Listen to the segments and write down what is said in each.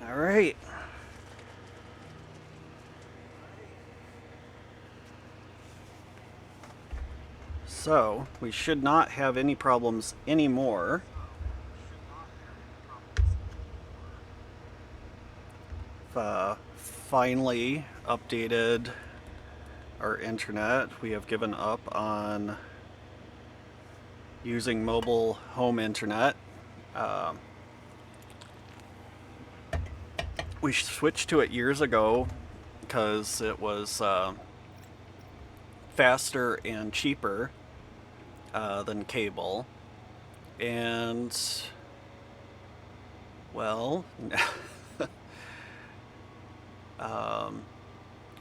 All right. So, we should not have any problems anymore. Finally updated our internet. We have given up on using mobile home internet. Um, we switched to it years ago because it was faster and cheaper than cable. And, well, um,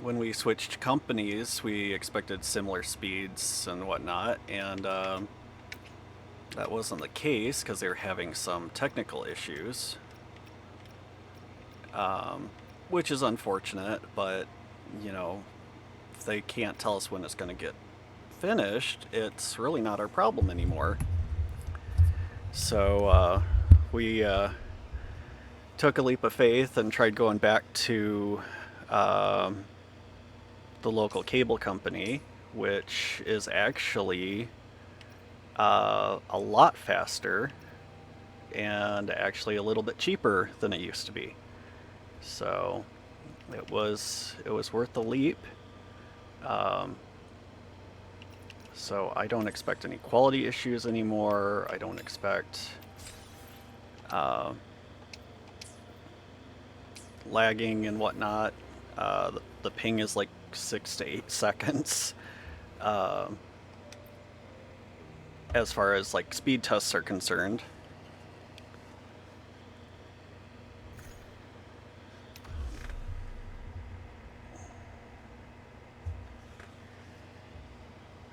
when we switched companies, we expected similar speeds and whatnot, and that wasn't the case because they were having some technical issues, um, which is unfortunate, but, you know, if they can't tell us when it's going to get finished, it's really not our problem anymore. So we took a leap of faith and tried going back to um, the local cable company, which is actually a lot faster and actually a little bit cheaper than it used to be. So it was worth the leap. Um, so I don't expect any quality issues anymore. I don't expect uh, lagging and whatnot. The ping is like 6 to 8 seconds. Um, as far as like speed tests are concerned.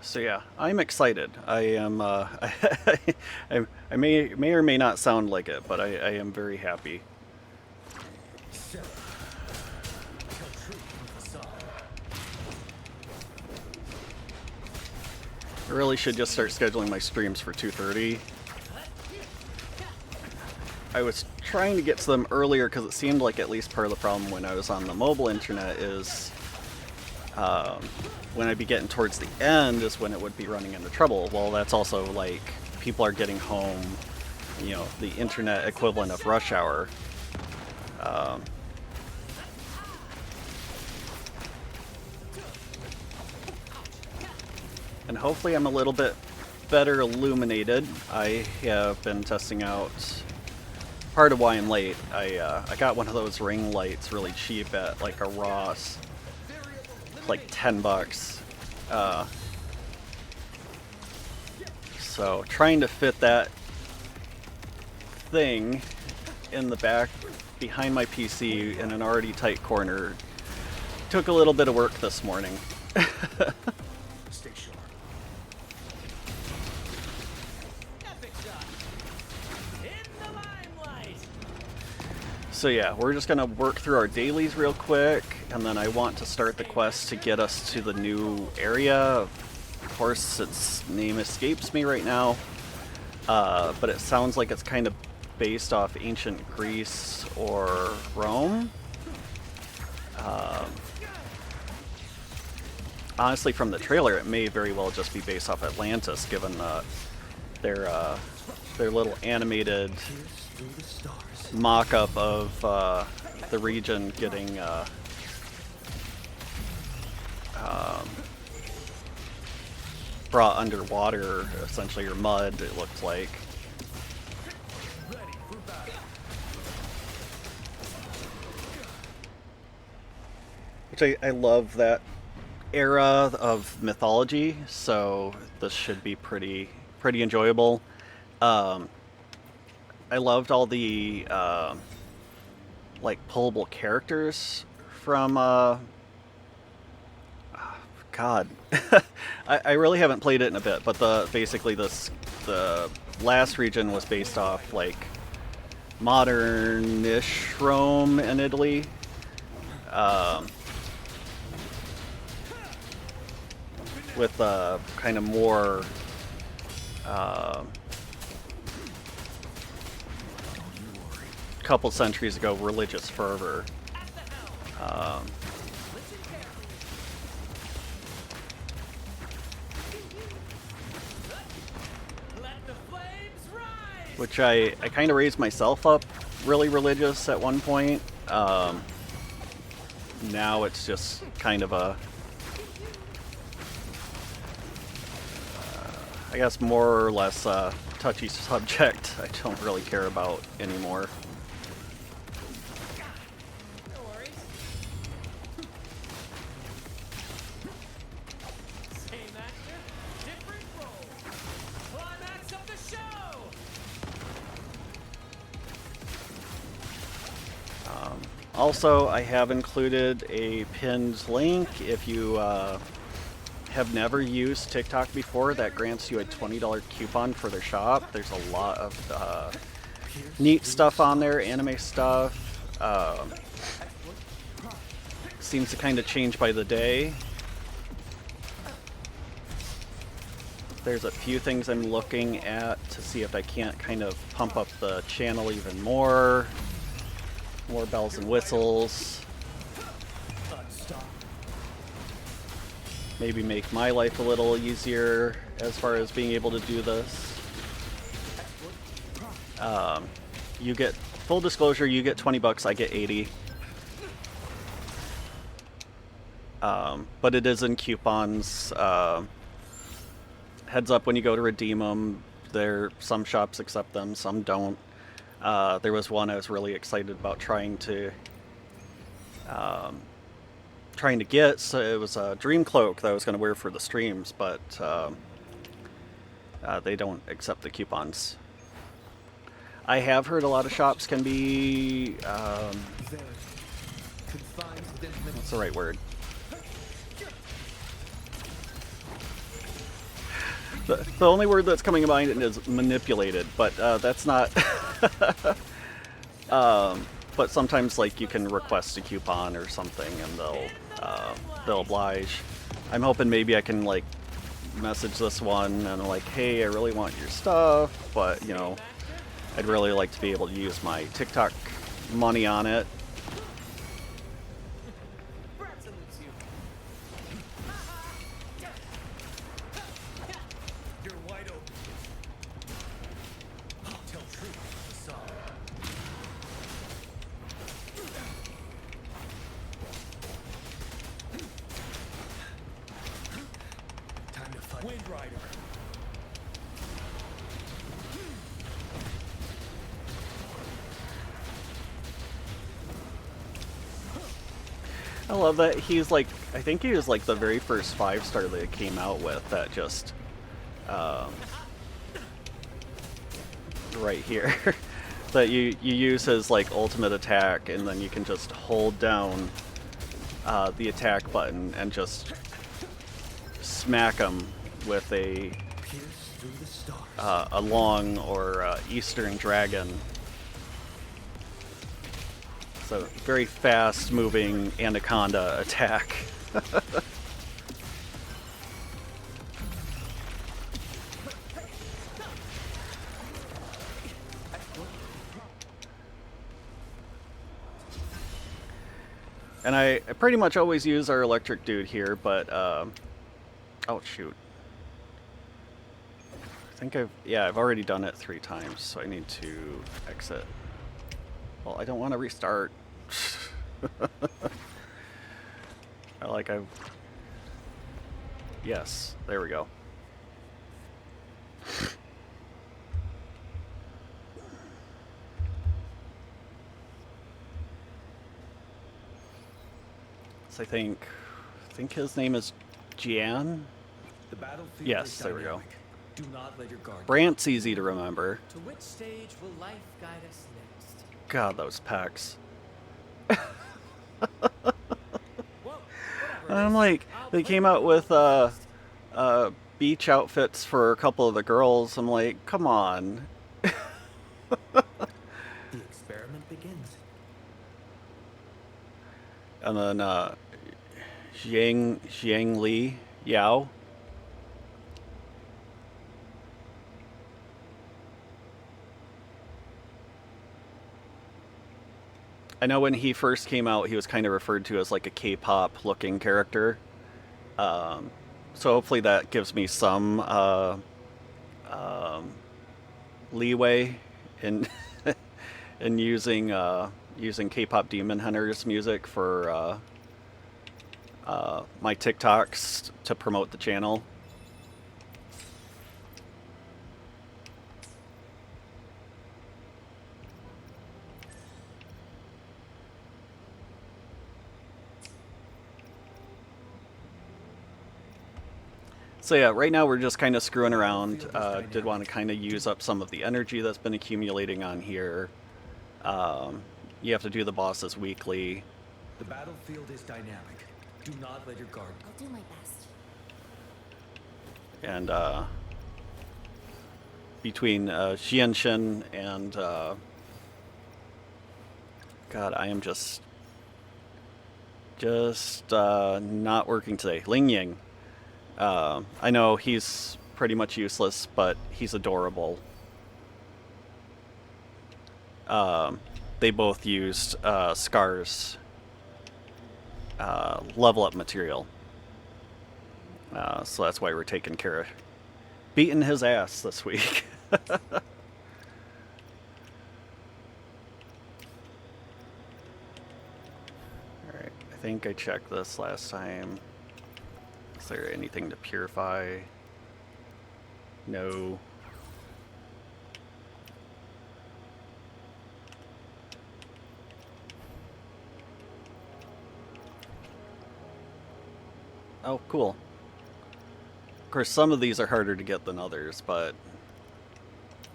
So yeah, I'm excited. I am. I may or may not sound like it, but I am very happy. I really should just start scheduling my streams for 2:30. I was trying to get to them earlier because it seemed like at least part of the problem when I was on the mobile internet is um, when I'd be getting towards the end is when it would be running into trouble. Well, that's also like people are getting home, the internet equivalent of rush hour. Um, and hopefully I'm a little bit better illuminated. I have been testing out. Part of why I'm late, I got one of those ring lights really cheap at like a Ross, like $10. So trying to fit that thing in the back behind my PC in an already tight corner took a little bit of work this morning. Stay sharp. So yeah, we're just gonna work through our dailies real quick, and then I want to start the quest to get us to the new area. Of course, its name escapes me right now, but it sounds like it's kind of based off ancient Greece or Rome. Um, Honestly, from the trailer, it may very well just be based off Atlantis, given their little animated mock-up of the region getting brought underwater, essentially, or mud, it looks like. Which I love that era of mythology, so this should be pretty enjoyable. Um, I loved all the like pullable characters from God. I really haven't played it in a bit, but the last region was based off like modern-ish Rome and Italy. Um, with kind of more couple centuries ago, religious fervor. Um, which I kind of raised myself up really religious at one point. Now it's just kind of a, I guess, more or less touchy subject I don't really care about anymore. No worries. Same actor, different role. Climax of the show. Also, I have included a pinned link. If you have never used TikTok before, that grants you a $20 coupon for their shop. There's a lot of neat stuff on there, anime stuff. Seems to kind of change by the day. There's a few things I'm looking at to see if I can't kind of pump up the channel even more. More bells and whistles. Maybe make my life a little easier as far as being able to do this. You get, full disclosure, you get 20 bucks, I get 80. But it is in coupons. Heads up when you go to redeem them. Some shops accept them, some don't. There was one I was really excited about trying to get. So it was a dream cloak that I was going to wear for the streams, but they don't accept the coupons. I have heard a lot of shops can be what's the right word? The only word that's coming to mind is manipulated, but that's not. But sometimes, like, you can request a coupon or something, and they'll oblige. I'm hoping maybe I can, like, message this one and like, hey, I really want your stuff, but you know, I'd really like to be able to use my TikTok money on it. I love that he's like, I think he was like the very first 5-star they came out with that just, right here, that you use his like ultimate attack and then you can just hold down the attack button and just smack him with a long or Eastern Dragon. So very fast moving anaconda attack. And I pretty much always use our electric dude here, but oh shoot. I think I've already done it 3 times, so I need to exit. Well, I don't want to restart. Yes, there we go. So I think his name is Jan. The battlefield Yes, is there we go. dynamic. Do not let your guard. Brant's easy to remember. To which stage will life guide us next? God, those pecs. Whoa, And I'm like, they came out with beach outfits for a couple of the girls. I'm like, come on. The experiment begins. And then Xiang Li Yao. I know when he first came out, he was kind of referred to as like a K-pop looking character. Um, so hopefully that gives me some um, leeway in in using K-pop Demon Hunters music for my TikToks to promote the channel. So yeah, right now we're just kind of screwing around. Did want to kind of use up some of the energy that's been accumulating on here. Um, you have to do the bosses weekly, The battlefield is dynamic. Do not let your guard. I'll do my best. and between Xianshen and God, I am just not working today. Ling Ying. I know he's pretty much useless, but he's adorable. They both used Scar's level up material. So that's why we're taking care of beating his ass this week. Alright, I think I checked this last time. Is there anything to purify? No. Oh, cool. Of course, some of these are harder to get than others, but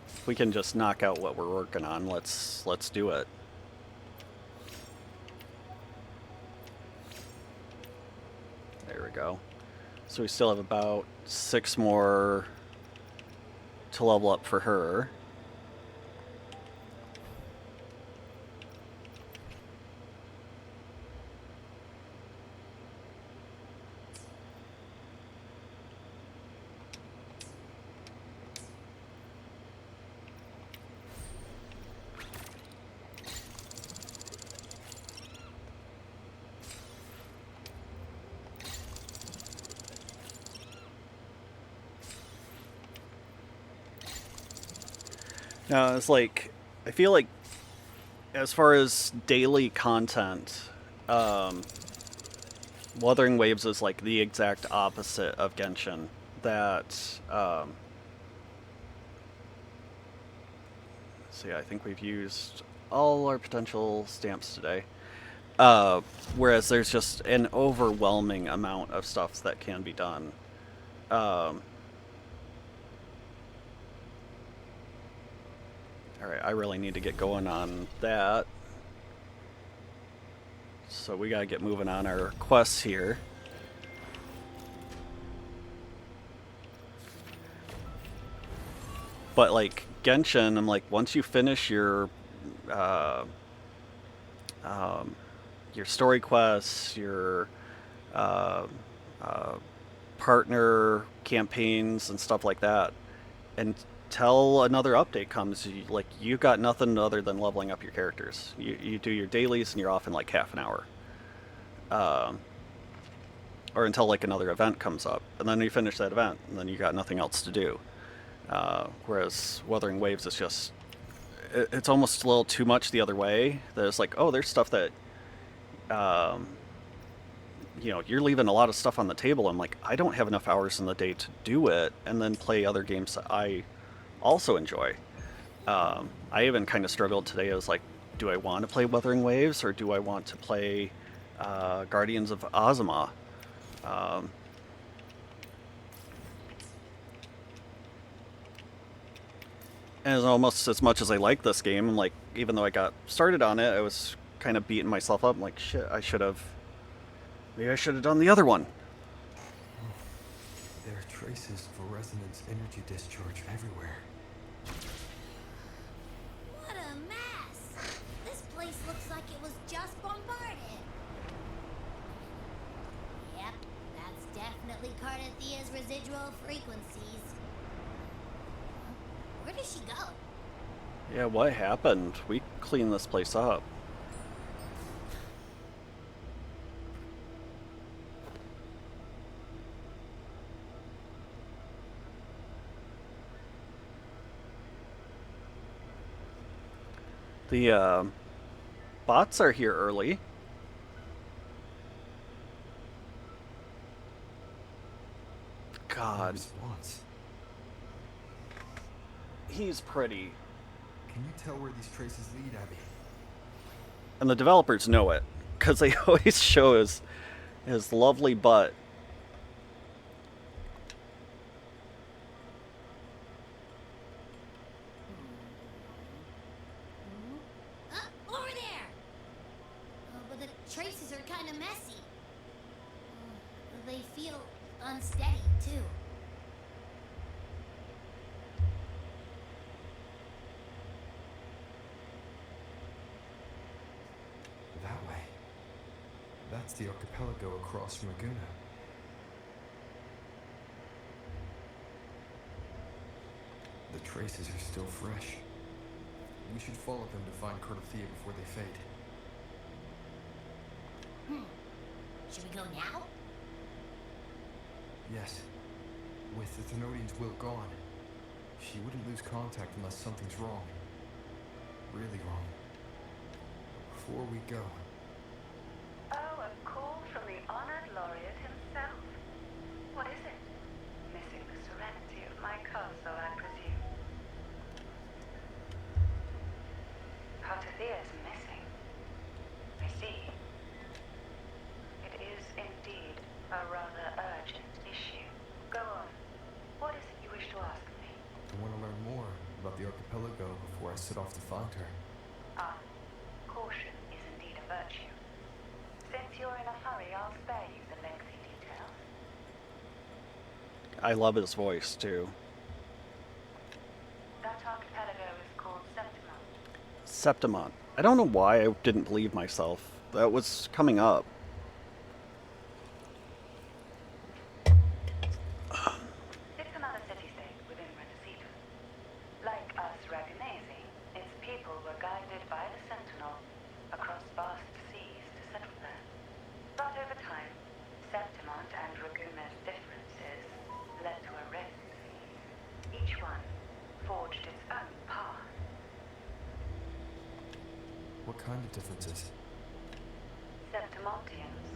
if we can just knock out what we're working on, let's do it. There we go. So we still have about 6 more to level up for her. Now, it's like, I feel like as far as daily content, Wuthering Waves is like the exact opposite of Genshin. That, so yeah, I think we've used all our potential stamps today. Whereas there's just an overwhelming amount of stuff that can be done. Alright, I really need to get going on that. So we gotta get moving on our quests here. But like Genshin, I'm like, once you finish uh, your story quests, your uh, uh, partner campaigns and stuff like that, until another update comes, you got nothing other than leveling up your characters. You do your dailies and you're off in like half an hour, or until like another event comes up, and then you finish that event, and then you got nothing else to do. Whereas Wuthering Waves is just, it's almost a little too much the other way. There's like, oh, there's stuff that, you're leaving a lot of stuff on the table. I'm like, I don't have enough hours in the day to do it, and then play other games that I also enjoy. I even kind of struggled today. I was like, do I want to play Wuthering Waves, or do I want to play Guardians of Azuma? And almost as much as I like this game, I'm like, even though I got started on it, I was kind of beating myself up. I'm like, shit, maybe I should have done the other one. There are traces for resonance energy discharge everywhere. What a mess! This place looks like it was just bombarded. Yep, that's definitely Cardathia's residual frequencies. Where does she go? Yeah, what happened? We cleaned this place up. The bots are here early. No God, response. he's pretty. Can you tell where these traces lead, Abby? And the developers know it, because they always show his lovely butt. Over there! But the traces are kind of messy. They feel unsteady, too. That way. That's the archipelago across from Laguna. The traces are still fresh. We should follow them to find Cardothea before they fade. Should we go now? Yes. With the Thenodian's will gone, she wouldn't lose contact unless something's wrong. Really wrong. Before we go, Oh, a call from the honored laureate himself. What is it? Missing the serenity of my castle, I presume. Cardothea is missing. I see. It is indeed a rather urgent issue. Go on. What is it you wish to ask me? I want to learn more about the archipelago before I set off to find her. Ah, caution is indeed a virtue. Since you're in a hurry, I'll spare you the lengthy details. I love his voice, too. That archipelago is called Septimon. Septimon. I don't know why I didn't believe myself. That was coming up. It's another city-state within Rendicito. Like us Raganesi, its people were guided by the Sentinel across vast seas to settle there. But over time, Septimont and Raguna's differences led to a rift. Each one forged its own path. What kind of differences? Septimontians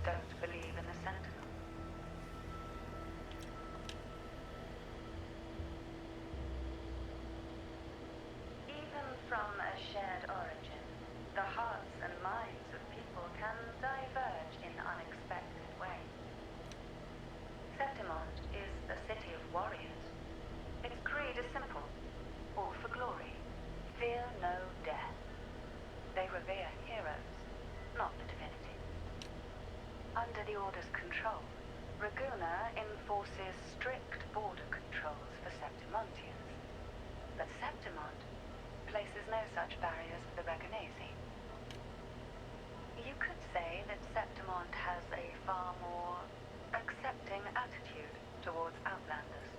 don't believe in the Sentinel. Even from a shared origin, the hearts and minds of people can diverge in unexpected ways. Septimont is a city of warriors. Its creed is simple: all for glory, fear no death. They revere heroes, not the divinity. Under the Order's control, Raguna enforces strict border controls for Septimontians. But Septimont places no such barriers for the Raganesi. You could say that Septimont has a far more accepting attitude towards Outlanders.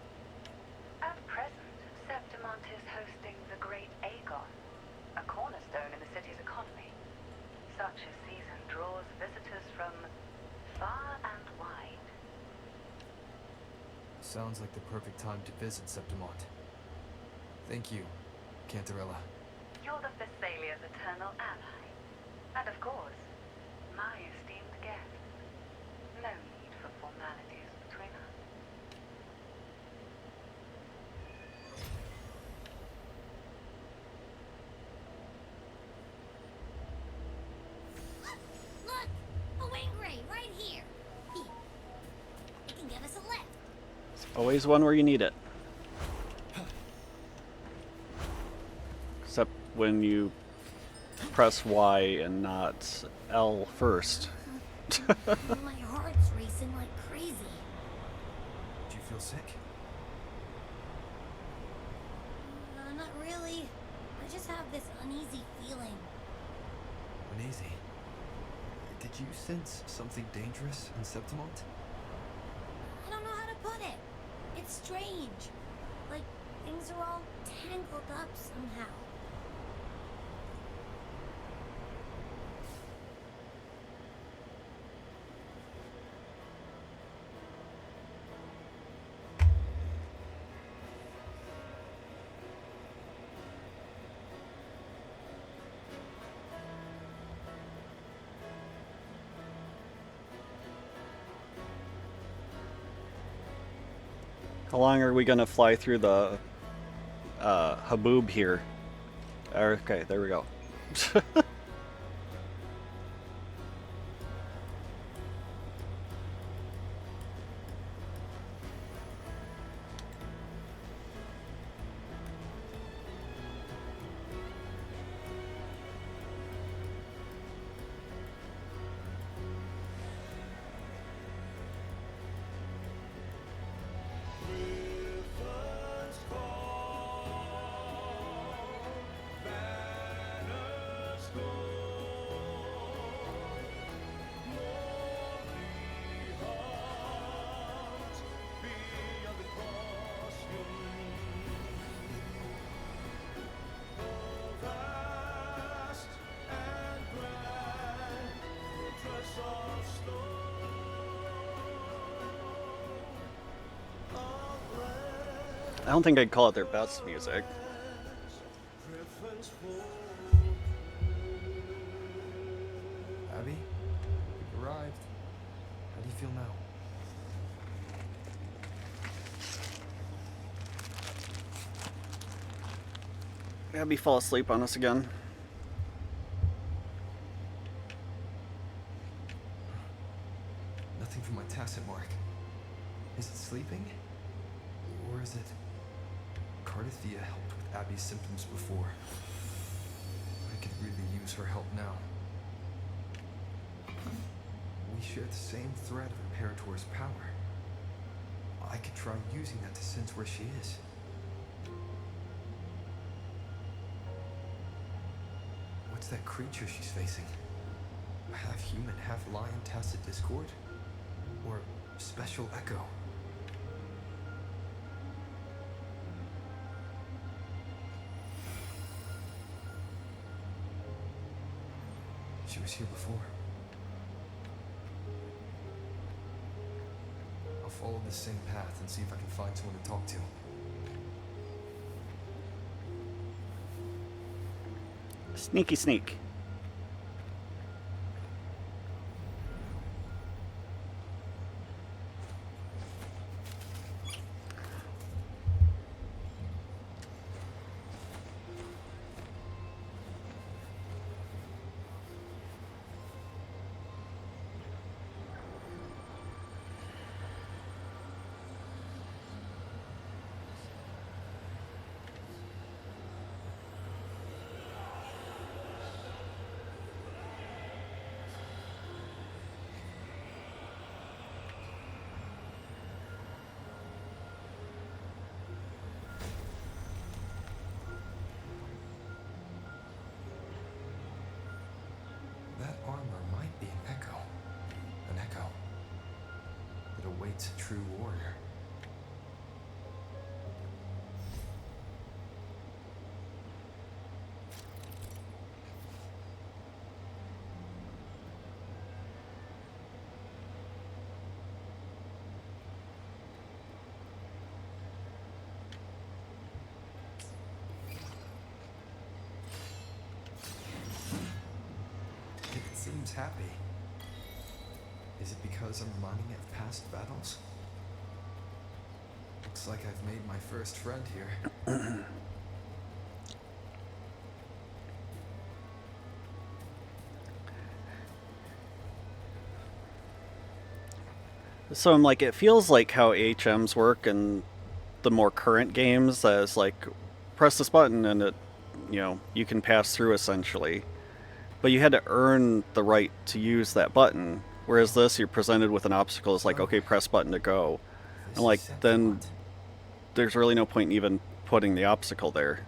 At present, Septimont is hosting the Great Aegon, a cornerstone in the city's economy. Such a season draws visitors from far and wide. Sounds like the perfect time to visit Septimont. Thank you, Cantarella. You're the Thessalia's eternal ally. And of course, my esteemed guest. No need for formalities between us. Look! A wing ray right here! It can give us a lift. Always one where you need it. Except when you press Y and not L first. My heart's racing like crazy. Do you feel sick? Not really. I just have this uneasy feeling. Uneasy. Did you sense something dangerous in Septimont? I don't know how to put it. It's strange. Like things are all tangled up somehow. How long are we gonna fly through the Haboob here? Okay, there we go. I don't think I'd call it their best music. Abby, you've arrived. How do you feel now? Abby fall asleep on us again. Nothing from my tacit mark. Is it sleeping? Or is it... Cardathia helped with Abby's symptoms before. I could really use her help now. We share the same thread of Imperator's power. I could try using that to sense where she is. What's that creature she's facing? A half-human, half-lion tacit discord? Or special echo? She was here before. I'll follow the same path and see if I can find someone to talk to. Sneaky sneak. That armor might be an echo. An echo that awaits a true warrior. It seems happy. Is it because I'm reminding it of past battles? Looks like I've made my first friend here. So I'm like, it feels like how HMs work in the more current games, as like, press this button and it, you can pass through essentially. But you had to earn the right to use that button. Whereas this, you're presented with an obstacle. It's like, okay, press button to go. This And like, is what they then want. there's really no point in even putting the obstacle there.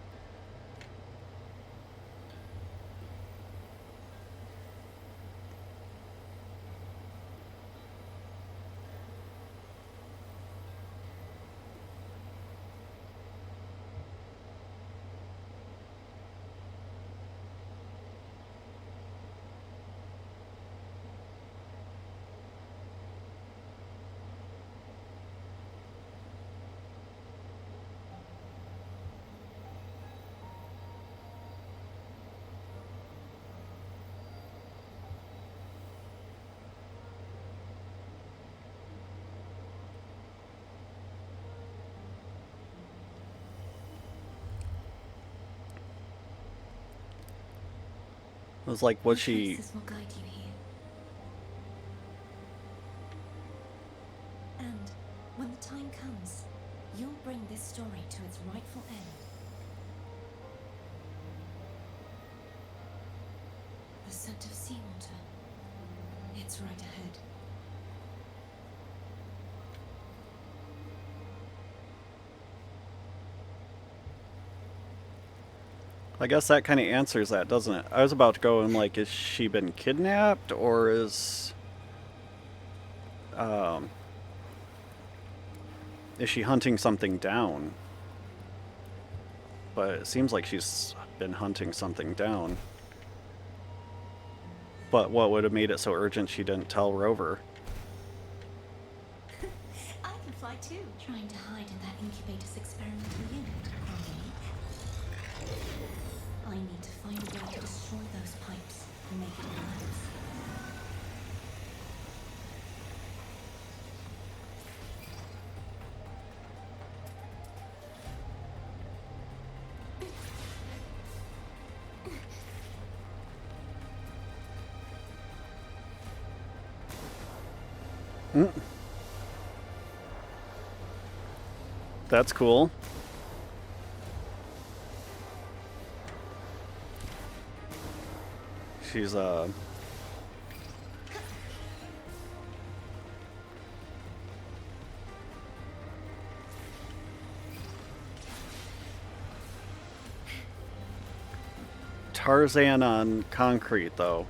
was like, was My she... choices will guide you here. And when the time comes, you'll bring this story to its rightful end. The scent of seawater. It's right ahead. I guess that kind of answers that, doesn't it? I was about to go and like, is she been kidnapped, or is she hunting something down? But it seems like she's been hunting something down. But what would have made it so urgent she didn't tell Rover? I can fly too. Trying to hide in that incubator's experimental unit, are we? I need to find a way to destroy those pipes and make it collapse. That's cool. She's Tarzan on concrete, though.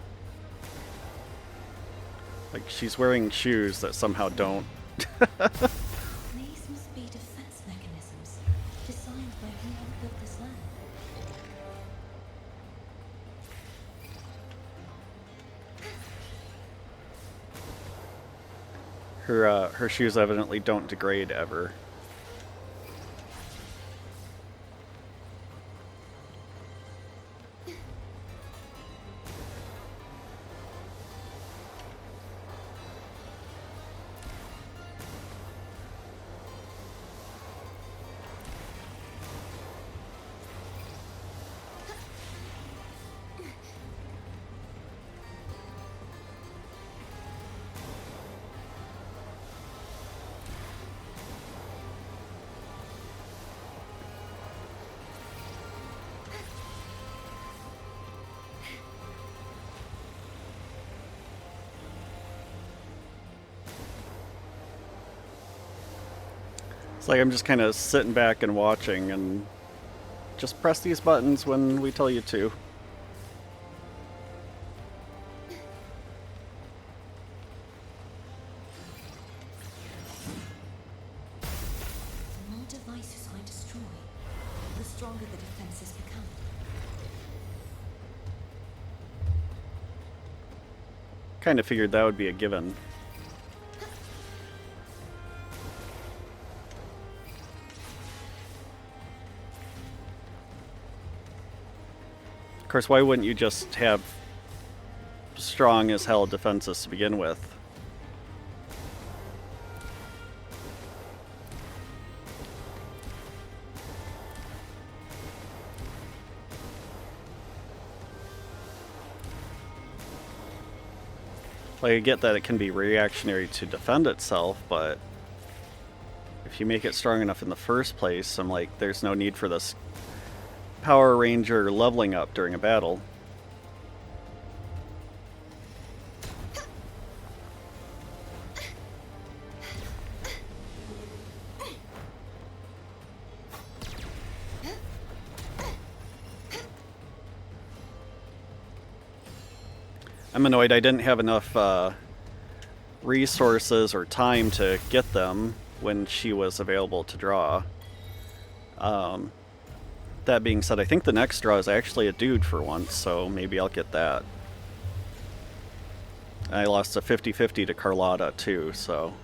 Like, she's wearing shoes that somehow don't. These must be defense mechanisms designed by whoever built this land. Her shoes evidently don't degrade ever. It's like I'm just kind of sitting back and watching, and just press these buttons when we tell you to. The more devices I destroy, the stronger the defenses become. Kind of figured that would be a given. Of course, why wouldn't you just have strong as hell defenses to begin with? Like, I get that it can be reactionary to defend itself, but if you make it strong enough in the first place, I'm like, there's no need for this Power Ranger leveling up during a battle. I'm annoyed I didn't have enough resources or time to get them when she was available to draw. That being said, I think the next draw is actually a dude for once, so maybe I'll get that. I lost a 50-50 to Carlotta too, so...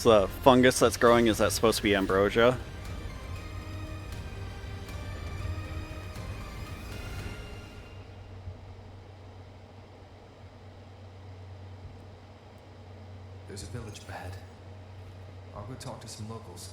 the fungus that's growing, is that supposed to be ambrosia? There's a village ahead. I'll go talk to some locals.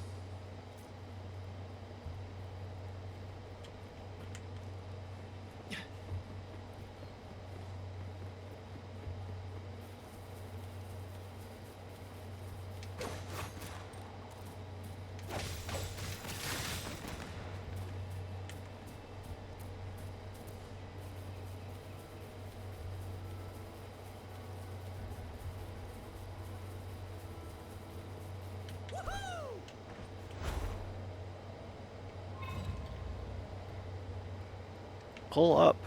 Pull up.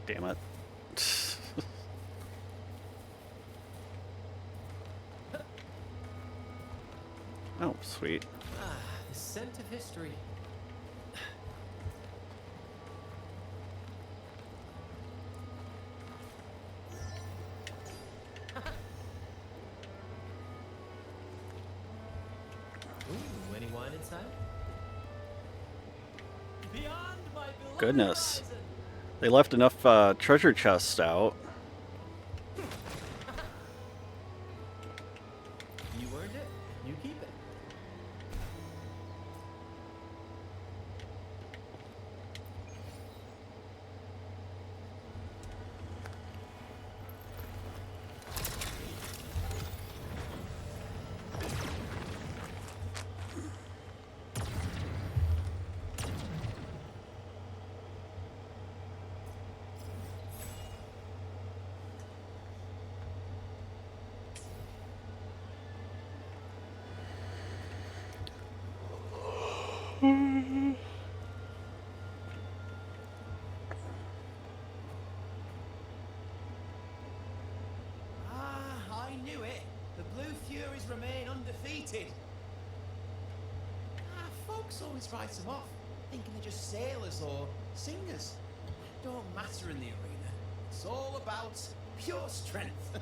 Damn it. Oh, sweet. Ah, the scent of history. Ooh, any wine inside? Beyond my beloved Goodness. horizon. They left enough treasure chests out. You earned it. You keep it. Ah, I knew it. The Blue Furies remain undefeated. Ah, folks always write them off, thinking they're just sailors or singers. Don't matter in the arena. It's all about pure strength.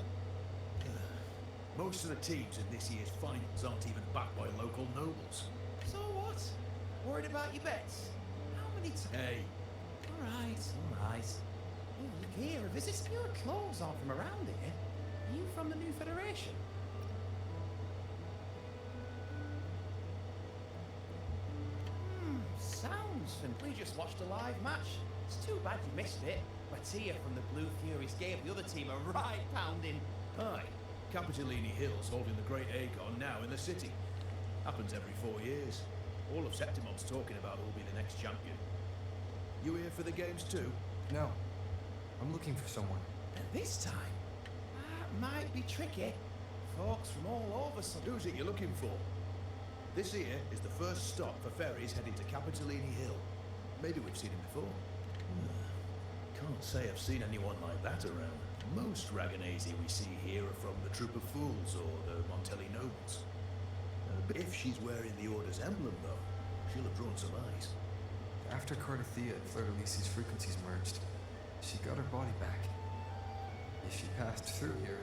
Most of the teams in this year's finals aren't even backed by local nobles. So what? Worried about your bets? How many times? Hey, All right. Oh, look here, a visit. Your clothes aren't from around here. Are you from the new Federation? Sounds fun. We just watched a live match. It's too bad you missed it. Mattia from the Blue Furies gave the other team a right pounding. aye. Capitolini Hill's holding the Great Aegon now in the city. Happens every 4 years. All of Septimon's talking about who'll be the next champion. You here for the games too? No. I'm looking for someone. And this time, that might be tricky. Folks from all over some. Who's it you're looking for? This here is the first stop for ferries heading to Capitolini Hill. Maybe we've seen him before. Can't say I've seen anyone like that around. Most Raganesi we see here are from the Troop of Fools or the Montelli Nobles. But if she's wearing the Order's emblem, though, she'll have drawn some eyes. After Cardathia and Fleur-de-Lis's frequencies merged, she got her body back. If she passed through here,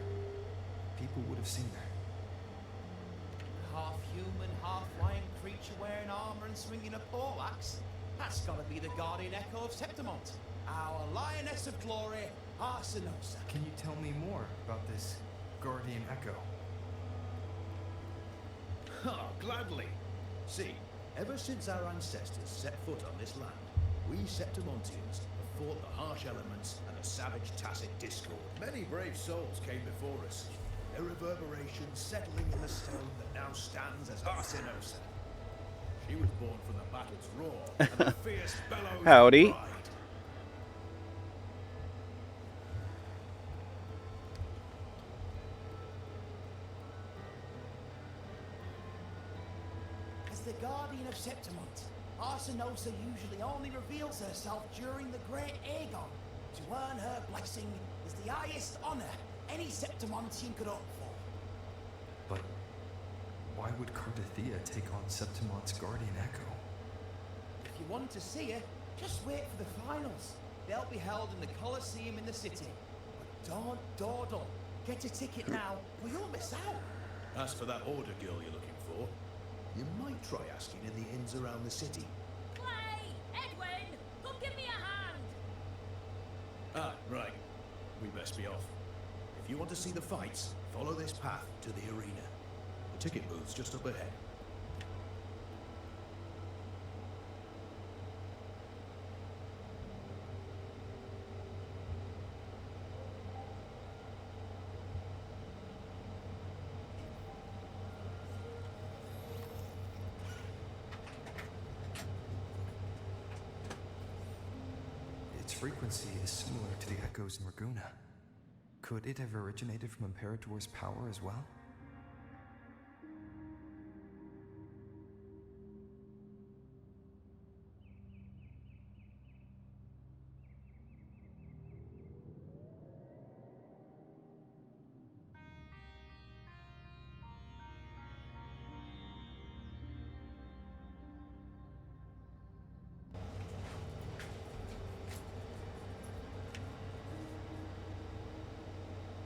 people would have seen her. Half human, half lion creature wearing armor and swinging a poleaxe. That's gotta be the guardian echo of Septimont. Our lioness of glory, Arsinosa. Can you tell me more about this Guardian Echo? Ah, gladly. See, ever since our ancestors set foot on this land, we Septimontians have fought the harsh elements and the savage tacit discord. Many brave souls came before us, their reverberations settling in the stone that now stands as Arsinosa. She was born from the battle's roar and the fierce bellows Howdy. of pride. As the guardian of Septimont, Arsinosa usually only reveals herself during the Great Aegon. To earn her blessing is the highest honor any Septimontian could hope for. But why would Cardathia take on Septimont's Guardian Echo? If you want to see her, just wait for the finals. They'll be held in the Colosseum in the city. But don't dawdle. Get a ticket now, or you'll miss out. As for that order girl you're looking for, you might try asking in the inns around the city. Clay! Edwin! Come give me a hand! Ah, right. We best be off. If you want to see the fights, follow this path to the arena. The ticket booth's just up ahead. Its frequency is similar to the echoes in Raguna. Could it have originated from Imperator's power as well?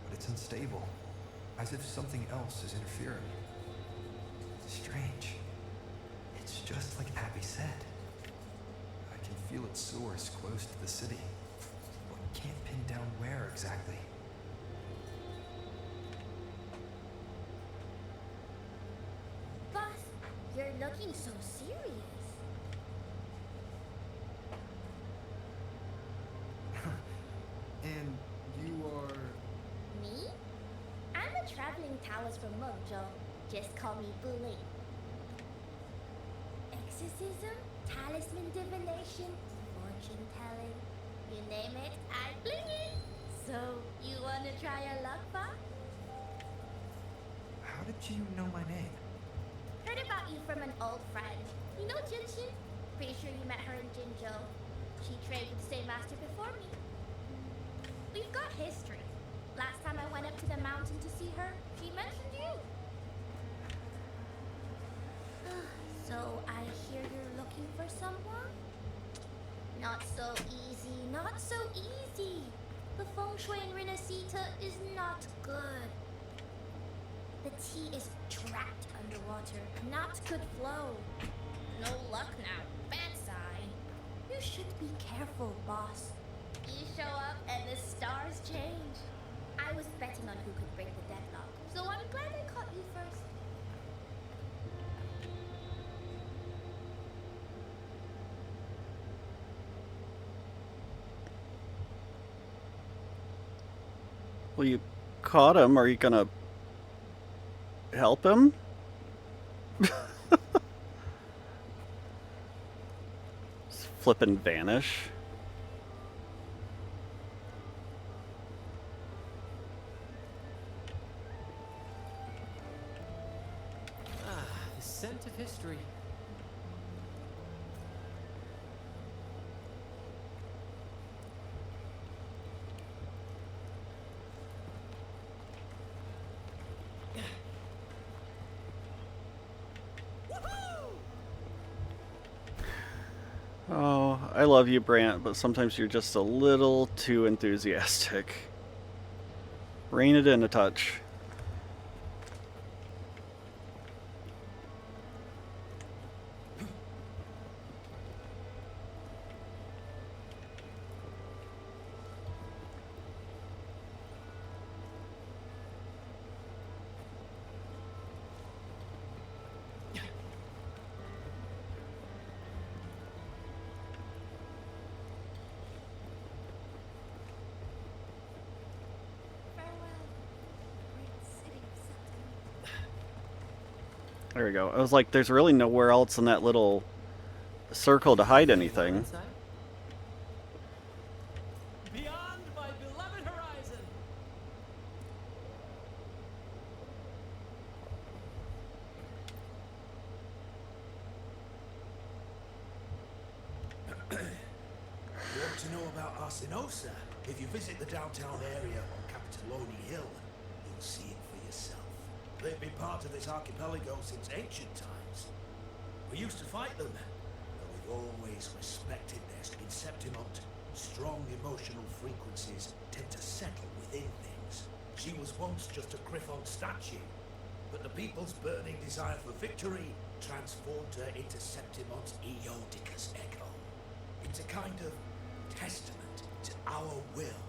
But it's unstable, as if something else is interfering. Strange. It's just like Abby said. I can feel its source close to the city, but can't pin down where exactly. Boss, you're looking so serious. And you are... Me? I'm a traveling taoist from Mengzhou. Just call me Buli. Exorcism, talisman divination, fortune telling. You name it, I bling it. So, you wanna try your luck, boss? How did you know my name? Heard about you from an old friend. You know Jinshin? Pretty sure you met her in Jinzhou. She trained with the same master before me. We've got history. Last time I went up to the mountain to see her, she mentioned you. So I hear you're looking for someone? Not so easy, not so easy. The feng shui in Renacita is not good. The tea is trapped underwater, not good flow. No luck now, bad sign. You should be careful, boss. You show up and the stars change. I was betting on who could break the deadlock, so I'm glad I caught you first. Well, you caught him. Are you gonna help him? Just flip and vanish. The scent of history. Oh, I love you, Brant, but sometimes you're just a little too enthusiastic. Rein it in a touch. Farewell, great city of Septim. There we go. I was like, there's really nowhere else in that little circle to hide anything. Inside? Beyond my beloved horizon. Want to know about Arsinosa? If you visit the downtown area on Capitoloni Hill, you'll see it for yourself. They've been part of this archipelago since ancient times. We used to fight them, but we've always respected theirs. In Septimont, strong emotional frequencies tend to settle within things. She was once just a Griffon statue, but the people's burning desire for victory transformed her into Septimon's Eodicus echo. It's a kind of testament to our will.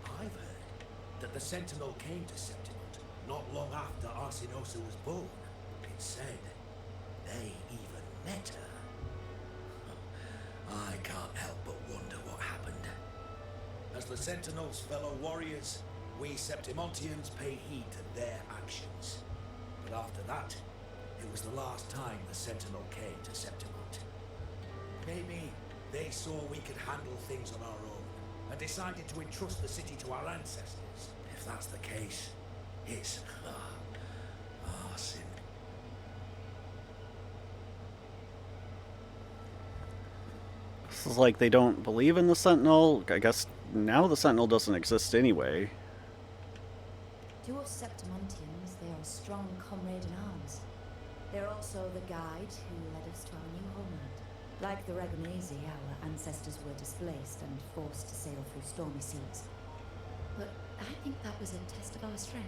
I've heard that the Sentinel came to Septimont not long after Arsinosa was born. It's said they even met her. I can't help but wonder what happened. As the Sentinel's fellow warriors, we Septimontians pay heed to their actions. But after that, it was the last time the Sentinel came to Septimont. Maybe they saw we could handle things on our own and decided to entrust the city to our ancestors. If that's the case, it's arson. This is like they don't believe in the Sentinel. I guess now the Sentinel doesn't exist anyway. To us Septimontians, they are a strong comrade in arms. They're also the guide who led us to our new homeland. Like the Regonese, our ancestors were displaced and forced to sail through stormy seas. But I think that was a test of our strength.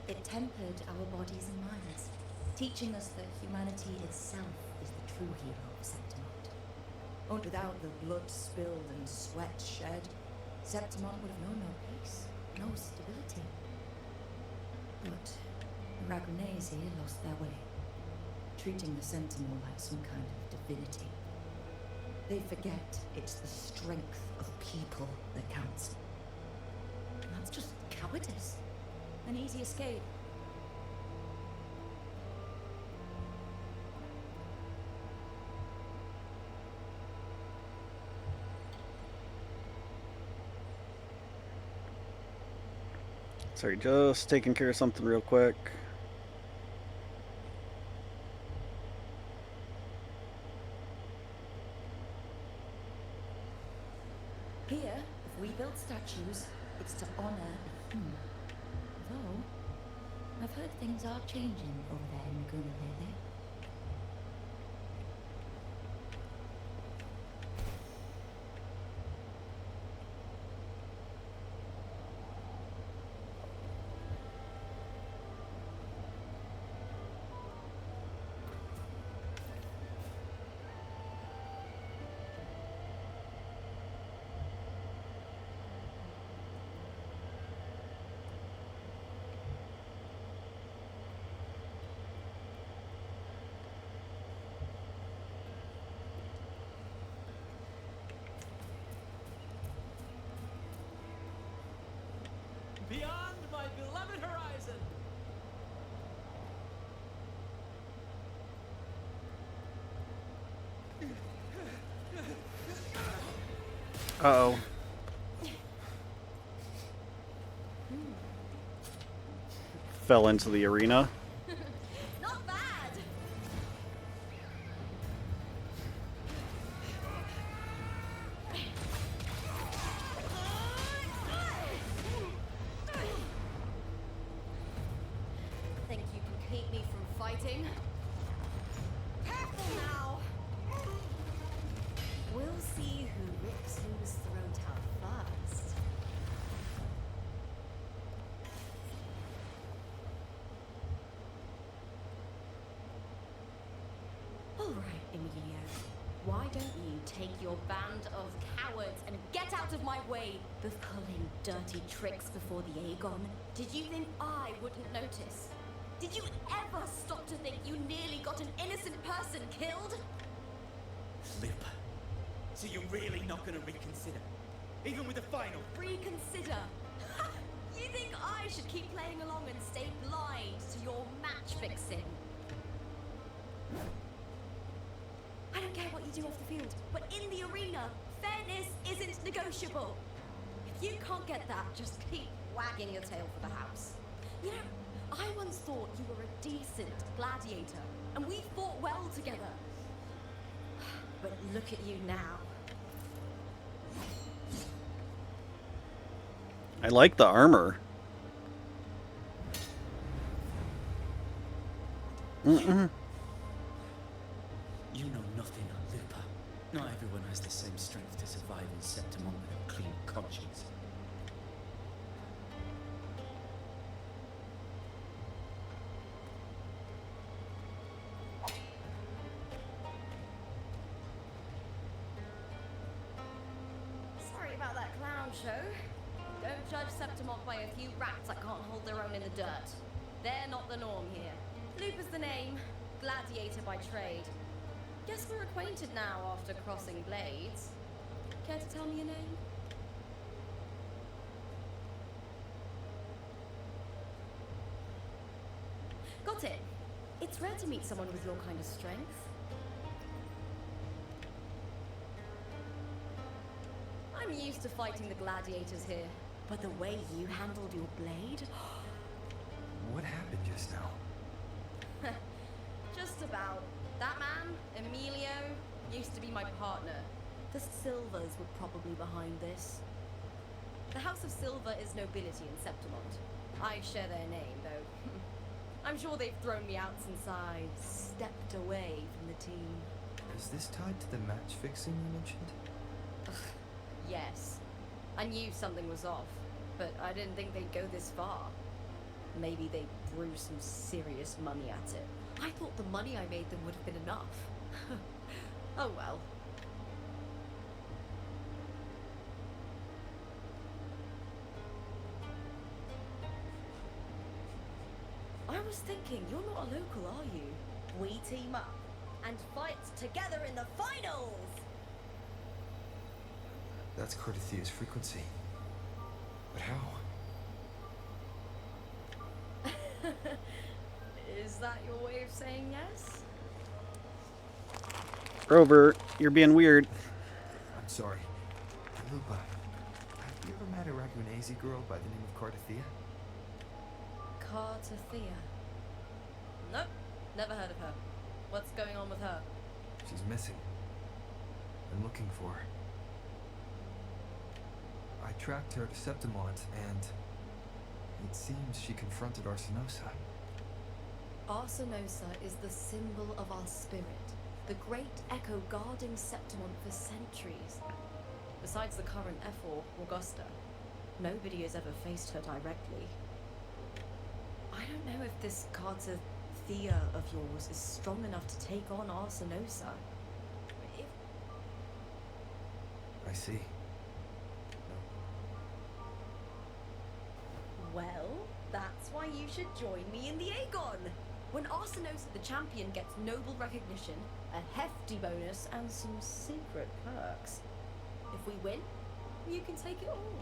It tempered our bodies and minds, teaching us that humanity itself is the true hero of Septimont. Without the blood spilled and sweat shed, Septimont would have known no peace, no stability. But the Ragonese lost their way, treating the Sentinel like some kind of divinity. They forget it's the strength of people that counts. And that's just cowardice. An easy escape. Sorry, just taking care of something real quick. Here, if we build statues, it's to honor the human. Though, I've heard things are changing over there in Laguna lately. Beyond my beloved horizon. Uh-oh. Fell into the arena. Not bad. Think you can keep me from fighting? Careful now. We'll see who rips whose throat out first. All right, Emilio. Why don't you take your band of cowards and get out of my way? The pulling dirty tricks before the Aegon. Did you think I wouldn't notice? Did you ever stop to think you nearly got an innocent person killed? Lupa. So you're really not gonna reconsider? Even with the final? Reconsider. You think I should keep playing along and stay blind to your match fixing? I don't care what you do off the field, but in the arena, fairness isn't negotiable. If you can't get that, just keep wagging your tail for the house. You know, I once thought you were a decent gladiator, and we fought well together. But look at you now. I like the armor. some strength to survive in Septimont with a clean conscience. Sorry about that clown show. Don't judge Septimont by a few rats that can't hold their own in the dirt. They're not the norm here. Looper's the name, gladiator by trade. Guess we're acquainted now after crossing blades. Care to tell me your name? Got it. It's rare to meet someone with your kind of strength. I'm used to fighting the gladiators here, but the way you handled your blade? What happened just now? Just about. That man, Emilio, used to be my partner. The Silvers were probably behind this. The House of Silver is nobility in Septimont. I share their name, though. I'm sure they've thrown me out since I stepped away from the team. Is this tied to the match fixing you mentioned? Yes. I knew something was off, but I didn't think they'd go this far. Maybe they threw some serious money at it. I thought the money I made them would have been enough. Oh well. I was thinking, you're not a local, are you? We team up and fight together in the finals! That's Cardathia's frequency. But how? Is that your way of saying yes? Rover, you're being weird. I'm sorry. Lupa, have you ever met a Ragunese girl by the name of Cardathia? Cartathea. Nope, never heard of her. What's going on with her? She's missing. I'm looking for her. I tracked her to Septimont, and it seems she confronted Arsenosa. Arsenosa is the symbol of our spirit, the great echo guarding Septimont for centuries. Besides the current F4, Augusta, nobody has ever faced her directly. I don't know if this Cartathea of yours is strong enough to take on Arsenosa. If... I see. Well, that's why you should join me in the Aegon! When Arsenosa the champion gets noble recognition, a hefty bonus, and some secret perks. If we win, you can take it all.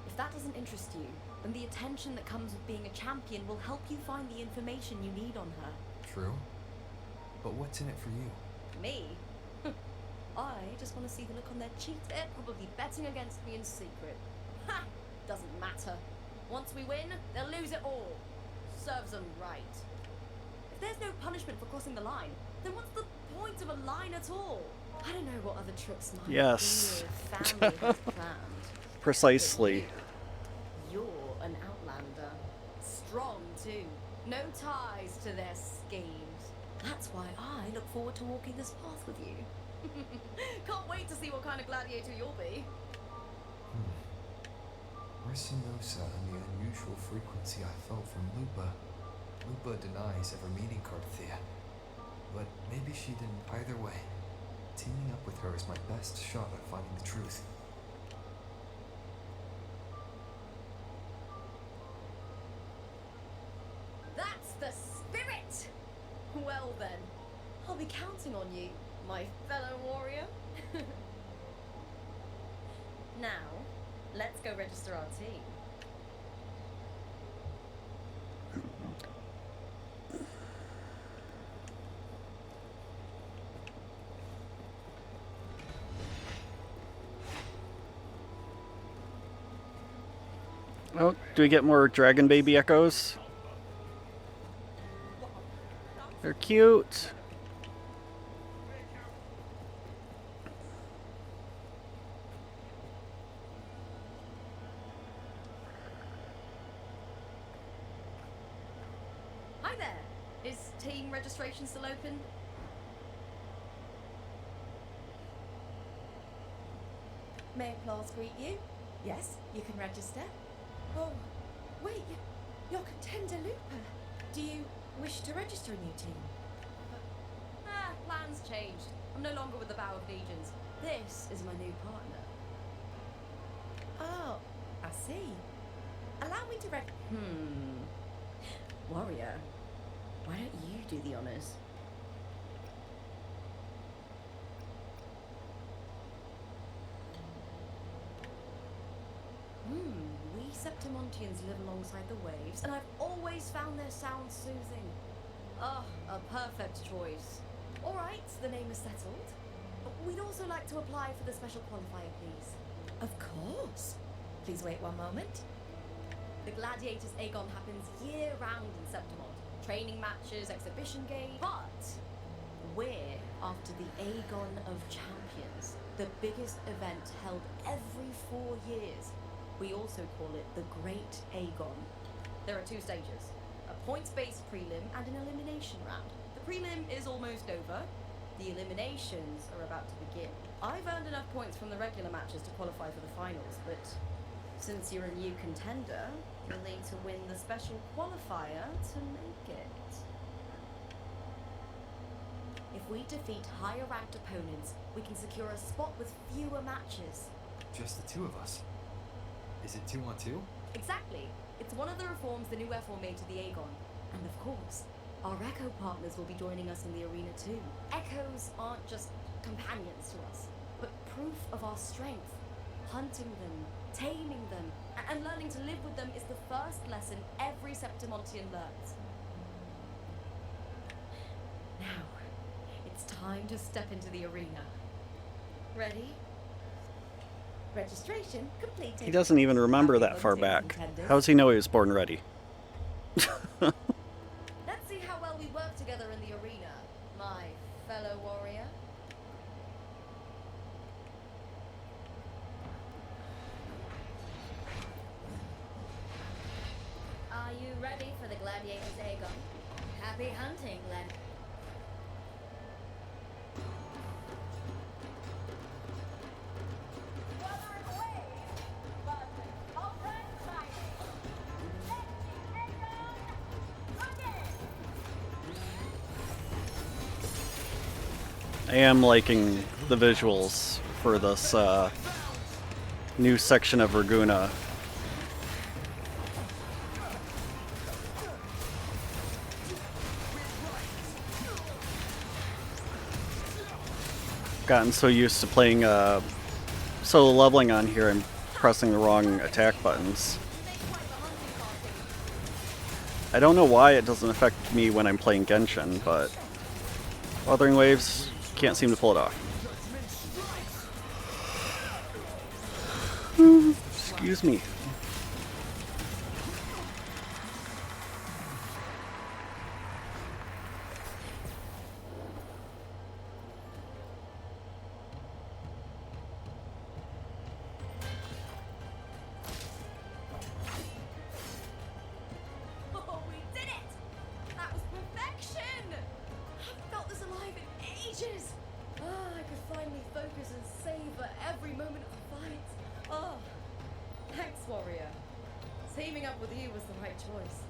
If that doesn't interest you, then the attention that comes with being a champion will help you find the information you need on her. True. But what's in it for you? Me? I just want to see the look on their cheeks. They're probably betting against me in secret. Ha! Doesn't matter. Once we win, they'll lose it all. Serves them right. If there's no punishment for crossing the line, then what's the point of a line at all? I don't know what other tricks my Yes. dear family has planned. Precisely. You're an outlander. Strong, too. No ties to their schemes. That's why I look forward to walking this path with you. Can't wait to see what kind of gladiator you'll be. Arsenosa and the unusual frequency I felt from Lupa. Lupa denies ever meeting Cardathia. But maybe she didn't either way. Teaming up with her is my best shot at finding the truth. That's the spirit! Well then, I'll be counting on you, my fellow warrior. Now, let's go register our team. Oh, do we get more dragon baby echoes? They're cute. Hi there. Is team registration still open? May applause greet you? Yes, you can register. Oh, wait, you're Contender Looper. Do you wish to register a new team? Plans changed. I'm no longer with the Bow of Legions. This is my new partner. Oh, I see. Allow me to Warrior, why don't you do the honors? We Septimontians live alongside the waves, and I've always found their sound soothing. Oh, a perfect choice. All right, the name is settled. We'd also like to apply for the special qualifier, please. Of course. Please wait one moment. The Gladiators Aegon happens year-round in Septimont. Training matches, exhibition games, but we're after the Aegon of Champions, the biggest event held every 4 years. We also call it the Great Aegon. There are 2 stages, a points-based prelim and an elimination round. The prelim is almost over. The eliminations are about to begin. I've earned enough points from the regular matches to qualify for the finals, but since you're a new contender, you'll need to win the special qualifier to make it. If we defeat higher-ranked opponents, we can secure a spot with fewer matches. Just the 2 of us. Is it 2-on-2? Exactly. It's one of the reforms the new FO made to the Aegon. And of course, our Echo partners will be joining us in the arena too. Echoes aren't just companions to us, but proof of our strength. Hunting them, taming them, and learning to live with them is the first lesson every Septimontian learns. Now, it's time to step into the arena. Ready? Registration completed. He doesn't even remember that far back. How does he know he was born ready? Let's see how well we work together in the arena, my fellow warrior. Are you ready for the Gladiators Aegon? Happy hunting, Len. Wuthering Waves, but Ultron Shining. I am liking the visuals for this new section of Raguna. Gotten so used to playing solo leveling on here and pressing the wrong attack buttons. I don't know why it doesn't affect me when I'm playing Genshin, but Wuthering Waves can't seem to pull it off. Excuse me. Oh, we did it! That was perfection! I've felt this alive in ages! I could finally focus and savor every moment of the fight. Oh, thanks, warrior. Teaming up with you was the right choice.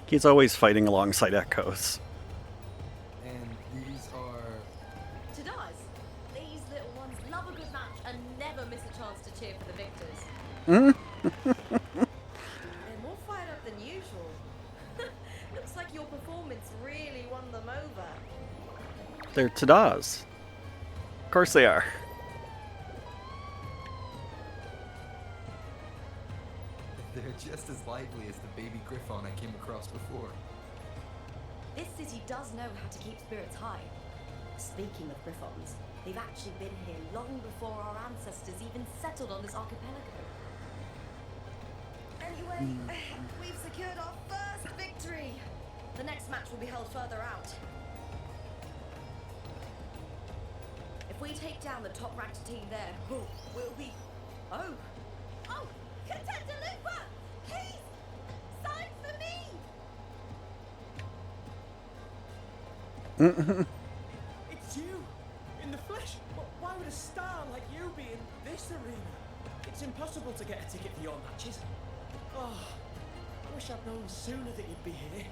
He's always fighting alongside Echoes. And these are... Tadars, these little ones love a good match and never miss a chance to cheer for the victors. They're more fired up than usual. Looks like your performance really won them over. They're Tadaz. Of course they are. They're just as lively as the baby Griffon I came across before. This city does know how to keep spirits high. Speaking of Griffons, they've actually been here long before our ancestors even settled on this archipelago. Anyway, we've secured our first victory. The next match will be held further out. If we take down the top-ranked team there, we'll be... Oh! Contender Looper! It's you! In the flesh! Why would a star like you be in this arena? It's impossible to get a ticket for your matches. Oh, I wish I'd known sooner that you'd be here.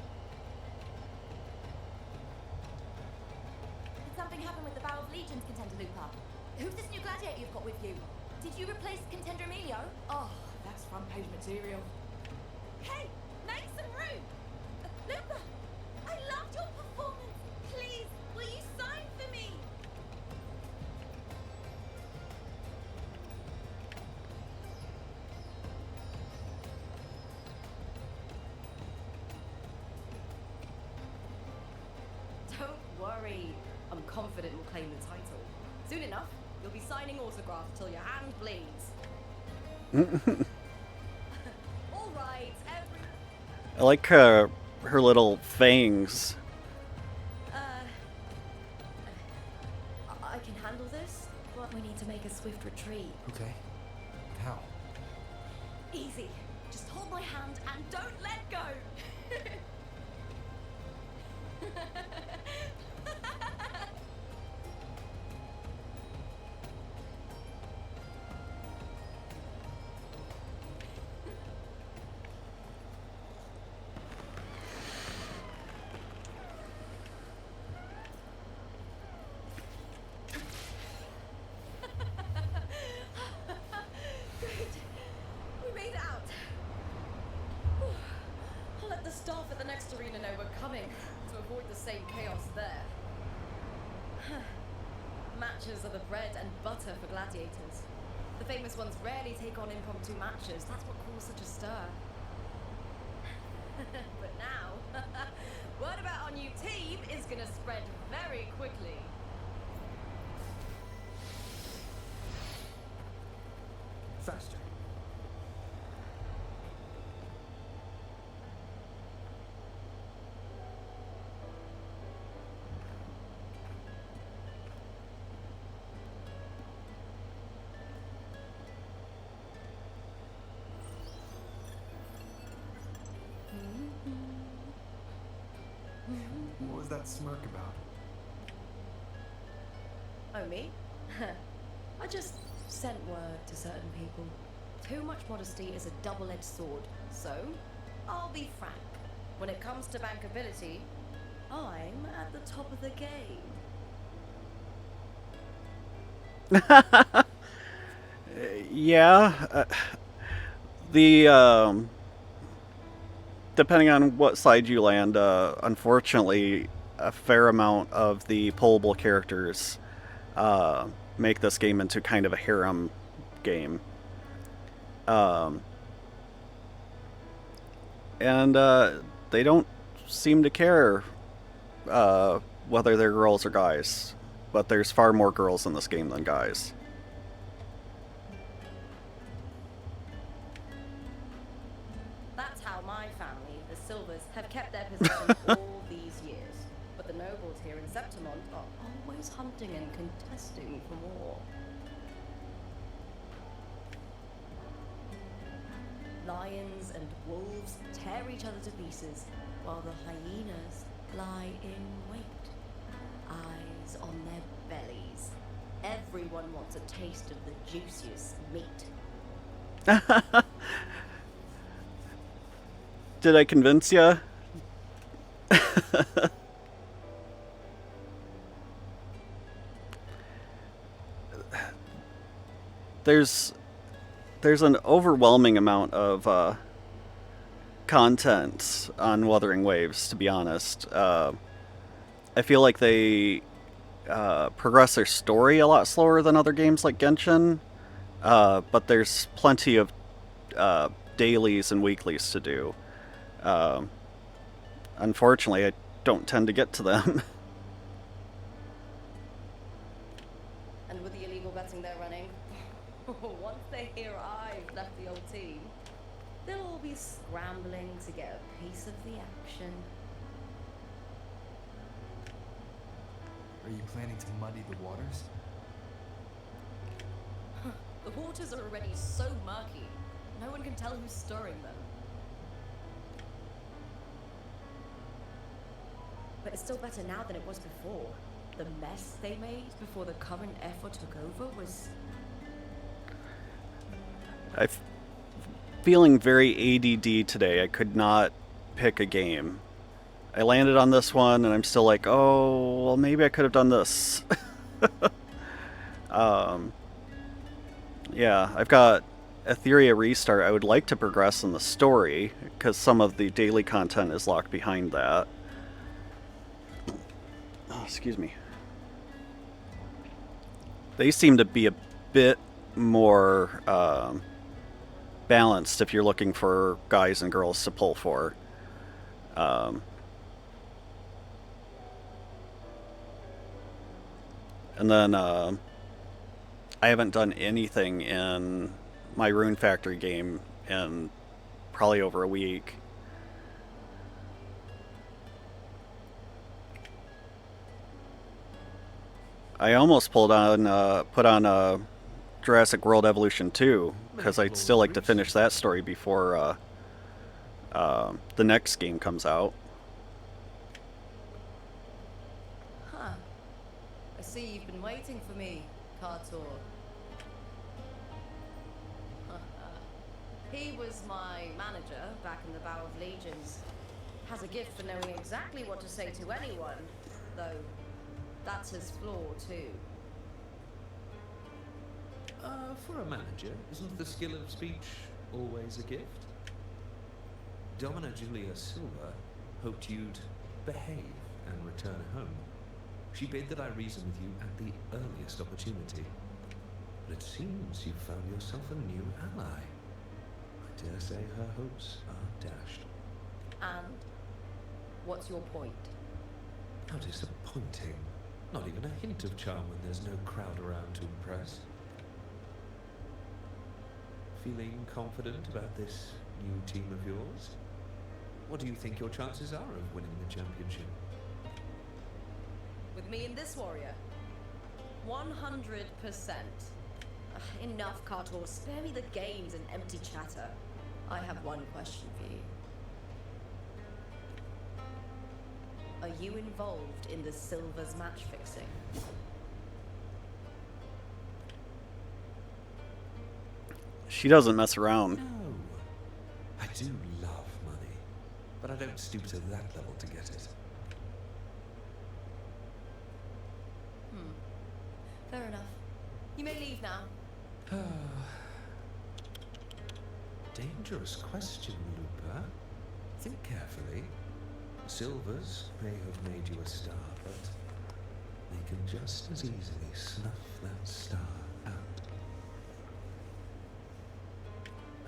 Did something happen with the Battle of Legions, Contender Lupa? Who's this new gladiator you've got with you? Did you replace Contender Emilio? Oh, that's front page material. Hey, make some room! Lupa, I loved your performance. Please, will you sign for me? Don't worry. I'm confident we'll claim the title. Soon enough, you'll be signing autographs till your hand bleeds. All right, I like her little fangs. I can handle this, but we need to make a swift retreat. Okay. How? Easy. Just hold my hand and don't let go. Good. We made it out. Whew. I'll let the staff at the next arena know we're coming to avoid the same chaos there. Matches are the bread and butter for gladiators. The famous ones rarely take on impromptu matches. That's what caused such a stir. But now, word about our new team is gonna spread very quickly. Faster. What was that smirk about? Oh, me? I just sent word to certain people. Too much modesty is a double-edged sword. So, I'll be frank. When it comes to bankability, I'm at the top of the game. Yeah. Depending on what side you land, unfortunately, a fair amount of the playable characters make this game into kind of a harem game. And they don't seem to care whether they're girls or guys. But there's far more girls in this game than guys. That's how my family, the Silvers, have kept their position all these years. But the nobles here in Septimont are always hunting and contesting for more. Lions and wolves tear each other to pieces, while the hyenas lie in wait, eyes on their bellies. Everyone wants a taste of the juiciest meat. Did I convince you? There's an overwhelming amount of content on Wuthering Waves, to be honest. I feel like they progress their story a lot slower than other games like Genshin, but there's plenty of dailies and weeklies to do. Unfortunately, I don't tend to get to them. And with the illegal betting they're running, once they hear I've left the old team, they'll all be scrambling to get a piece of the action. Are you planning to muddy the waters? The waters are already so murky, no one can tell who's stirring them. but it's still better now than it was before. The mess they made before the current effort took over was... I'm feeling very ADD today. I could not pick a game. I landed on this one, and I'm still like, oh, well, maybe I could have done this. Yeah, I've got Etheria Restart. I would like to progress in the story, because some of the daily content is locked behind that. Oh, excuse me. They seem to be a bit more balanced if you're looking for guys and girls to pull for. And then I haven't done anything in my Rune Factory game in probably over a week. I almost put on Jurassic World Evolution 2 because I'd still like to finish that story before the next game comes out. Huh. I see you've been waiting for me, Kartor. He was my manager back in the Bow of Legions. Has a gift for knowing exactly what to say to anyone, though that's his flaw too. For a manager, isn't the skill of speech always a gift? Domina Julia Silva hoped you'd behave and return home. She bid that I reason with you at the earliest opportunity. But it seems you've found yourself a new ally. I dare say her hopes are dashed. And what's your point? How disappointing. Not even a hint of charm when there's no crowd around to impress. Feeling confident about this new team of yours? What do you think your chances are of winning the championship? With me and this warrior? 100%. Enough, Kartor. Spare me the games and empty chatter. I have one question for you. Are you involved in the Silver's match fixing? She doesn't mess around. No. I do love money, but I don't stoop to that level to get it. Fair enough. You may leave now. Dangerous question, Lupa. Think carefully. Silvers may have made you a star, but they can just as easily snuff that star out.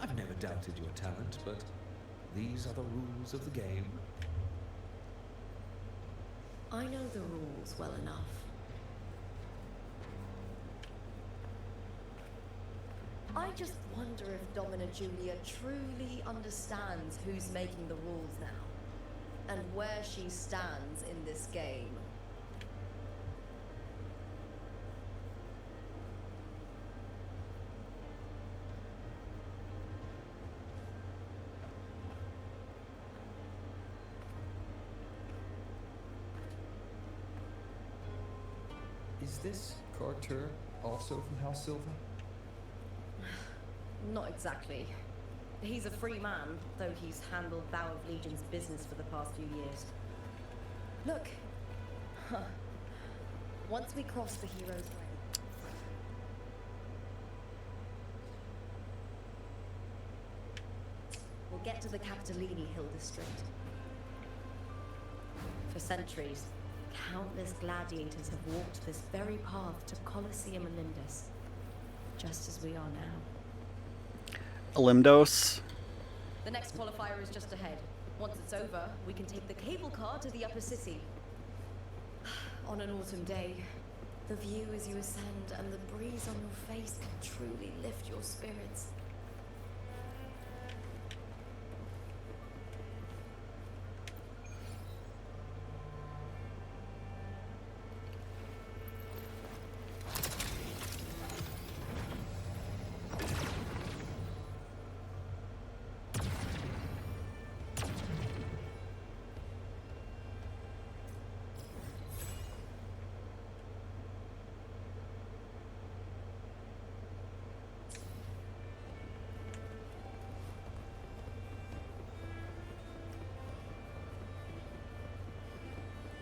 I've never doubted your talent, but these are the rules of the game. I know the rules well enough. I just wonder if Domina Julia truly understands who's making the rules now, and where she stands in this game. Is this Carter also from House Silva? Not exactly. He's a free man, though he's handled Bow of Legion's business for the past few years. Look. Once we cross the hero's way. We'll get to the Capitolini Hill district. For centuries, countless gladiators have walked this very path to Colosseum Olympus, just as we are now. Olimdos. The next qualifier is just ahead. Once it's over, we can take the cable car to the upper city. On an autumn day, the view as you ascend and the breeze on your face can truly lift your spirits.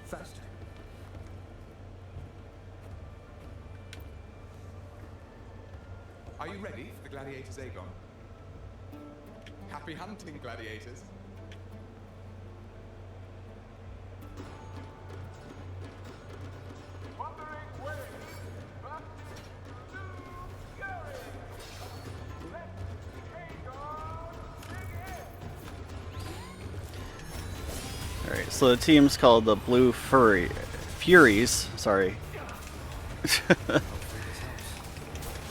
Faster. Are you ready for the gladiators, Aegon? Happy hunting, gladiators. Wuthering Waves, back to Fury. Let Aegon begin. Alright, so the team's called the Blue Furies, sorry.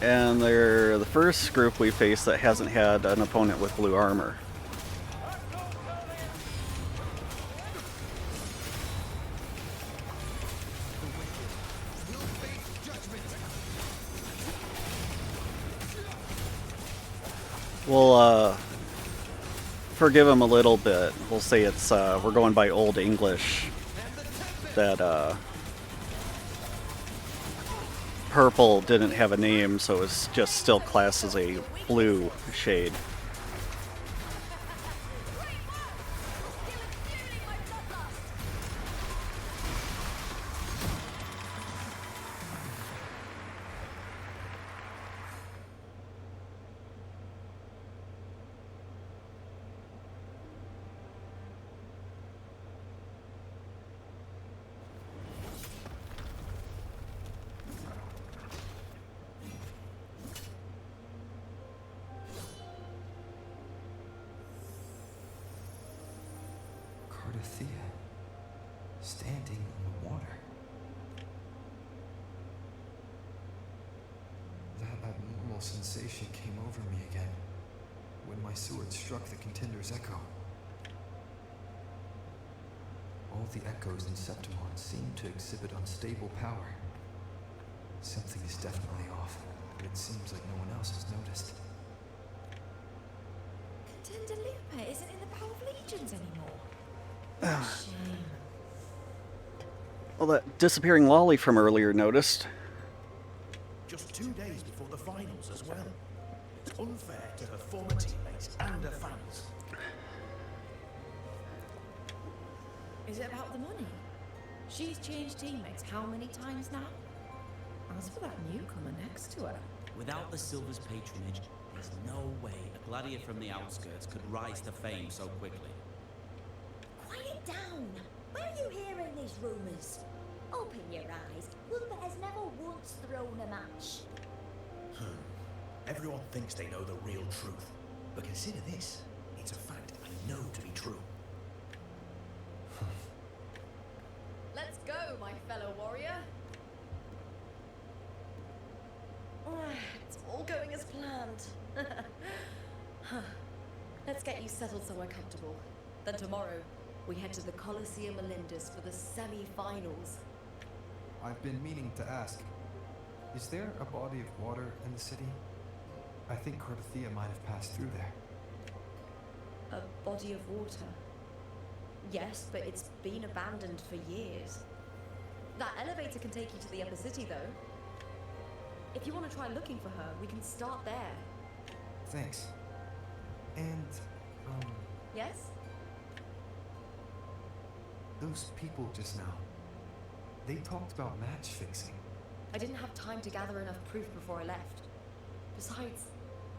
And they're the first group we faced that hasn't had an opponent with blue armor. We'll forgive them a little bit. We'll say it's we're going by Old English. That purple didn't have a name, so it's just still classed as a blue shade. Cardothea, standing in the water. That abnormal sensation came over me again when my sword struck the contender's echo. All the echoes in Septimon seem to exhibit unstable power. Something is definitely off, but it seems like no one else has noticed. Contender Lupa isn't in the Power of Legions anymore. Shame. Well, that disappearing lolly from earlier noticed. Just 2 days before the finals as well. It's unfair to her former teammates and her fans. Is it about the money? She's changed teammates how many times now? As for that newcomer next to her. Without the Silver's patronage, there's no way a gladiator from the outskirts could rise to fame so quickly. Quiet down! Where are you hearing these rumours? Open your eyes. Lupa has never once thrown a match. Everyone thinks they know the real truth. But consider this. It's a fact I know to be true. Let's go, my fellow warrior. It's all going as planned. Let's get you settled somewhere comfortable. Then tomorrow, we head to the Colosseum Melindus for the semi-finals. I've been meaning to ask, is there a body of water in the city? I think Cardothea might have passed through there. A body of water. Yes, but it's been abandoned for years. That elevator can take you to the upper city, though. If you want to try looking for her, we can start there. Thanks. And, Yes? those people just now, they talked about match fixing. I didn't have time to gather enough proof before I left. Besides,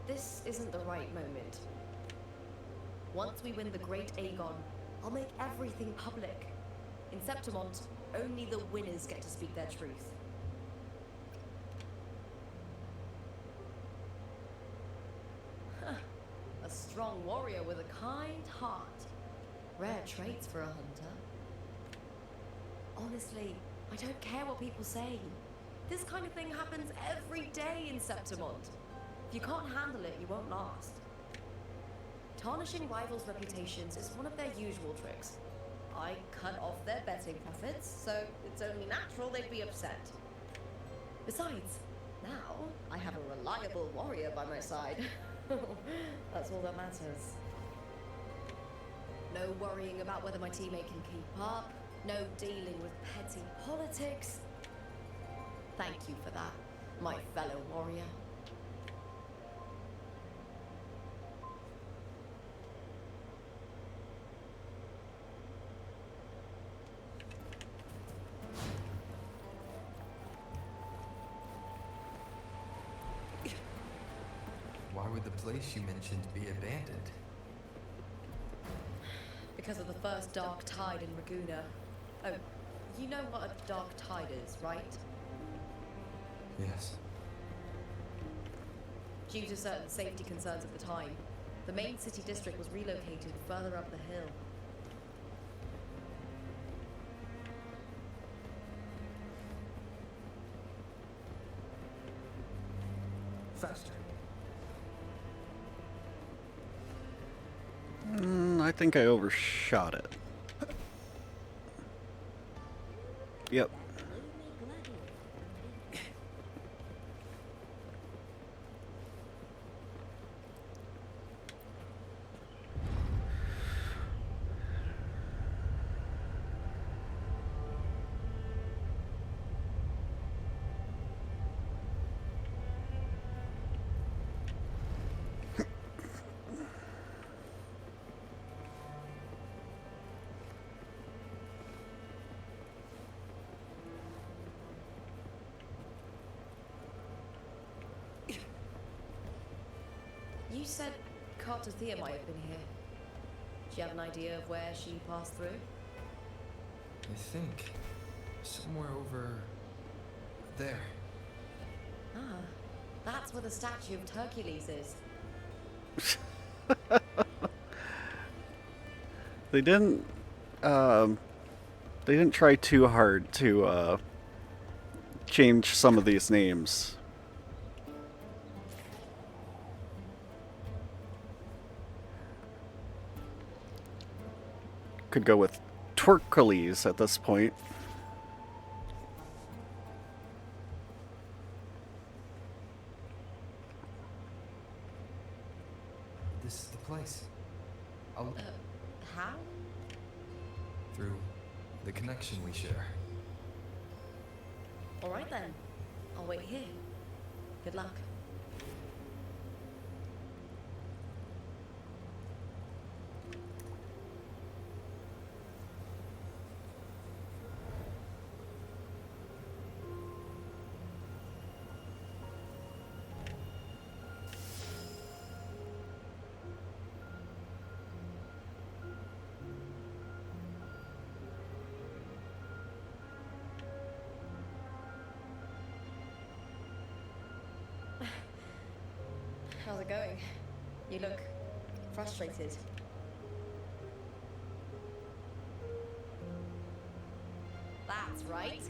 this isn't the right moment. Once we win the Great Aegon, I'll make everything public. In Septimont, only the winners get to speak their truth. A strong warrior with a kind heart. Rare traits for a hunter. Honestly, I don't care what people say. This kind of thing happens every day in Septimont. If you can't handle it, you won't last. Tarnishing rivals' reputations is one of their usual tricks. I cut off their betting profits, so it's only natural they'd be upset. Besides, now I have a reliable warrior by my side. That's all that matters. No worrying about whether my teammate can keep up. No dealing with petty politics. Thank you for that, my fellow warrior. the place you mentioned be abandoned? Because of the first dark tide in Raguna. Oh, you know what a dark tide is, right? Yes. Due to certain safety concerns at the time, the main city district was relocated further up the hill. Faster. I think I overshot it. Yep. You said Cartothea might have been here. Do you have an idea of where she passed through? I think somewhere over there. Ah, that's where the statue of Hercules is. They didn't try too hard to change some of these names. Could go with Torqueles at this point. This is the place. I'll How? through the connection we share. Alright then. I'll wait here. Good luck. How's it going? You look frustrated. That's right.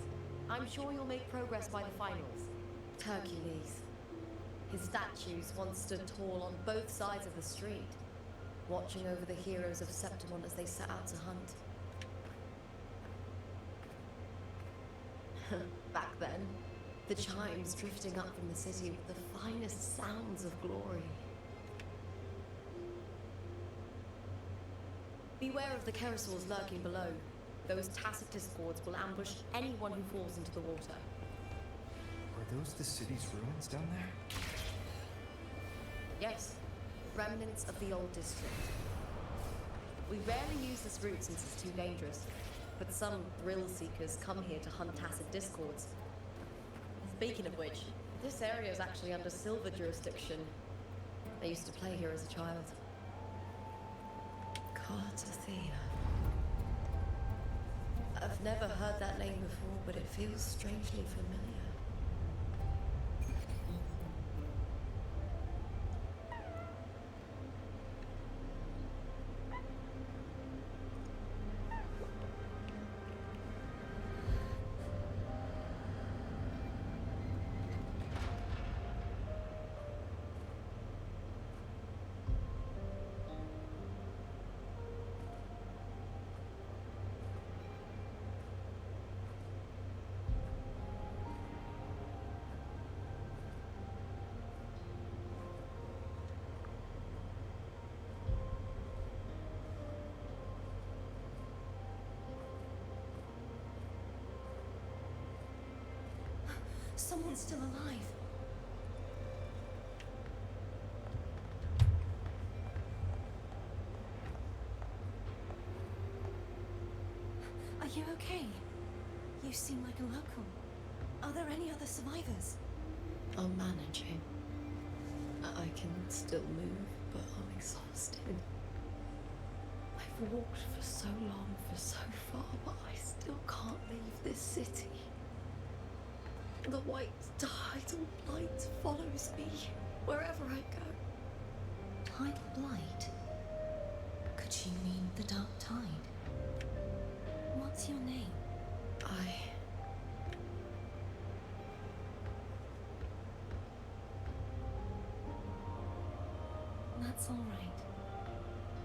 I'm sure you'll make progress by the finals. Hercules. His statues once stood tall on both sides of the street, watching over the heroes of Septimon as they set out to hunt. Back then, the chimes drifting up from the city with the finest sounds of glory. Beware of the Kerosaurs lurking below. Those tacit discords will ambush anyone who falls into the water. Are those the city's ruins down there? Yes, remnants of the old district. We rarely use this route since it's too dangerous, but some thrill seekers come here to hunt tacit discords. Speaking of which, this area is actually under Silver jurisdiction. I used to play here as a child. Cartothea. I've never heard that name before, but it feels strangely familiar. Someone's still alive. Are you okay? You seem like a local. Are there any other survivors? I'm managing. I can still move, but I'm exhausted. I've walked for so long, for so far, but I still can't leave this city. The white tidal light follows me wherever I go. Tidal light? Could she mean the dark tide? What's your name? That's all right.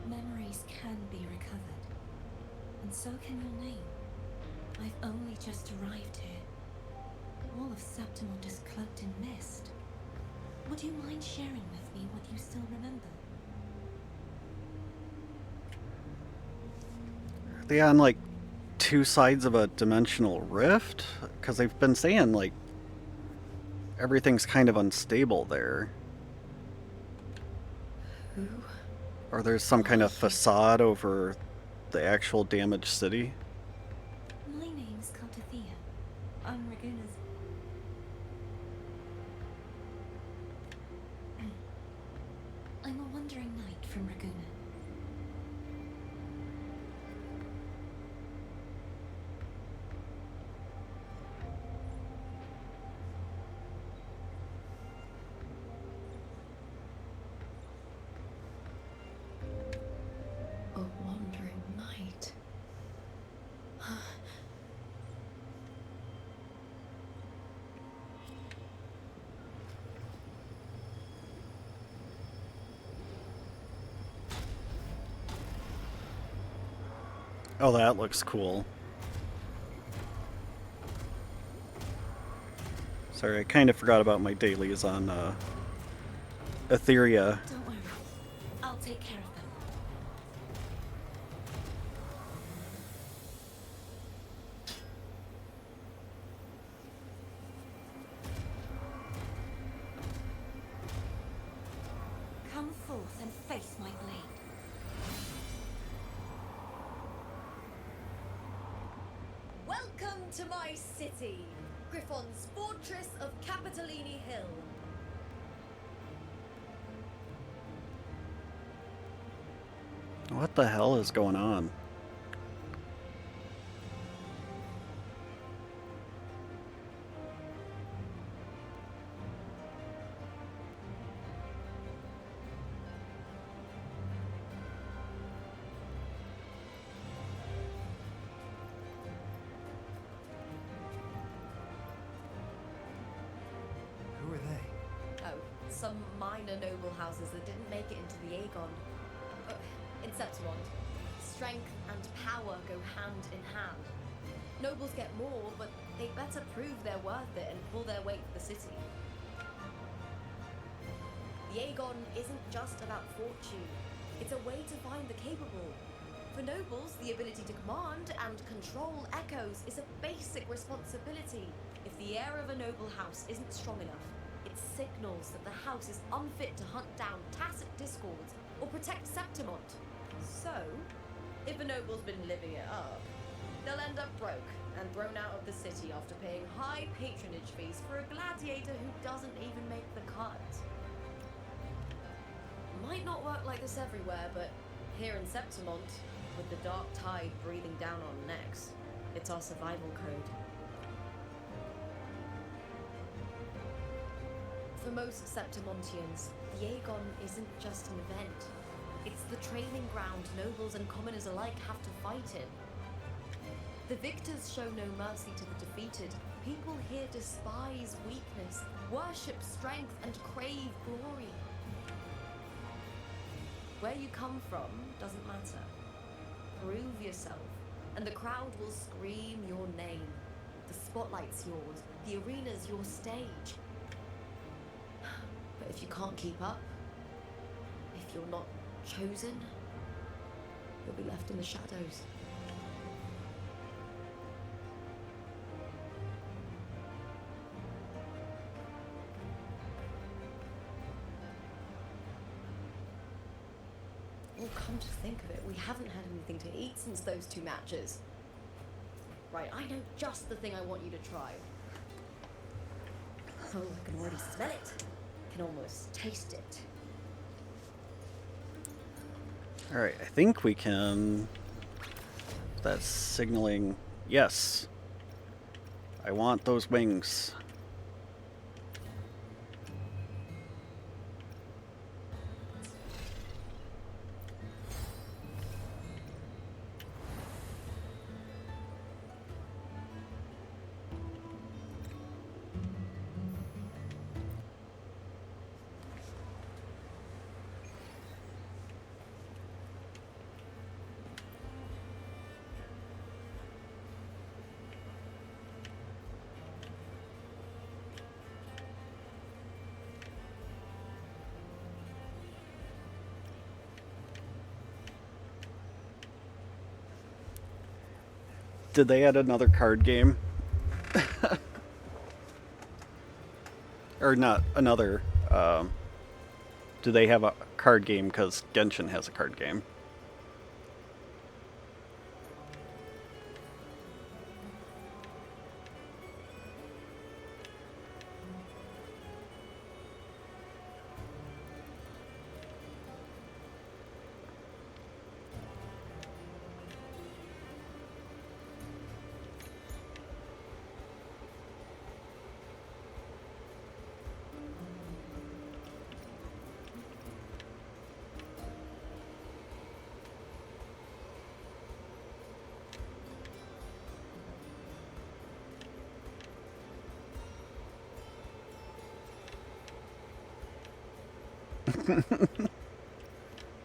Memories can be recovered. And so can your name. I've only just arrived here. All of Septimont is cloaked in mist. Would you mind sharing with me what you still remember? Are they on like two sides of a dimensional rift? Because they've been saying like everything's kind of unstable there. Who? Or there's some kind of facade over the actual damaged city. My name's Kaltathea. I'm Raguna's. I'm a wandering knight from Raguna. A wandering knight. Oh, that looks cool. Sorry, I kind of forgot about my dailies on Etheria. Don't worry. I'll take care of them. Come forth and face my blade. Welcome to my city, Griffon's fortress of Capitolini Hill. What the hell is going on? Who are they? Oh, some minor noble houses that didn't make it into the Aegon. In Septimont, strength and power go hand in hand. Nobles get more, but they better prove they're worth it and pull their weight for the city. The Aegon isn't just about fortune. It's a way to find the capable. For nobles, the ability to command and control echoes is a basic responsibility. If the heir of a noble house isn't strong enough, it signals that the house is unfit to hunt down tacit discords or protect Septimont. So, if a noble's been living it up, they'll end up broke and thrown out of the city after paying high patronage fees for a gladiator who doesn't even make the cut. Might not work like this everywhere, but here in Septimont, with the dark tide breathing down on necks, it's our survival code. For most Septimontians, the Aegon isn't just an event. It's the training ground nobles and commoners alike have to fight in. The victors show no mercy to the defeated. People here despise weakness, worship strength, and crave glory. Where you come from doesn't matter. Prove yourself, and the crowd will scream your name. The spotlight's yours, the arena's your stage. But if you can't keep up, if you're not chosen, you'll be left in the shadows. Well, come to think of it, we haven't had anything to eat since those 2 matches. Right, I know just the thing I want you to try. Oh, I can already smell it. can almost taste it. Alright, I think we can... That's signaling... Yes. I want those wings. Did they add another card game? Or not another. Do they have a card game? Because Genshin has a card game.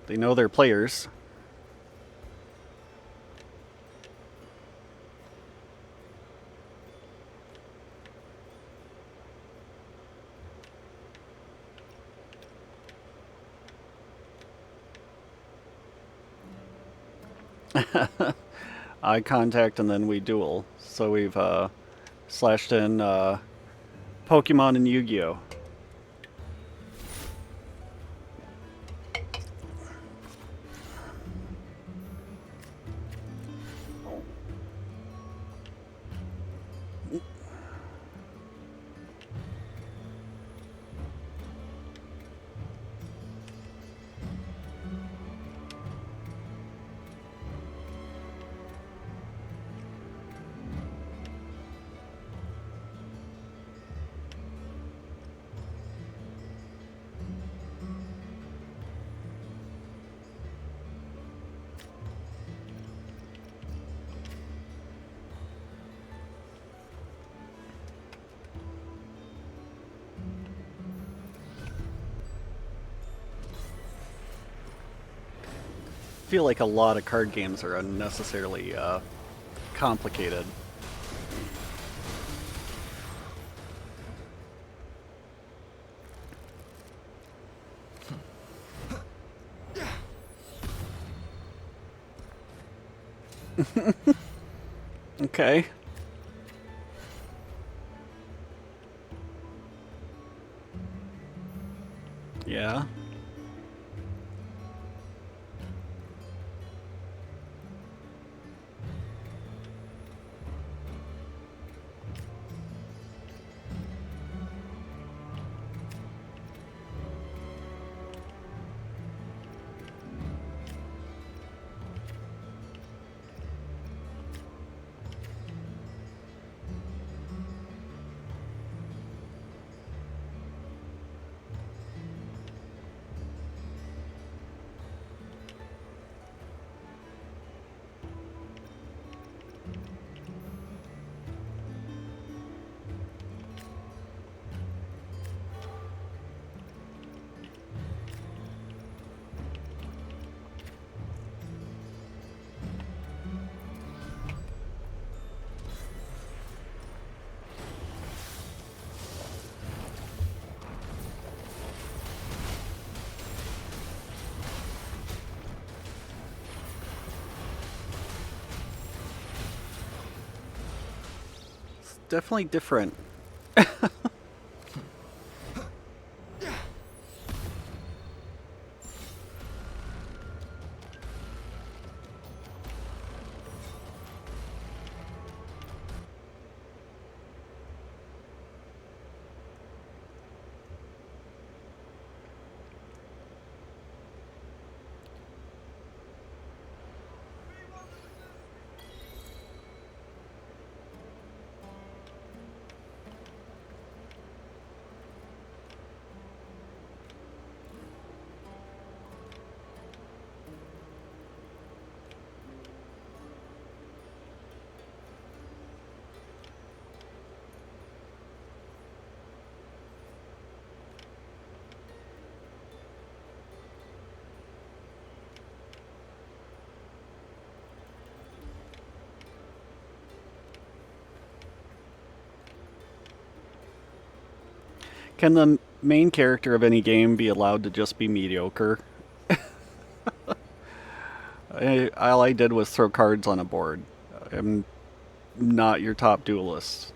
They know their players. Eye contact and then we duel. So we've slashed in Pokemon and Yu-Gi-Oh! I feel like a lot of card games are unnecessarily complicated. Okay. Yeah. Definitely different. Can the main character of any game be allowed to just be mediocre? All I did was throw cards on a board. I'm not your top duelist.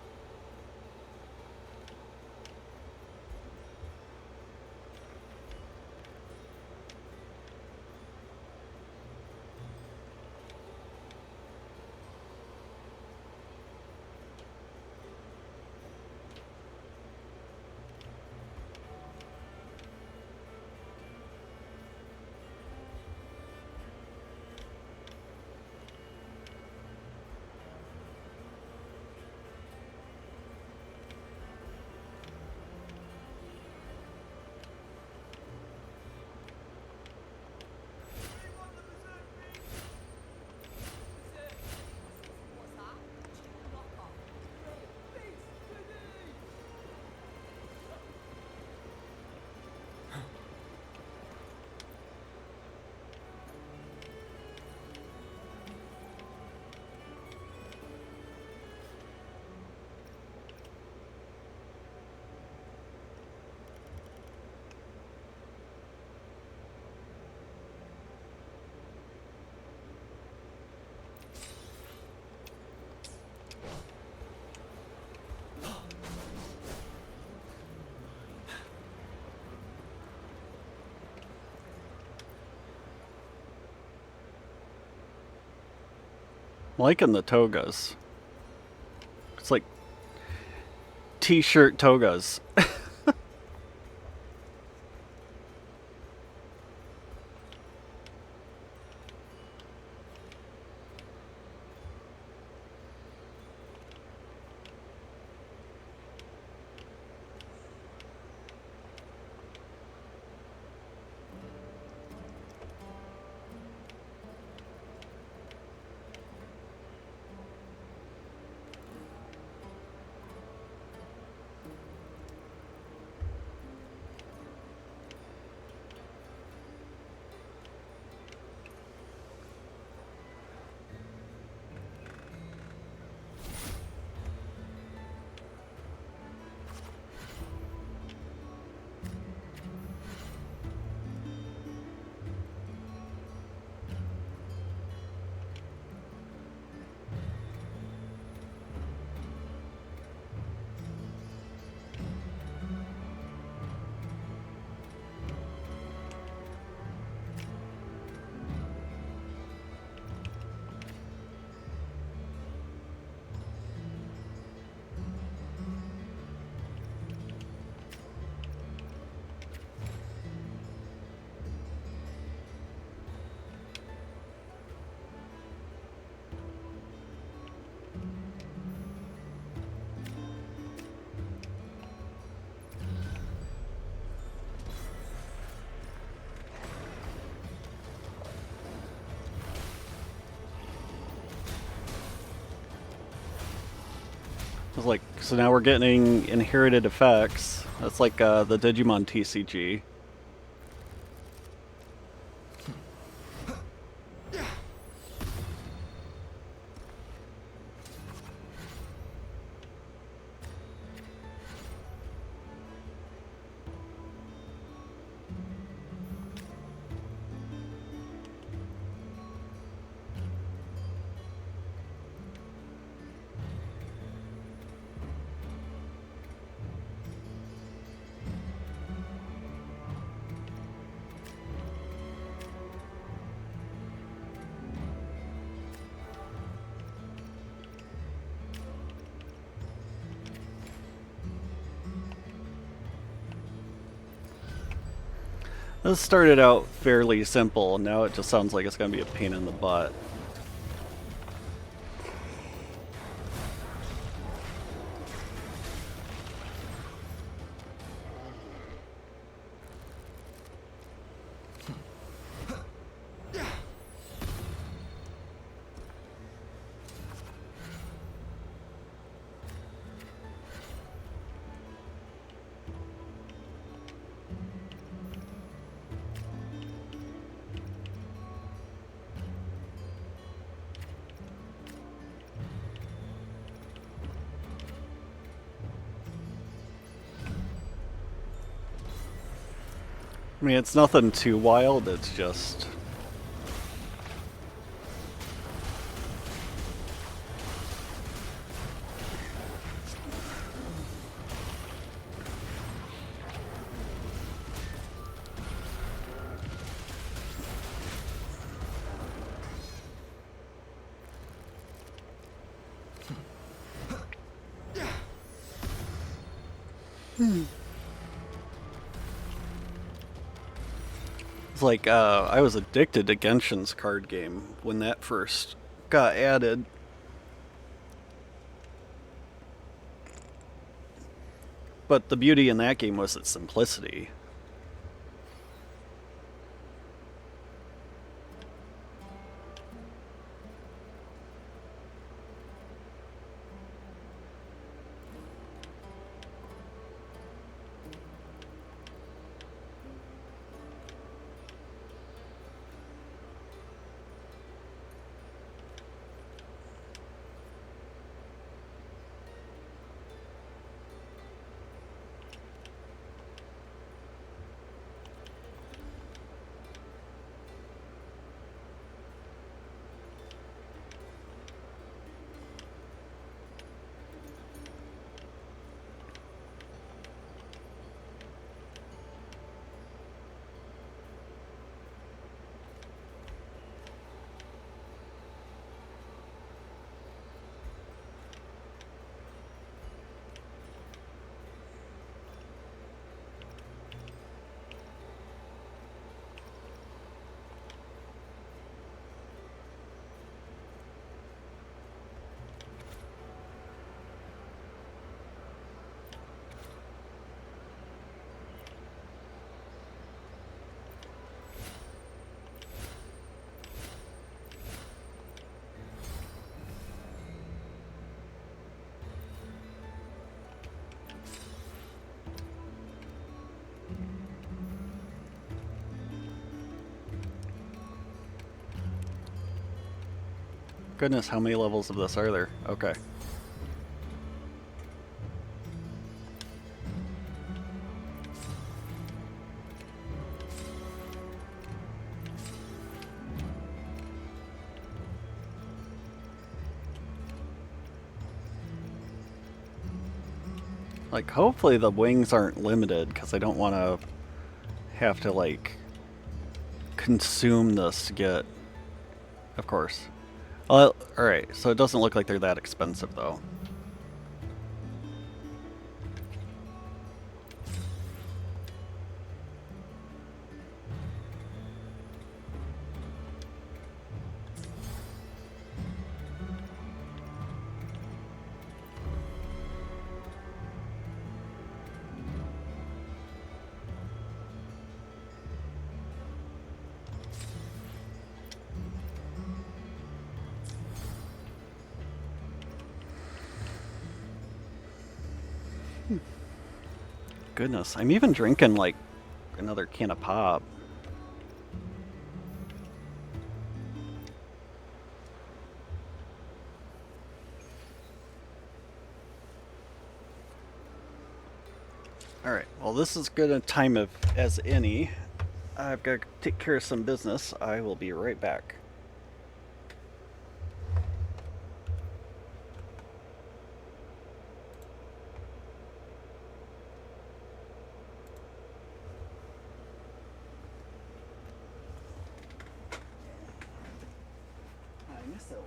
Liking the togas. It's like t-shirt togas. It's like, so now we're getting inherited effects. That's like the Digimon TCG. This started out fairly simple, now it just sounds like it's going to be a pain in the butt. I mean, it's nothing too wild, it's just... It's like, I was addicted to Genshin's card game when that first got added. But the beauty in that game was its simplicity. Goodness, how many levels of this are there? Okay. Like, hopefully the wings aren't limited, because I don't want to have to, like, consume this to get... Of course. Well, alright, so it doesn't look like they're that expensive, though. Goodness, I'm even drinking, like, another can of pop. Alright, well this is good a time as any. I've got to take care of some business. I will be right back. I miss those.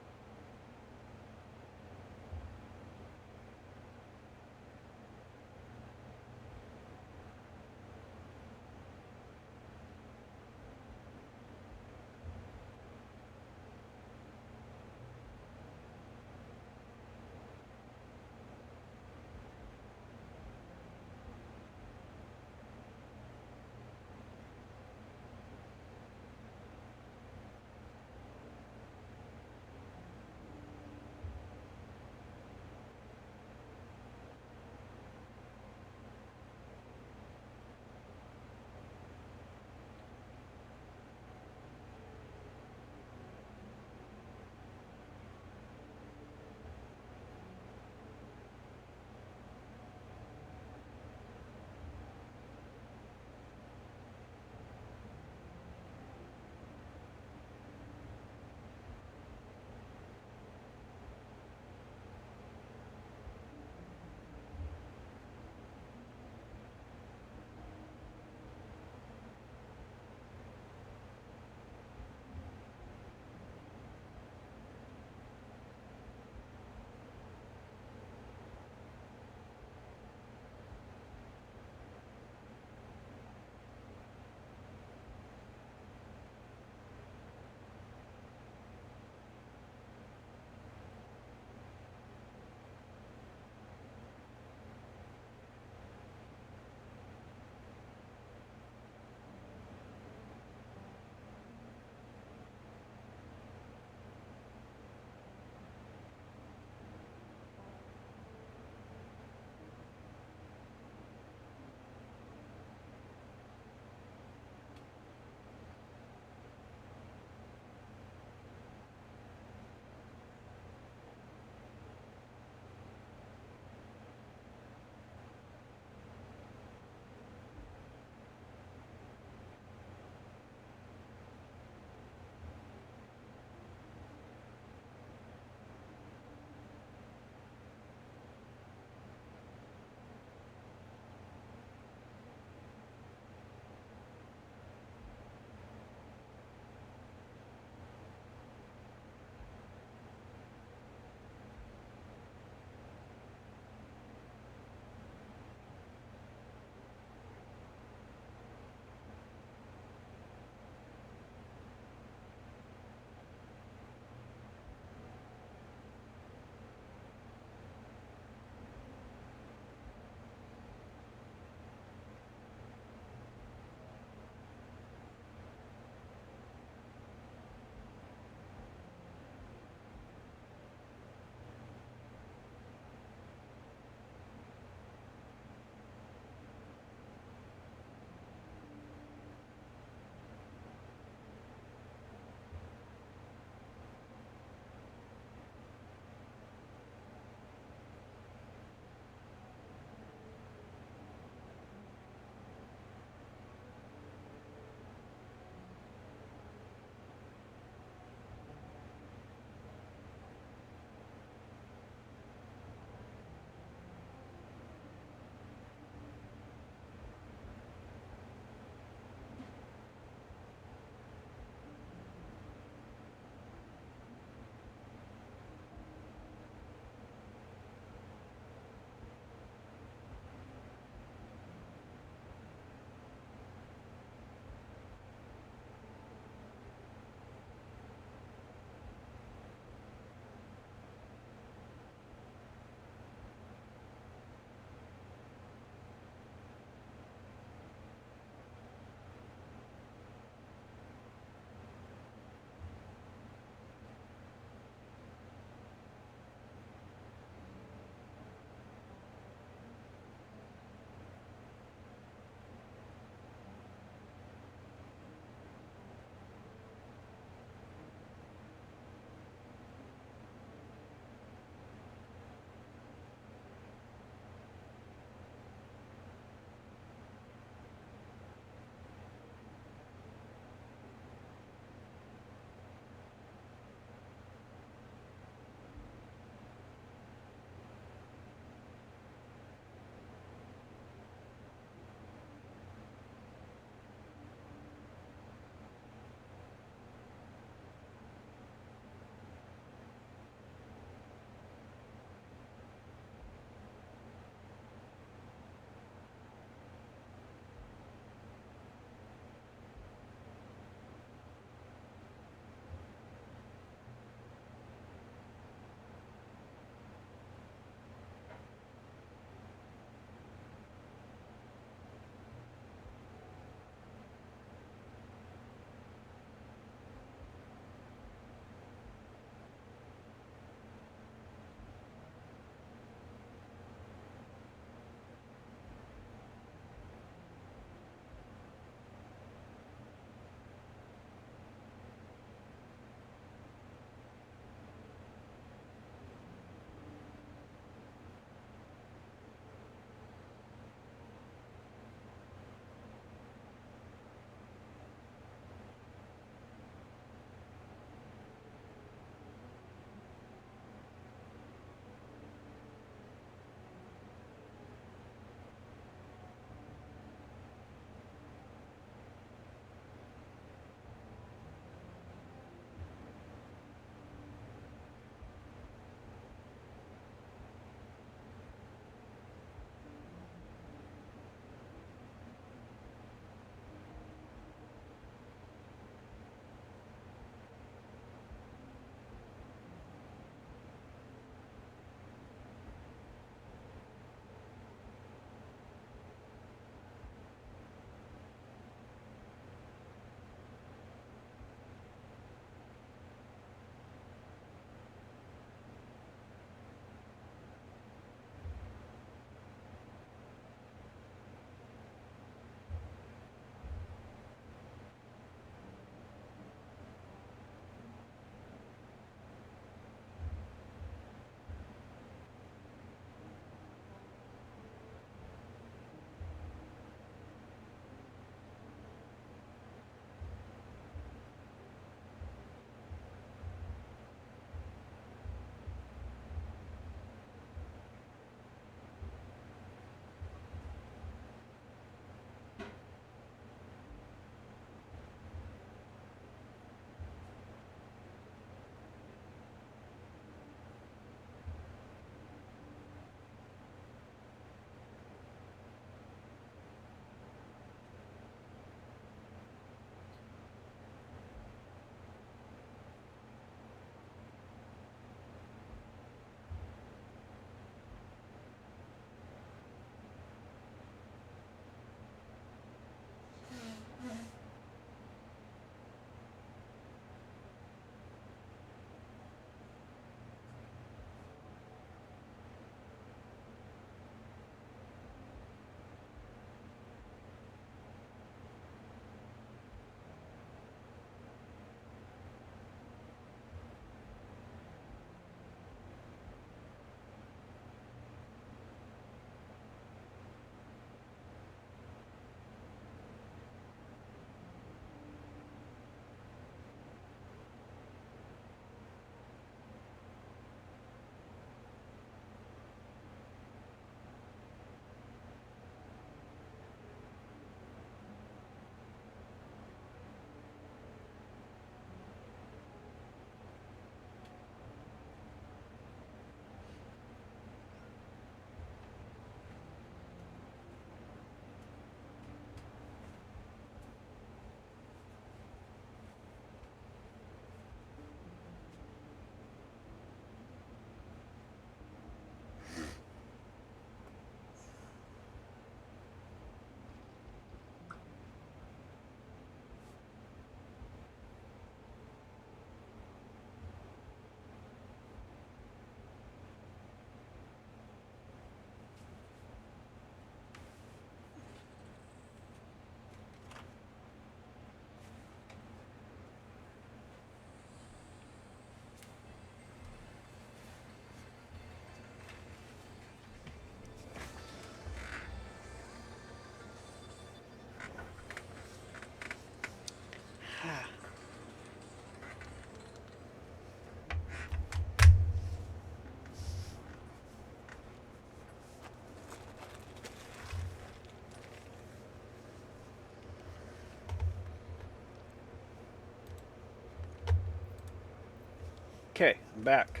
Okay, I'm back.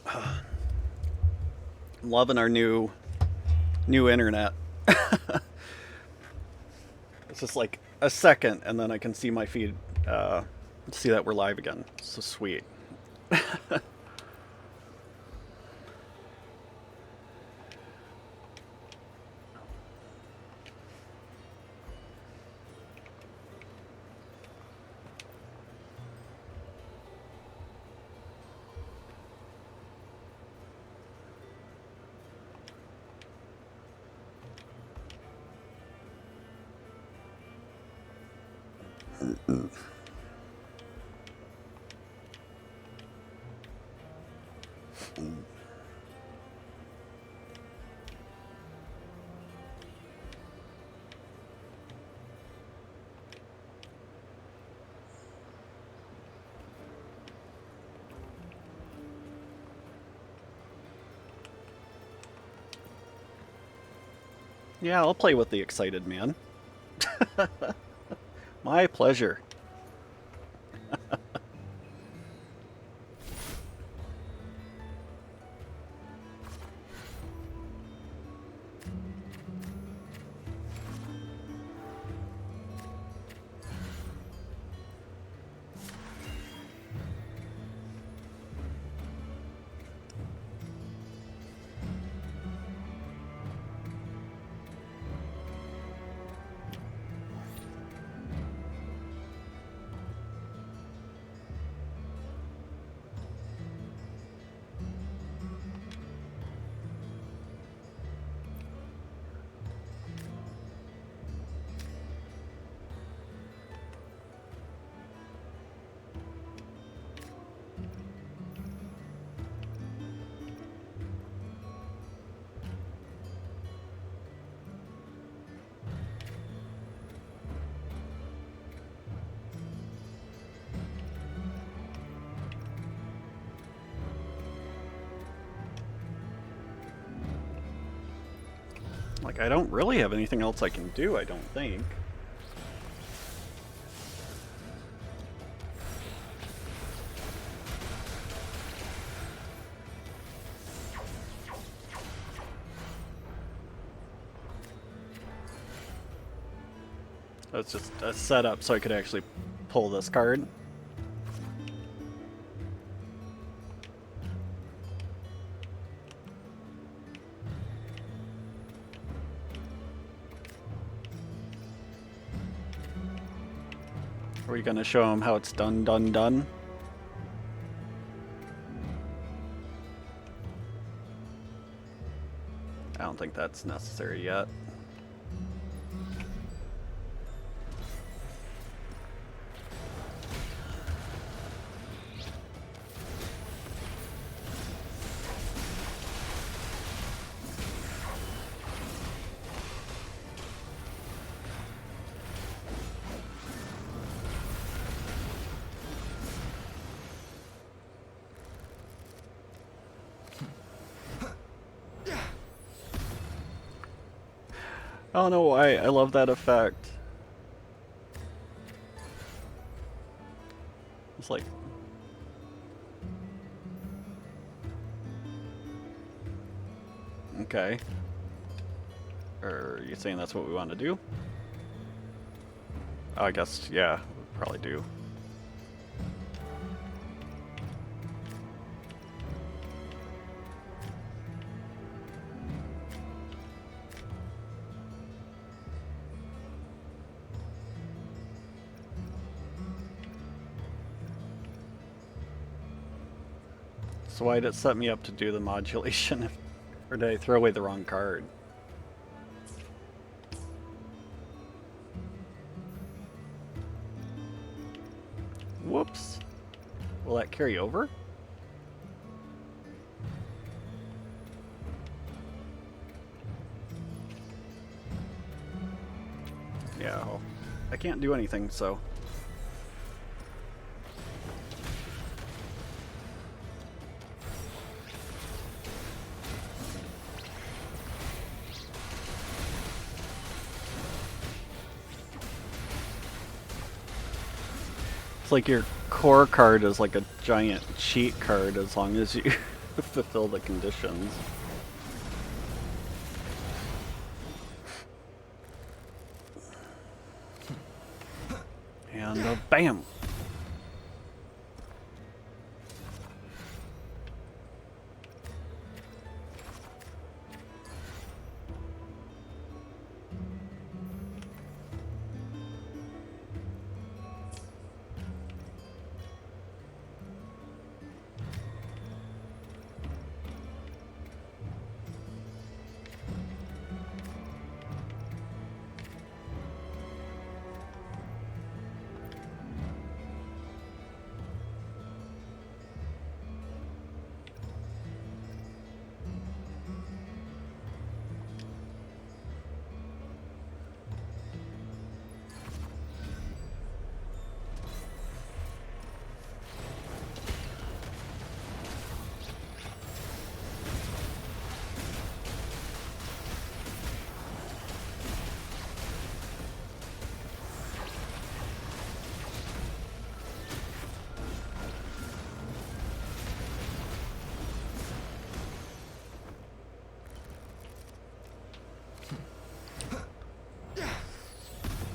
I'm loving our new internet. It's just like a second, and then I can see my feed, see that we're live again. So sweet. Yeah, I'll play with the excited man. My pleasure. Like, I don't really have anything else I can do, I don't think. That's just a setup so I could actually pull this card. Are we gonna show him how it's done? I don't think that's necessary yet. I don't know why, I love that effect. It's like... Okay. Are you saying that's what we want to do? Oh, I guess, yeah, we probably do. So why did it set me up to do the modulation? Or did I throw away the wrong card? Whoops. Will that carry over? Yeah, well, I can't do anything, so... It's like your core card is like a giant cheat card as long as you fulfill the conditions. And bam!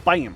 Bam!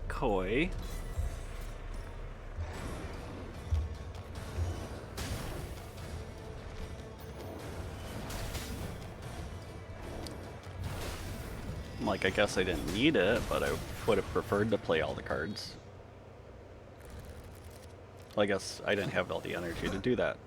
Koi. Like, I guess I didn't need it, but I would have preferred to play all the cards. Well, I guess I didn't have all the energy to do that.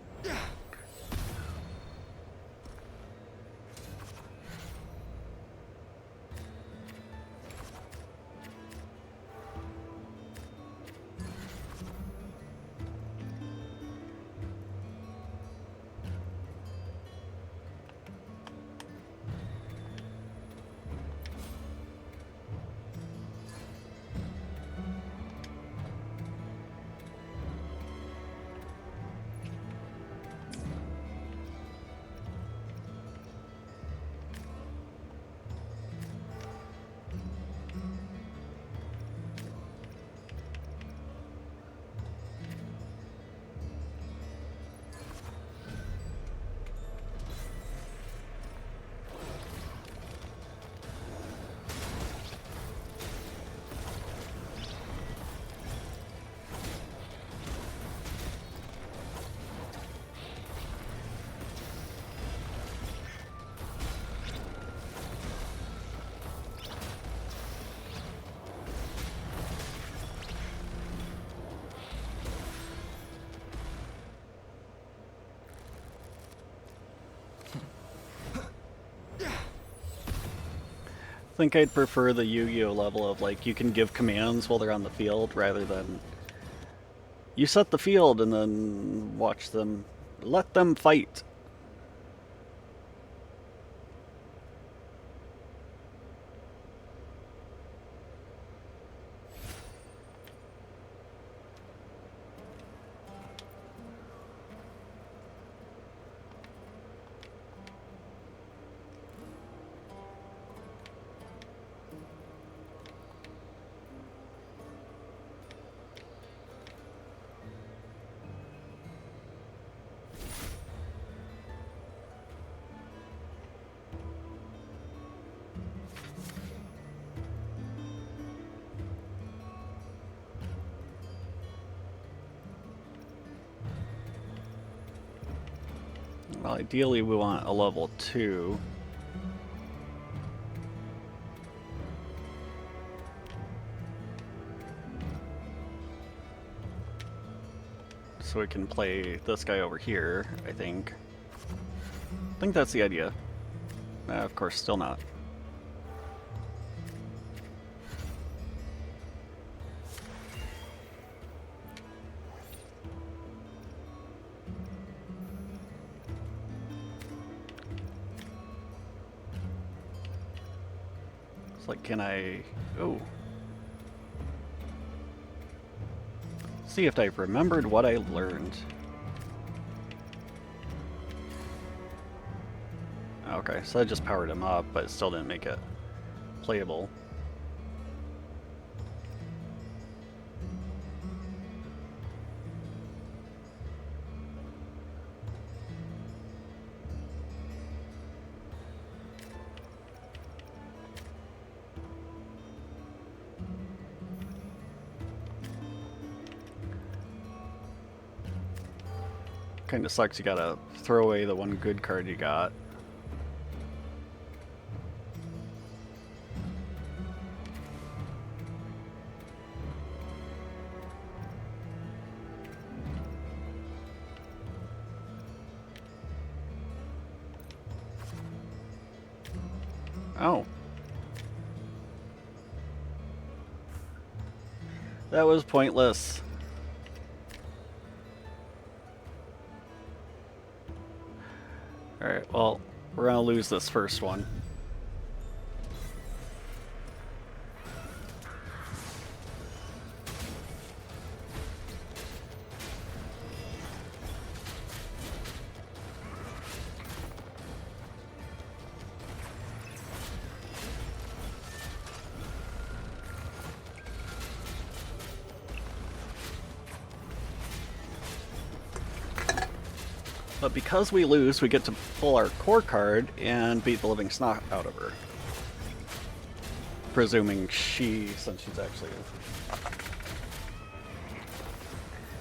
I think I'd prefer the Yu-Gi-Oh level of, like, you can give commands while they're on the field rather than you set the field and then watch them, let them fight. Well, ideally we want a level 2. So we can play this guy over here, I think. I think that's the idea. Of course, still not. It's like, can I... Oh. See if I've remembered what I learned. Okay, so I just powered him up, but it still didn't make it playable. Kinda sucks you gotta throw away the one good card you got. Oh. That was pointless. Alright, well, we're gonna lose this first one. But because we lose, we get to pull our core card and beat the living snot out of her. Presuming she, since she's actually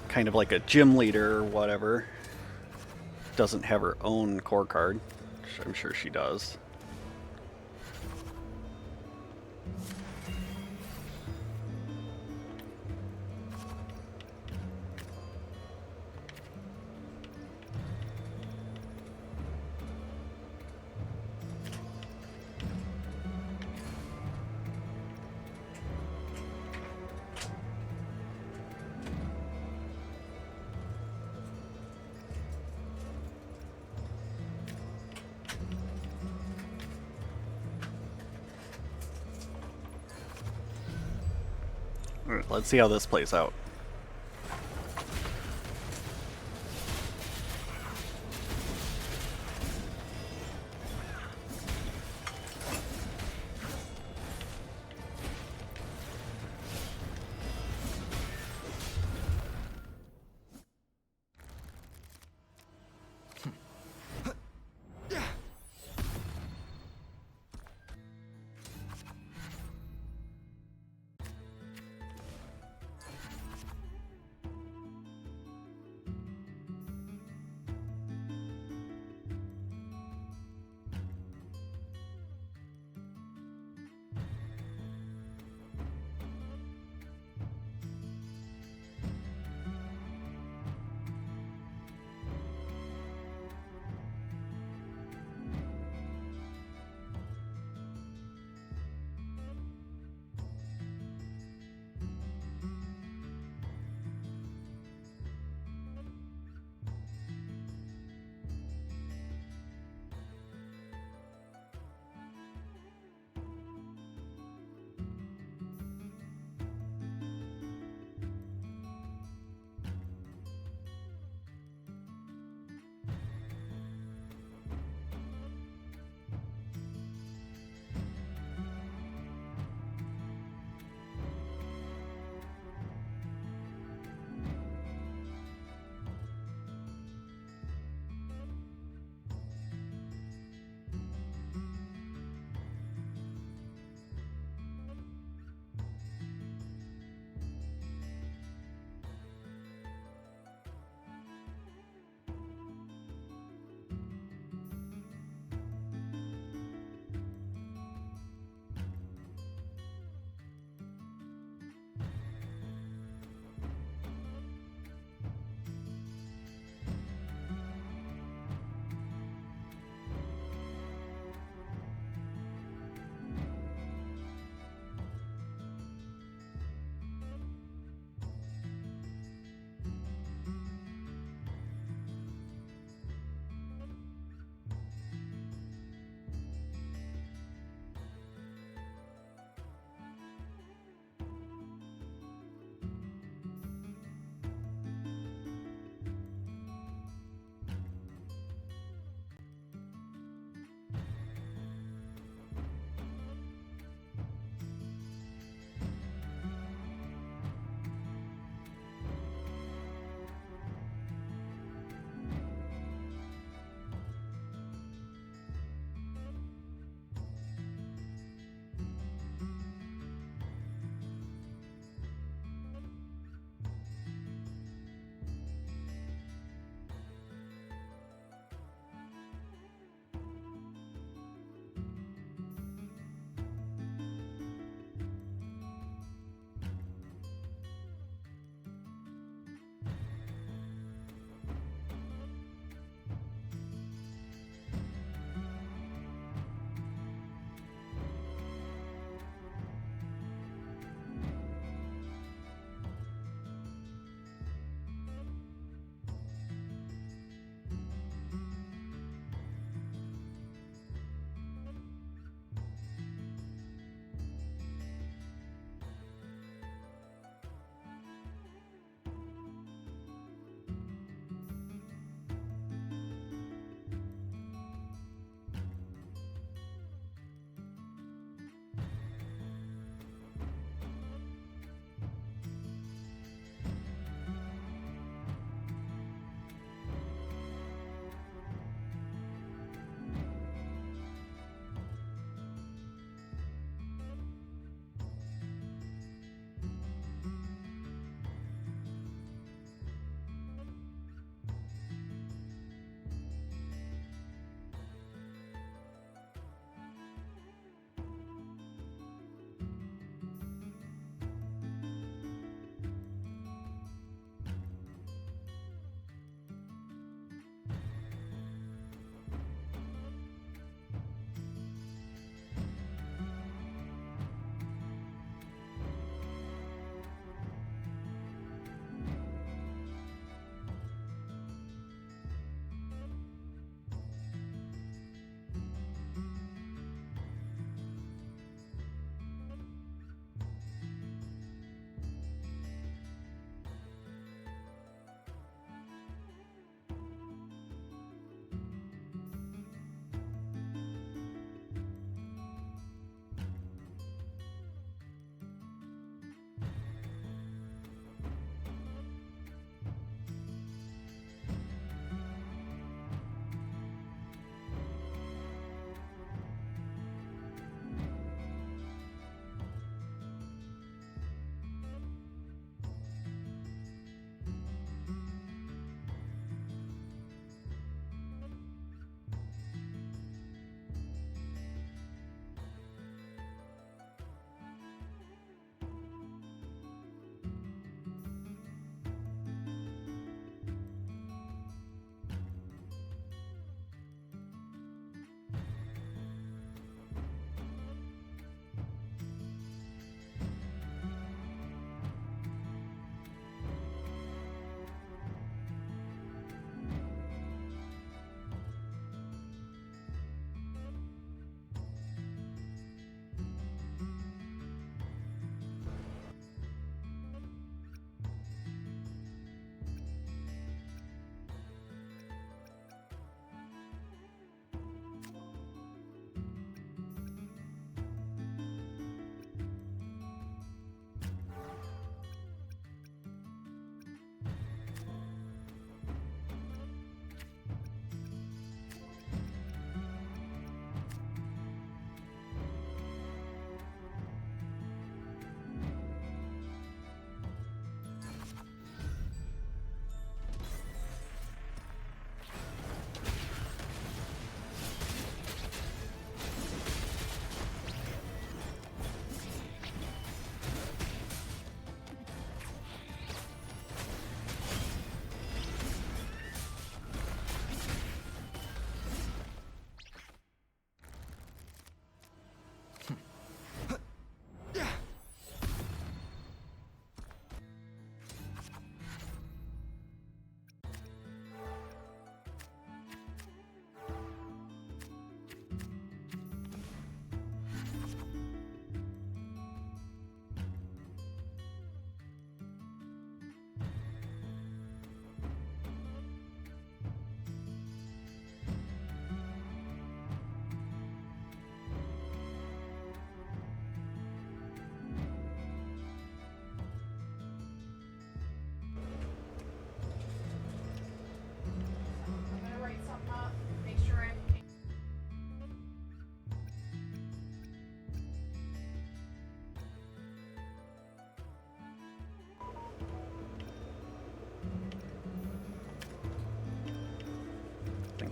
kind of like a gym leader or whatever, doesn't have her own core card, which I'm sure she does. Alright, let's see how this plays out.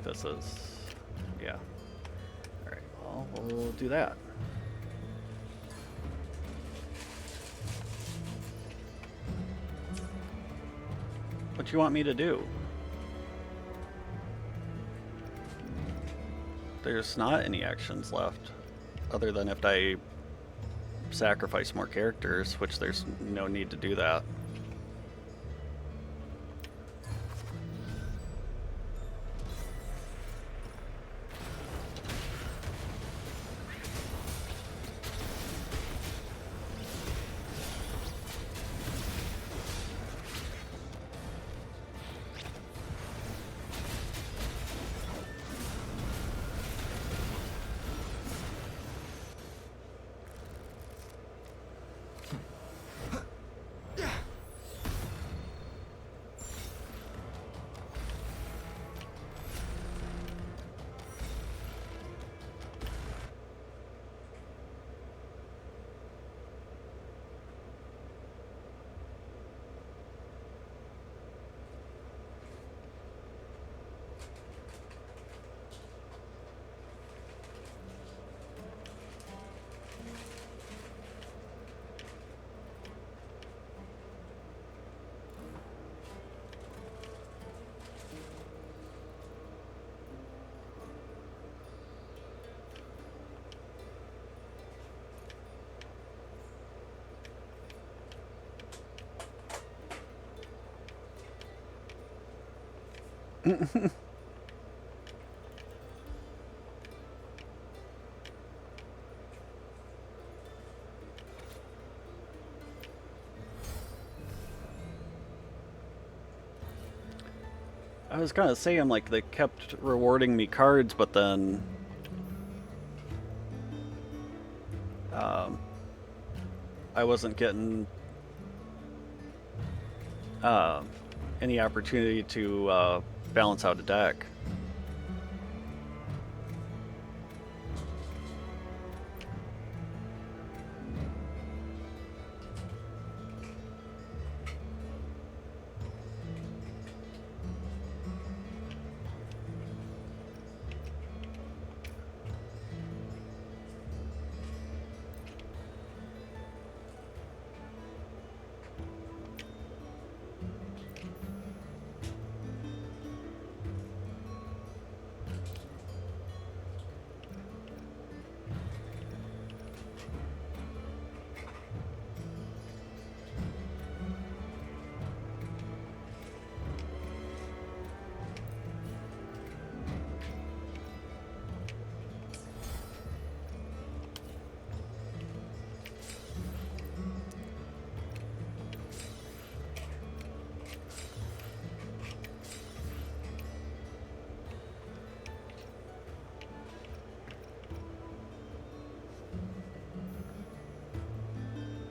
this is. Yeah. Alright, well, we'll do that. What you want me to do? There's not any actions left, other than if I sacrifice more characters, which there's no need to do that. I was gonna say, I'm like, they kept rewarding me cards, but then I wasn't getting any opportunity to balance out a deck.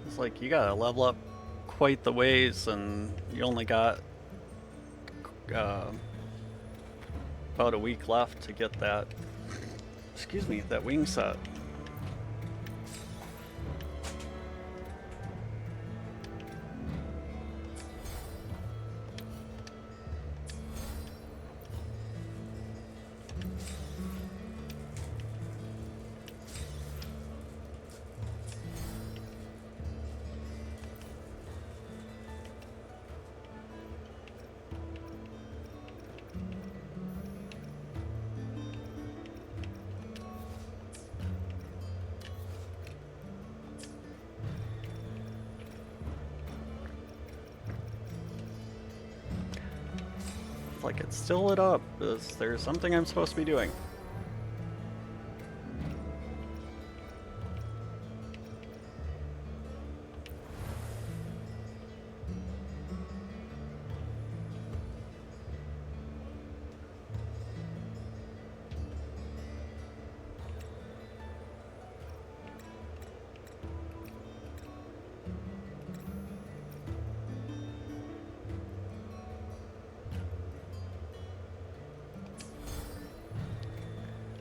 It's like, you gotta level up quite the ways, and you only got about a week left to get that, excuse me, that wing set. Like, it's still lit up. Is there something I'm supposed to be doing?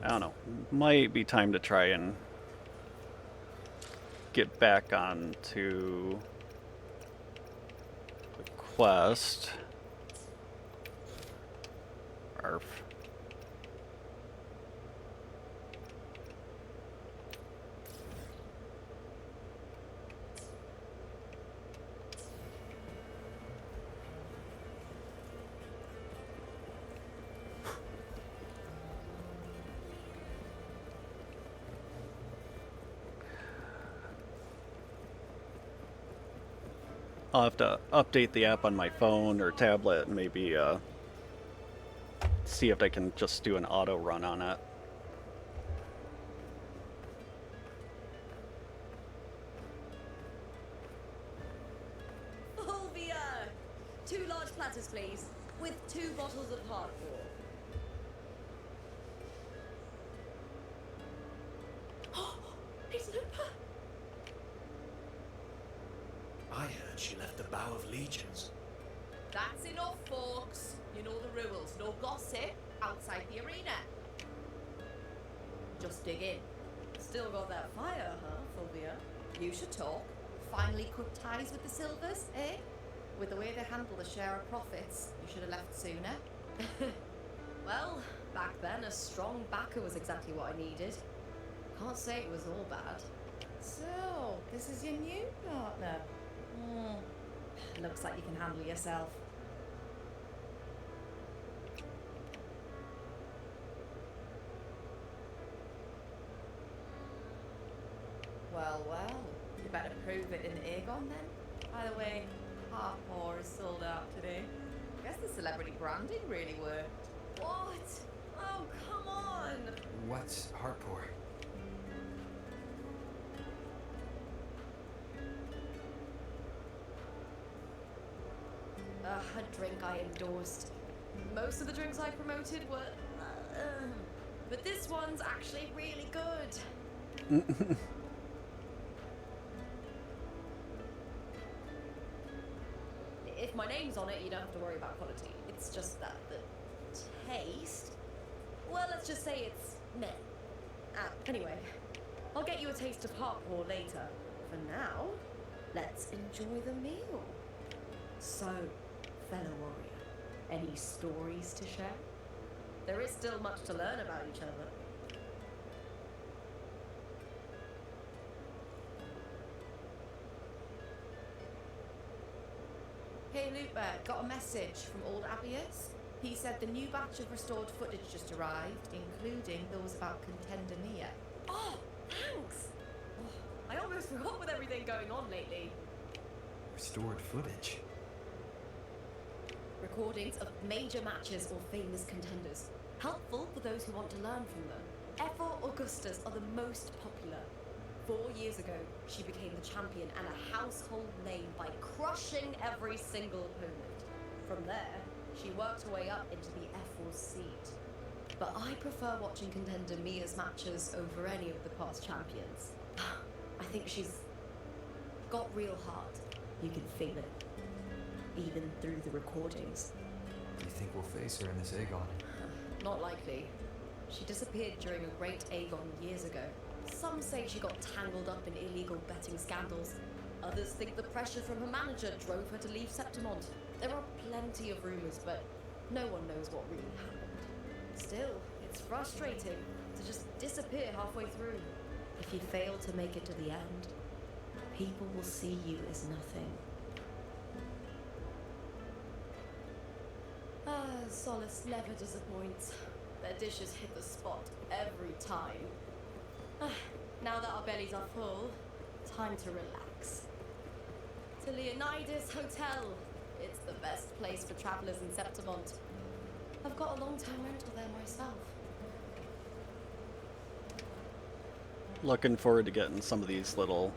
I don't know. Might be time to try and get back on to the quest. Arf. I'll have to update the app on my phone or tablet and maybe see if I can just do an auto run on it. Fulvia! 2 large platters, please, with 2 bottles of hardcore. It's Lupa! I heard she left the Bow of Legions. That's enough, folks. You know the rules. No gossip outside the arena. Just dig in. Still got that fire, huh, Fulvia? You should talk. Finally cut ties with the Silvers, eh? With the way they handle the share of profits, you should have left sooner. Well, back then, a strong backer was exactly what I needed. Can't say it was all bad. So, this is your new partner. Looks like you can handle yourself. Well, you better prove it in Aegon then. By the way, Heartpaw is sold out today. Guess the celebrity branding really worked. What? Oh, come on! What's Heartpour? A drink I endorsed. Most of the drinks I promoted were... but this one's actually really good. If my name's on it, you don't have to worry about quality. It's just that the taste... Well, let's just say it's meh. Anyway, I'll get you a taste of Heartpaw later. For now, let's enjoy the meal. So, fellow warrior, any stories to share? There is still much to learn about each other. Hey Lupa, got a message from old Abius. He said the new batch of restored footage just arrived, including those about Contender Mia. Oh, thanks! Oh, I almost forgot with everything going on lately. Restored footage? Recordings of major matches or famous contenders. Helpful for those who want to learn from them. Ephor Augustas are the most popular. 4 years ago, she became the champion and a household name by crushing every single opponent. From there, she worked her way up into the Ephor's seat. But I prefer watching Contender Mia's matches over any of the past champions. I think she's got real heart. You can feel it. Even through the recordings. Do you think we'll face her in this Aegon? Not likely. She disappeared during a great Aegon years ago. Some say she got tangled up in illegal betting scandals. Others think the pressure from her manager drove her to leave Septimont. There are plenty of rumors, but no one knows what really happened. Still, it's frustrating to just disappear halfway through. If you fail to make it to the end, people will see you as nothing. Solace never disappoints. Their dishes hit the spot every time. Now that our bellies are full, time to relax. To Leonidas Hotel. It's the best place for travelers in Septimont. I've got a long-term rental there myself. Looking forward to getting some of these little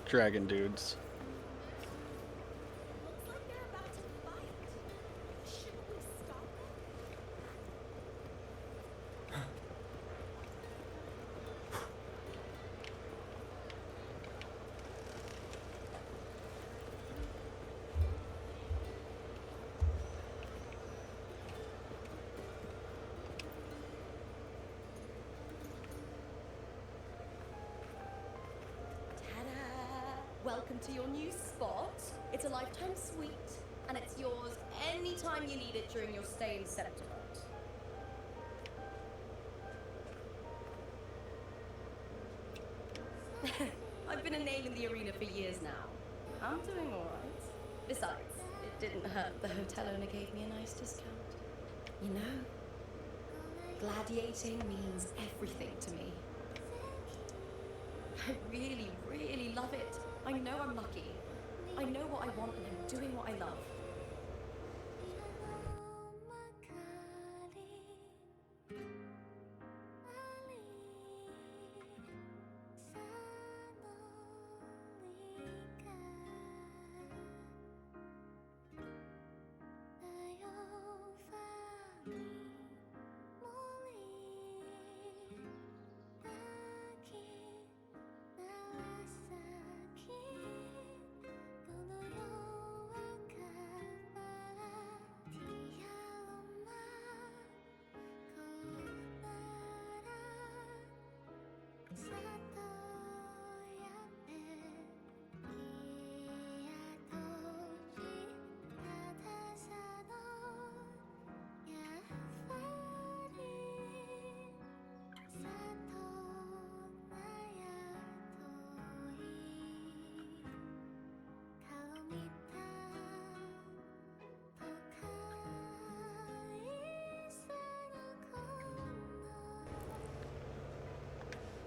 dragon dudes. Looks like they're about to fight. Shouldn't we stop them? Welcome to your new spot. It's a lifetime suite, and it's yours anytime you need it during your stay in Septimont. I've been a name in the arena for years now. I'm doing alright. Besides, it didn't hurt. The hotel owner gave me a nice discount. You know, gladiating means everything to me. I really, really love it. I know I'm lucky. I know what I want and I'm doing what I love.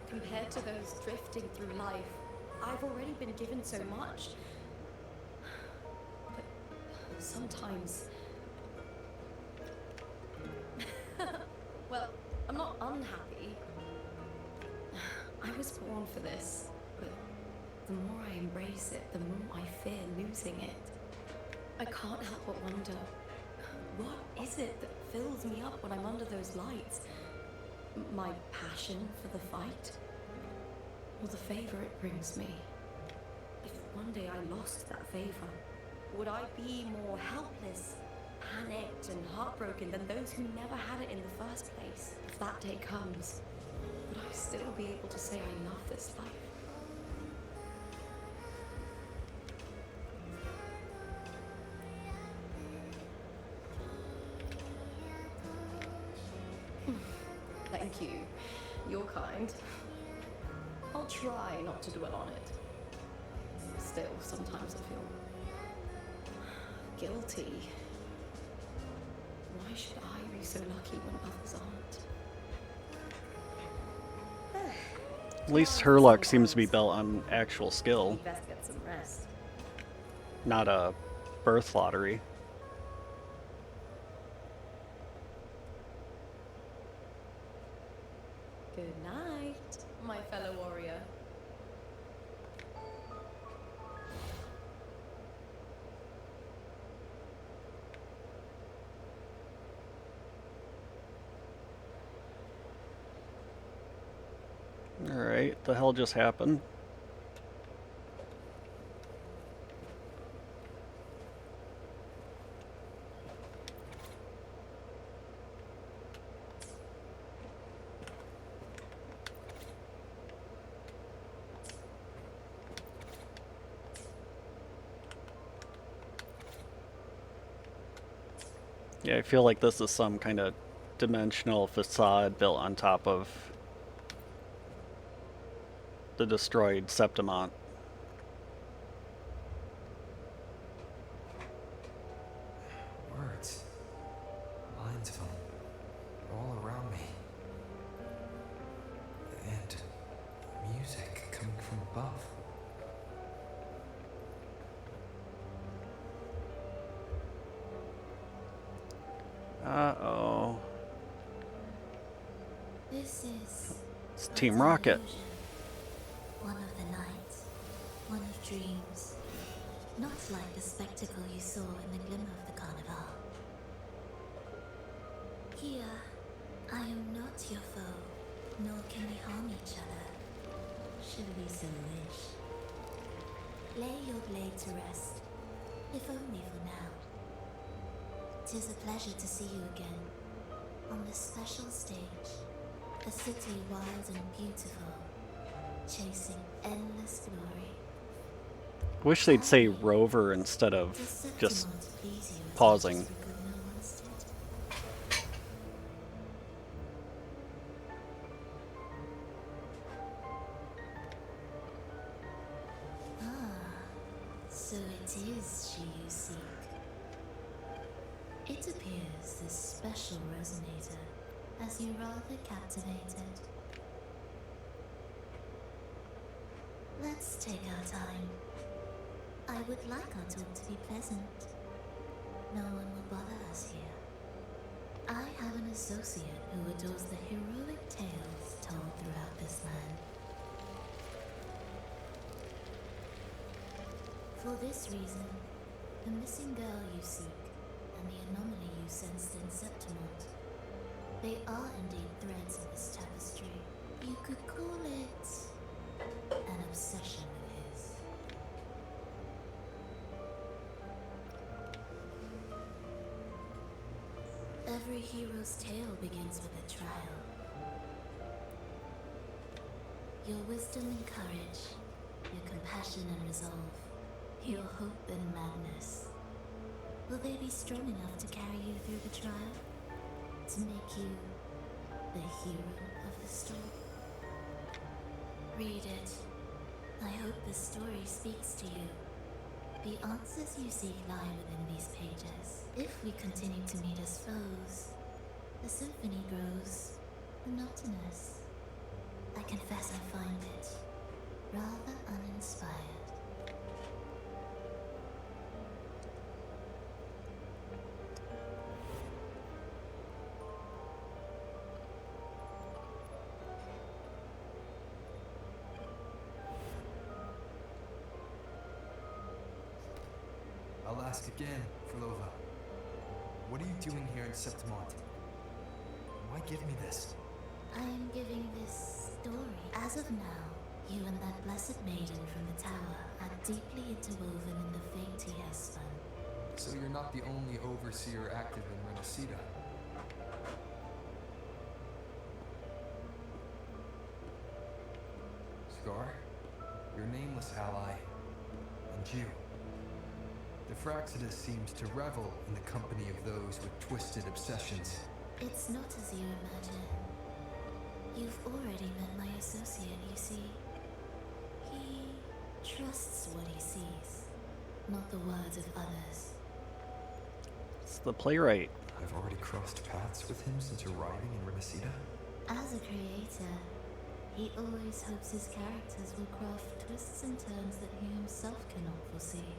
Compared to those drifting through life, I've already been given so much. But sometimes... Well, I'm not unhappy. I was born for this, but the more I embrace it, the more I fear losing it. I can't help but wonder, what is it that fills me up when I'm under those lights? My passion for the fight? Or the favor it brings me? If one day I lost that favor, would I be more helpless, panicked and heartbroken than those who never had it in the first place? If that day comes, would I still be able to say I love this life? Thank you. You're kind. I'll try not to dwell on it. Still, sometimes I feel guilty. Why should I be so lucky when others aren't? At least her luck seems to be built on actual skill, You best get some rest. not a birth lottery. Good night, my fellow warrior. Alright, the hell just happened? Yeah, I feel like this is some kind of dimensional facade built on top of the destroyed Septimont. Words. Lines of them. All around me. And music coming from above. Uh-oh. This is It's but Team an Rocket. illusion. One of the nights, one of dreams. Not like the spectacle you saw in the glimmer of the carnival. Here, I am not your foe, nor can we harm each other. Should we so wish. Lay your blade to rest, if only for now. 'Tis a pleasure to see you again, on this special stage. A city wild and beautiful, chasing endless glory. Wish they'd say rover instead of Does just Septimont please you as pausing. much as Raguna once did? Ah, so it is she you seek. It appears this special resonator has you rather captivated. Let Let's take our time. I would like our talk to be pleasant. No one will bother us here. I have an associate who adores the heroic tales told throughout this land. For this reason, the missing girl you seek and the anomaly you sensed in Septimont, they are indeed threads of this tapestry. You could call it an obsession of his. Every hero's tale begins with a trial. Your wisdom and courage, your compassion and resolve, your hope and madness. Will they be strong enough to carry you through the trial? To make you the hero of the story? Read it. I hope the story speaks to you. The answers you seek lie within these pages. If we continue to meet as foes, the symphony grows monotonous. I confess I find it rather uninspired. I'll ask again, Frolova. What are you doing here in Septimont? Why give me this? I am giving this story. As of now, you and that blessed maiden from the tower are deeply interwoven in the fate he has spun. So you're not the only overseer active in Renacida. Scar, your nameless ally, and you. The Fraxidus seems to revel in the company of those with twisted obsessions. It's not as you imagine. You've already met my associate, you see. He trusts what he sees, not the words of others. It's the playwright. I've already crossed paths with him since arriving in Renacida. As a creator, he always hopes his characters will craft twists and turns that he himself cannot foresee.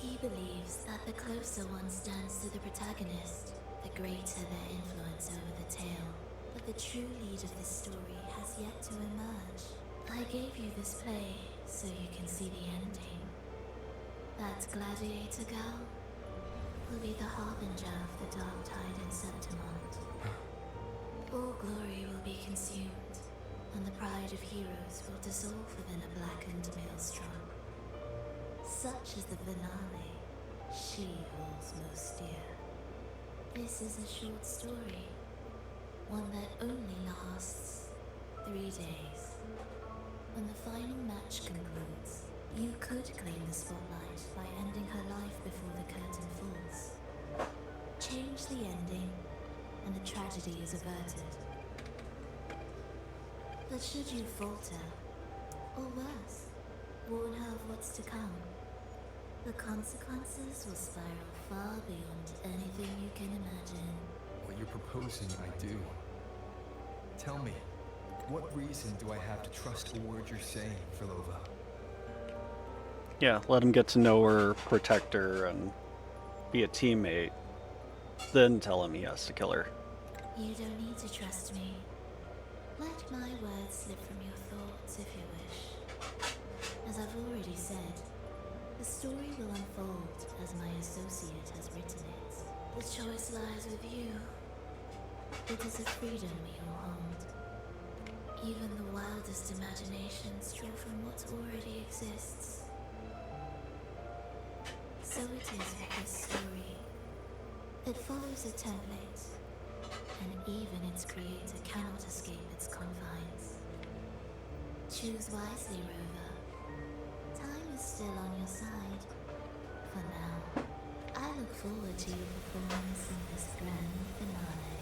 He believes that the closer one stands to the protagonist, the greater their influence over the tale. But the true lead of this story has yet to emerge. I gave you this play so you can see the ending. That gladiator girl will be the harbinger of the dark tide in Septimont. All glory will be consumed, and the pride of heroes will dissolve within a blackened maelstrom. Such is the finale she holds most dear. This is a short story, one that only lasts 3 days. When the final match concludes, you could claim the spotlight by ending her life before the curtain falls. Change the ending, and the tragedy is averted. But should you falter, or worse, warn her of what's to come, the consequences will spiral far beyond anything you can imagine. What you're proposing, I do. Tell me, what reason do I have to trust a word you're saying, Frolova? Yeah, let him get to know her, protect her, and be a teammate. Then tell him he has to kill her. You don't need to trust me. Let my words slip from your thoughts if you wish. As I've already said, the story will unfold as my associate has written it. The choice lies with you. It is a freedom we all hold. Even the wildest imaginations draw from what already exists. So it is with this story. It follows a template, and even its creator cannot escape its confines. Choose wisely, Rover. Time is still on your side. For now, I look forward to your performance in this grand finale.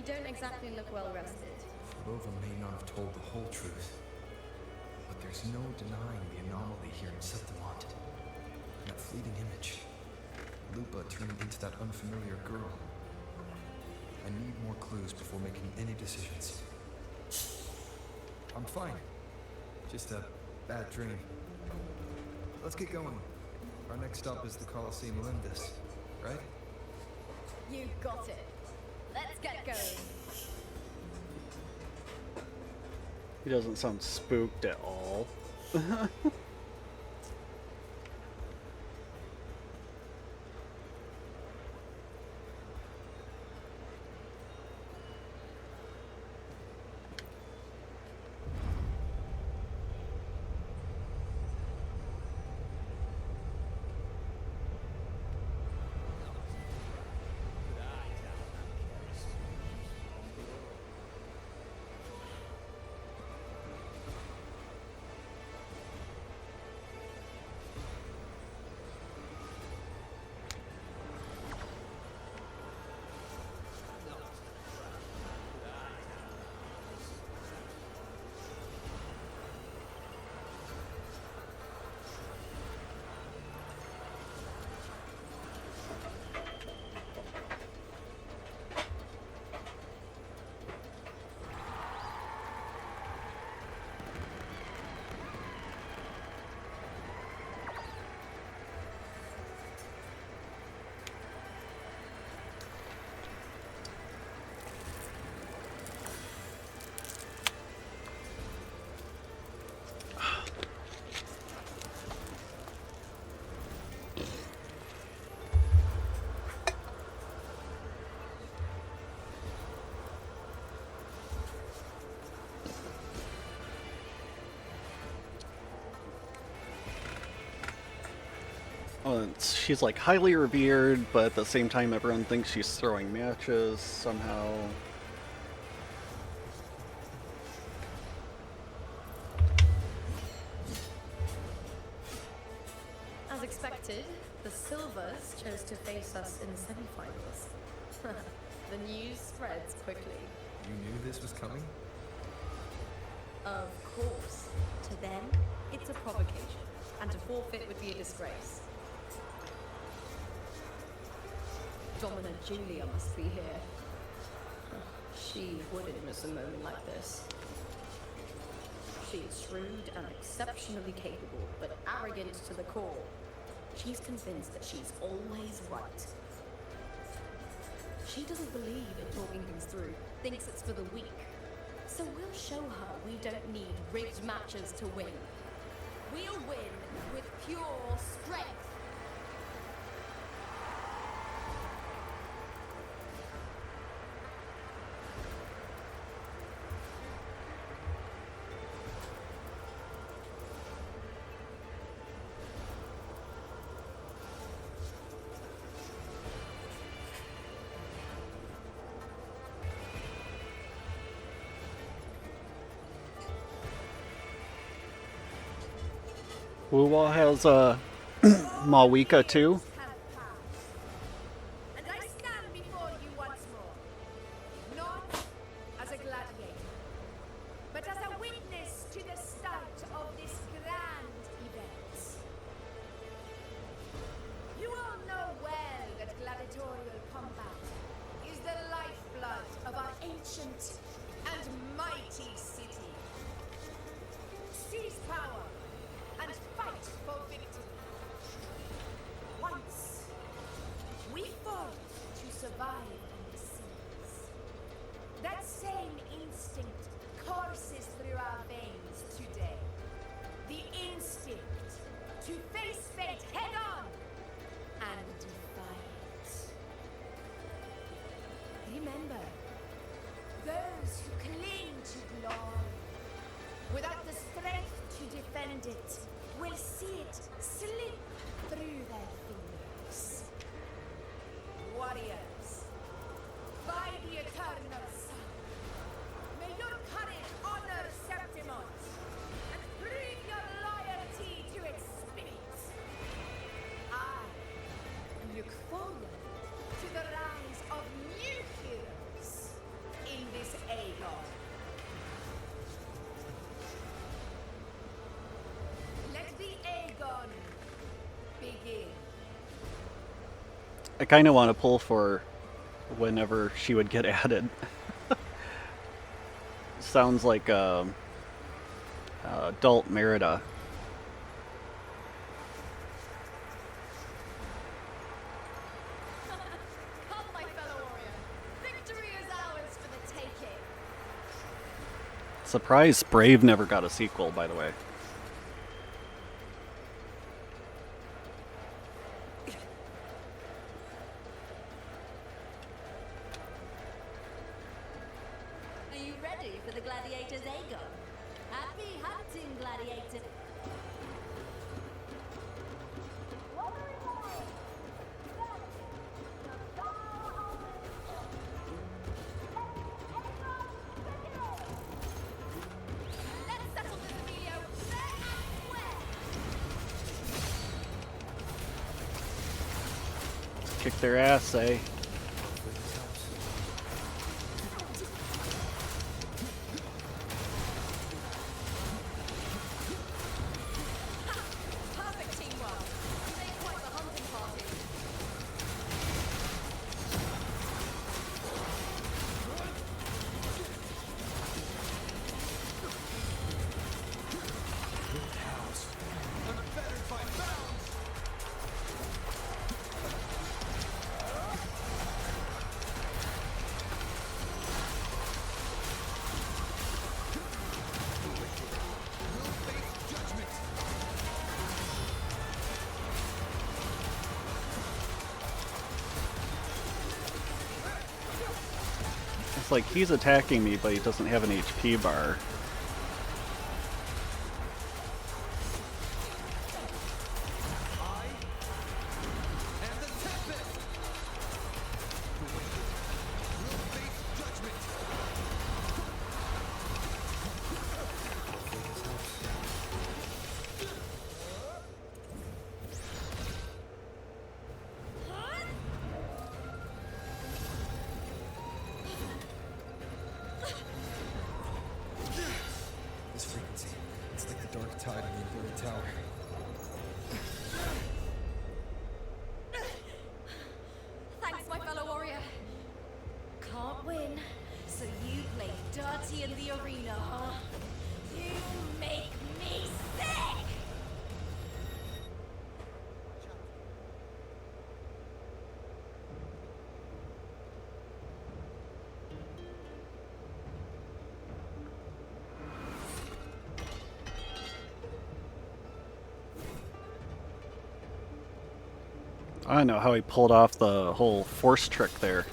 You don't exactly look well rested. Lova may not have told the whole truth, but there's no denying the anomaly here in Septimont. That fleeting image, Lupa turning into that unfamiliar girl. I need more clues before making any decisions. I'm fine. Just a bad dream. Let's get going. Our next stop is the Colosseum Olympus, right? You got it. Let's get going. He doesn't sound spooked at all. She's like highly revered, but at the same time everyone thinks she's throwing matches somehow. As expected, the Silvers chose to face us in the semi-finals. The news spreads quickly. You knew this was coming? Of course. To them, it's a provocation, and to forfeit would be a disgrace. Domina Julia must be here. She wouldn't miss a moment like this. She is shrewd and exceptionally capable, but arrogant to the core. She's convinced that she's always right. She doesn't believe in talking things through, thinks it's for the weak. So we'll show her we don't need rigged matches to win. We'll win with pure strength. Wuwa has Malwika too. And I stand before you once more, not as a gladiator, but as a witness to the start of this grand event. You all know well that gladiatorial combat is the lifeblood of our ancient and mighty city. Seize power and fight for victory. Once, we fought to survive in the seas. That same instinct courses through our veins today. The instinct to face fate head on and defy it. Remember, those who cling to glory without the strength to defend it will see it slip I kind of want to pull for whenever she would get added. Sounds like adult Merida. Come, my fellow warrior. Victory is ours for the taking. Surprise, Brave never got a sequel, by the way. Are you ready for the gladiator's Aegon? Happy hunting, gladiator! Let's settle this, Emilio. Fair and square. Kick their ass, eh? Perfect teamwork. They quite the hunting party. It's like he's attacking me, but he doesn't have an HP bar. This frequency, it's like the dark tide in the inverted tower. Thanks, my fellow warrior. Can't win, so you play dirty in the arena, huh? You make me sick! I don't know how he pulled off the whole force trick there.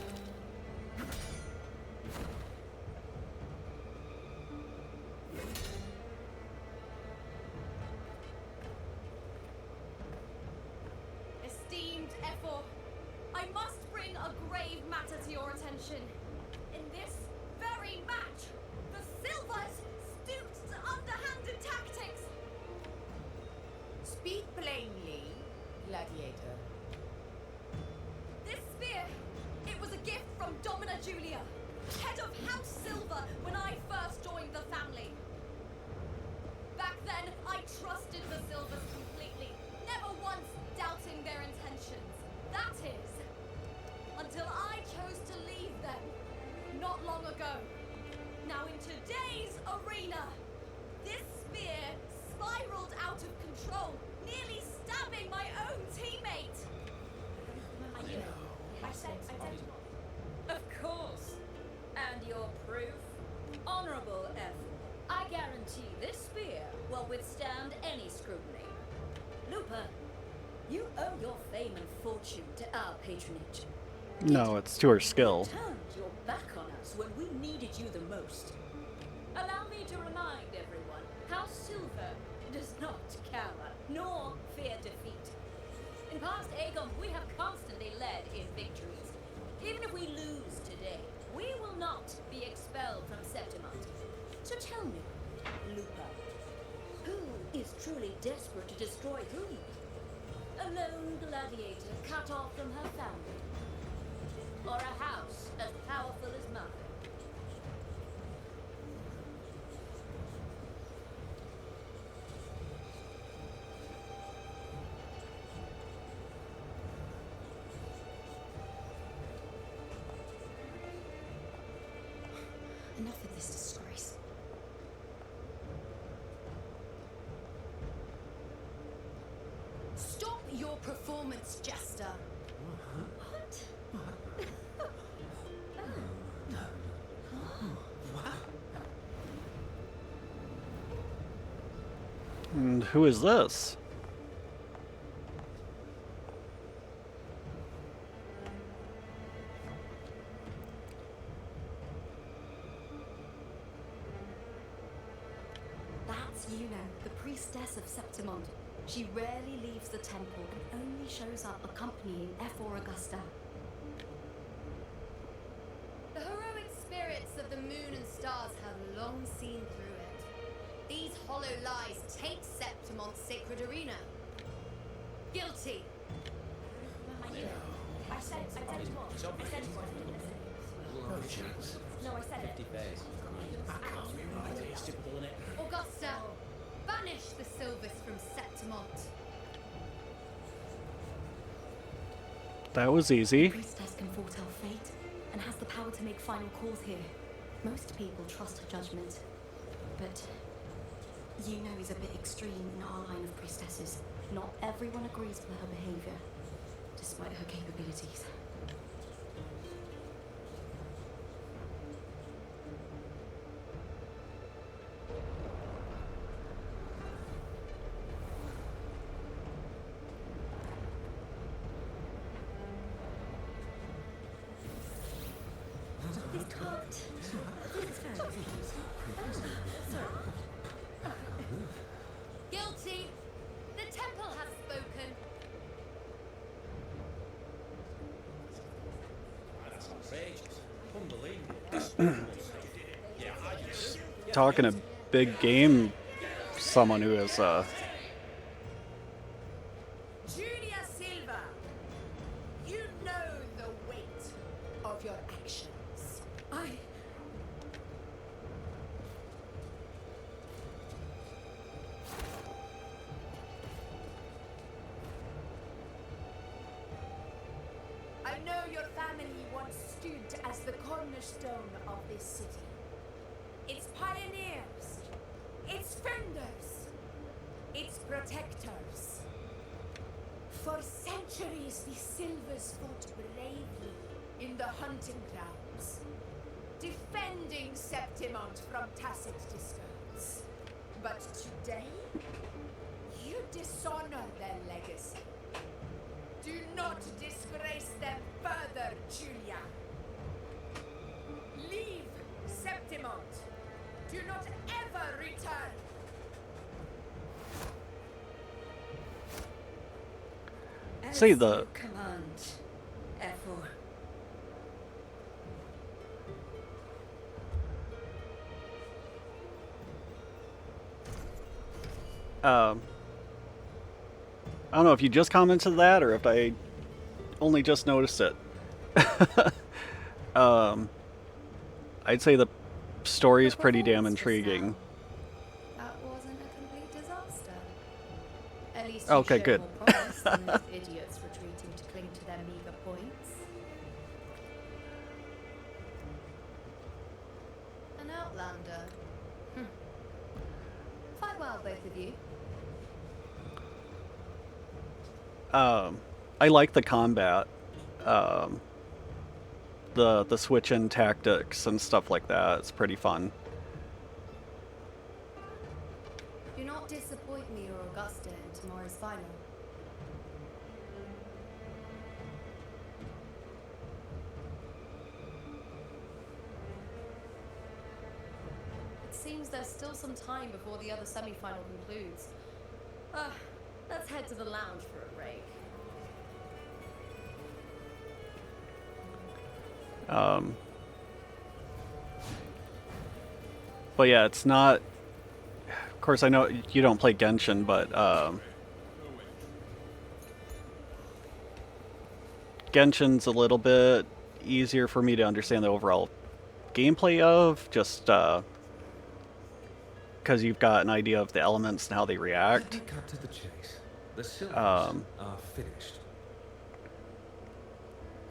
Esteemed Ephor, I must bring a grave matter to your attention. In this very match, the Silvers stooped to underhanded tactics. Speak plainly, gladiator. This spear, it was a gift from Domina Julia, head of House Silver, when I first joined the family. Back then, I trusted the Silvers completely, never once doubting their intentions. That is, until I chose to leave them, not long ago. Now in today's arena, this spear spiraled out of control, nearly stabbing my own teammate. I said identical. Of course. And your proof? Honorable F. I guarantee this spear will withstand any scrutiny. Looper, you owe your fame and fortune to our patronage. No, it's to her skill. You turned your back on us when we needed you the most. Allow me to remind everyone, House Silver does not cower, nor fear defeat. In past Aegon, we have constantly led in victories. Even if we lose today, we will not be expelled from Septimont. So tell me, Lupa, who is truly desperate to destroy whom? A lone gladiator cut off from her family? Or a house as powerful as mine? this disgrace. Stop your performance, Jester. And who is this? That's Yuna, the priestess of Septimond. She rarely leaves the temple and only shows up accompanying F4 Augusta. The heroic spirits of the moon and stars have long seen through it. These hollow lies take Septimon's sacred arena. Guilty. I said it was. I said it was. No chance. No, I said it. 50 face. It's typical, isn't it? Augusta, banish the Sylvis from Septimont. That was easy. The priestess can foretell fate and has the power to make final calls here. Most people trust her judgment, but Yuna is a bit extreme in our line of priestesses. Not everyone agrees with her behavior, despite her capabilities. Guilty. The temple has spoken. That's outrageous. Unbelievable. Yeah, I just... Talking a big game, someone who is Julia Silva, you know the weight of your actions. I know your family once stood as the cornerstone of this city. Its pioneers, its founders, its protectors. For centuries, the Silvers fought bravely in the hunting grounds, defending Septimont from tacit discards. But today, you dishonor their legacy. Do not disgrace them further, Julia. Leave Septimont. Do not ever return. say the Command, F4. I don't know if you just commented that or if I only just noticed it. I'd say the story is pretty damn intriguing. That wasn't a complete disaster. At least Okay, you showed good. more promise than those idiots retreating to cling to their meager points. An outlander. Fight well, both of you. I like the combat, the switch in tactics and stuff like that. It's pretty fun. Do not disappoint me or Augusta in tomorrow's final. It seems there's still some time before the other semi-final concludes. Let's head to the lounge for a break. But yeah, it's not. Of course, I know you don't play Genshin, but Genshin's a little bit easier for me to understand the overall gameplay of, just because you've got an idea of the elements and how they react. Let me cut to the chase. The Silvers are finished.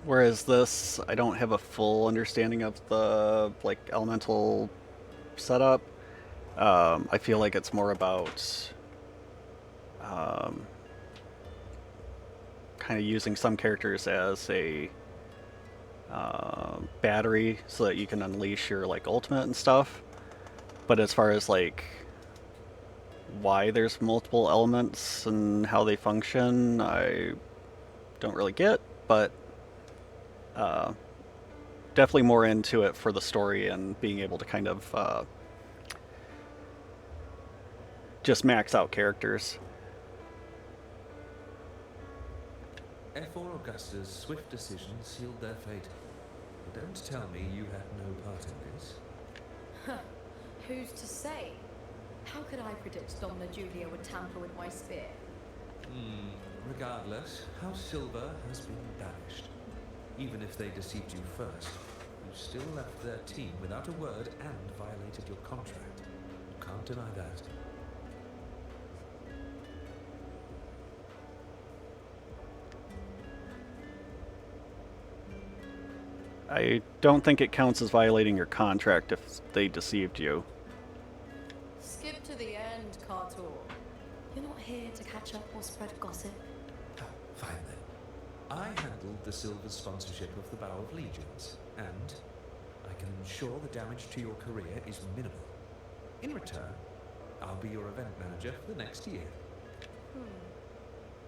Whereas this, I don't have a full understanding of the elemental setup. I feel like it's more about kind of using some characters as a battery so that you can unleash your like ultimate and stuff. But as far as like why there's multiple elements and how they function, I don't really get. But definitely more into it for the story and being able to kind of just max out characters. F4 Augusta's swift decision sealed their fate. But don't tell me you had no part in this. Who's to say? How could I predict Domina Julia would tamper with my spear? Regardless, House Silver has been banished. Even if they deceived you first, you still left their team without a word and violated your contract. You can't deny that. I don't think it counts as violating your contract if they deceived you. Skip to the end, Cartor. You're not here to catch up or spread gossip. Fine then. I handled the Silver's sponsorship of the Bow of Legions, and I can ensure the damage to your career is minimal. In return, I'll be your event manager for the next year.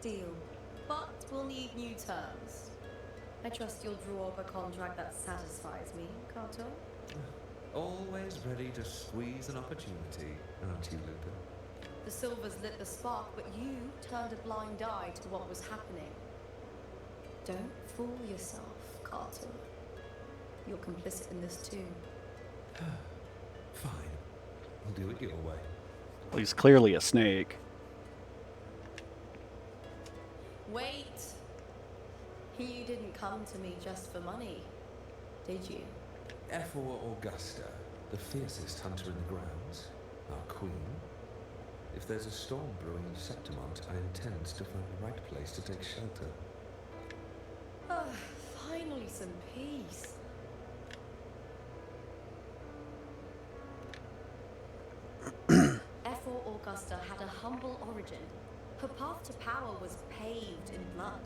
Deal. But we'll need new terms. I trust you'll draw up a contract that satisfies me, Cartor. Always ready to squeeze an opportunity, aren't you, Luca? The Silvers lit the spark, but you turned a blind eye to what was happening. Don't fool yourself, Carter. You're complicit in this too. Fine. I'll do it your way. Well, he's clearly a snake. Wait! You didn't come to me just for money, did you? F4 Augusta, the fiercest hunter in the grounds, our queen. If there's a storm brewing in Septimont, I intend to find the right place to take shelter. Finally some peace. F4 Augusta had a humble origin. Her path to power was paved in blood.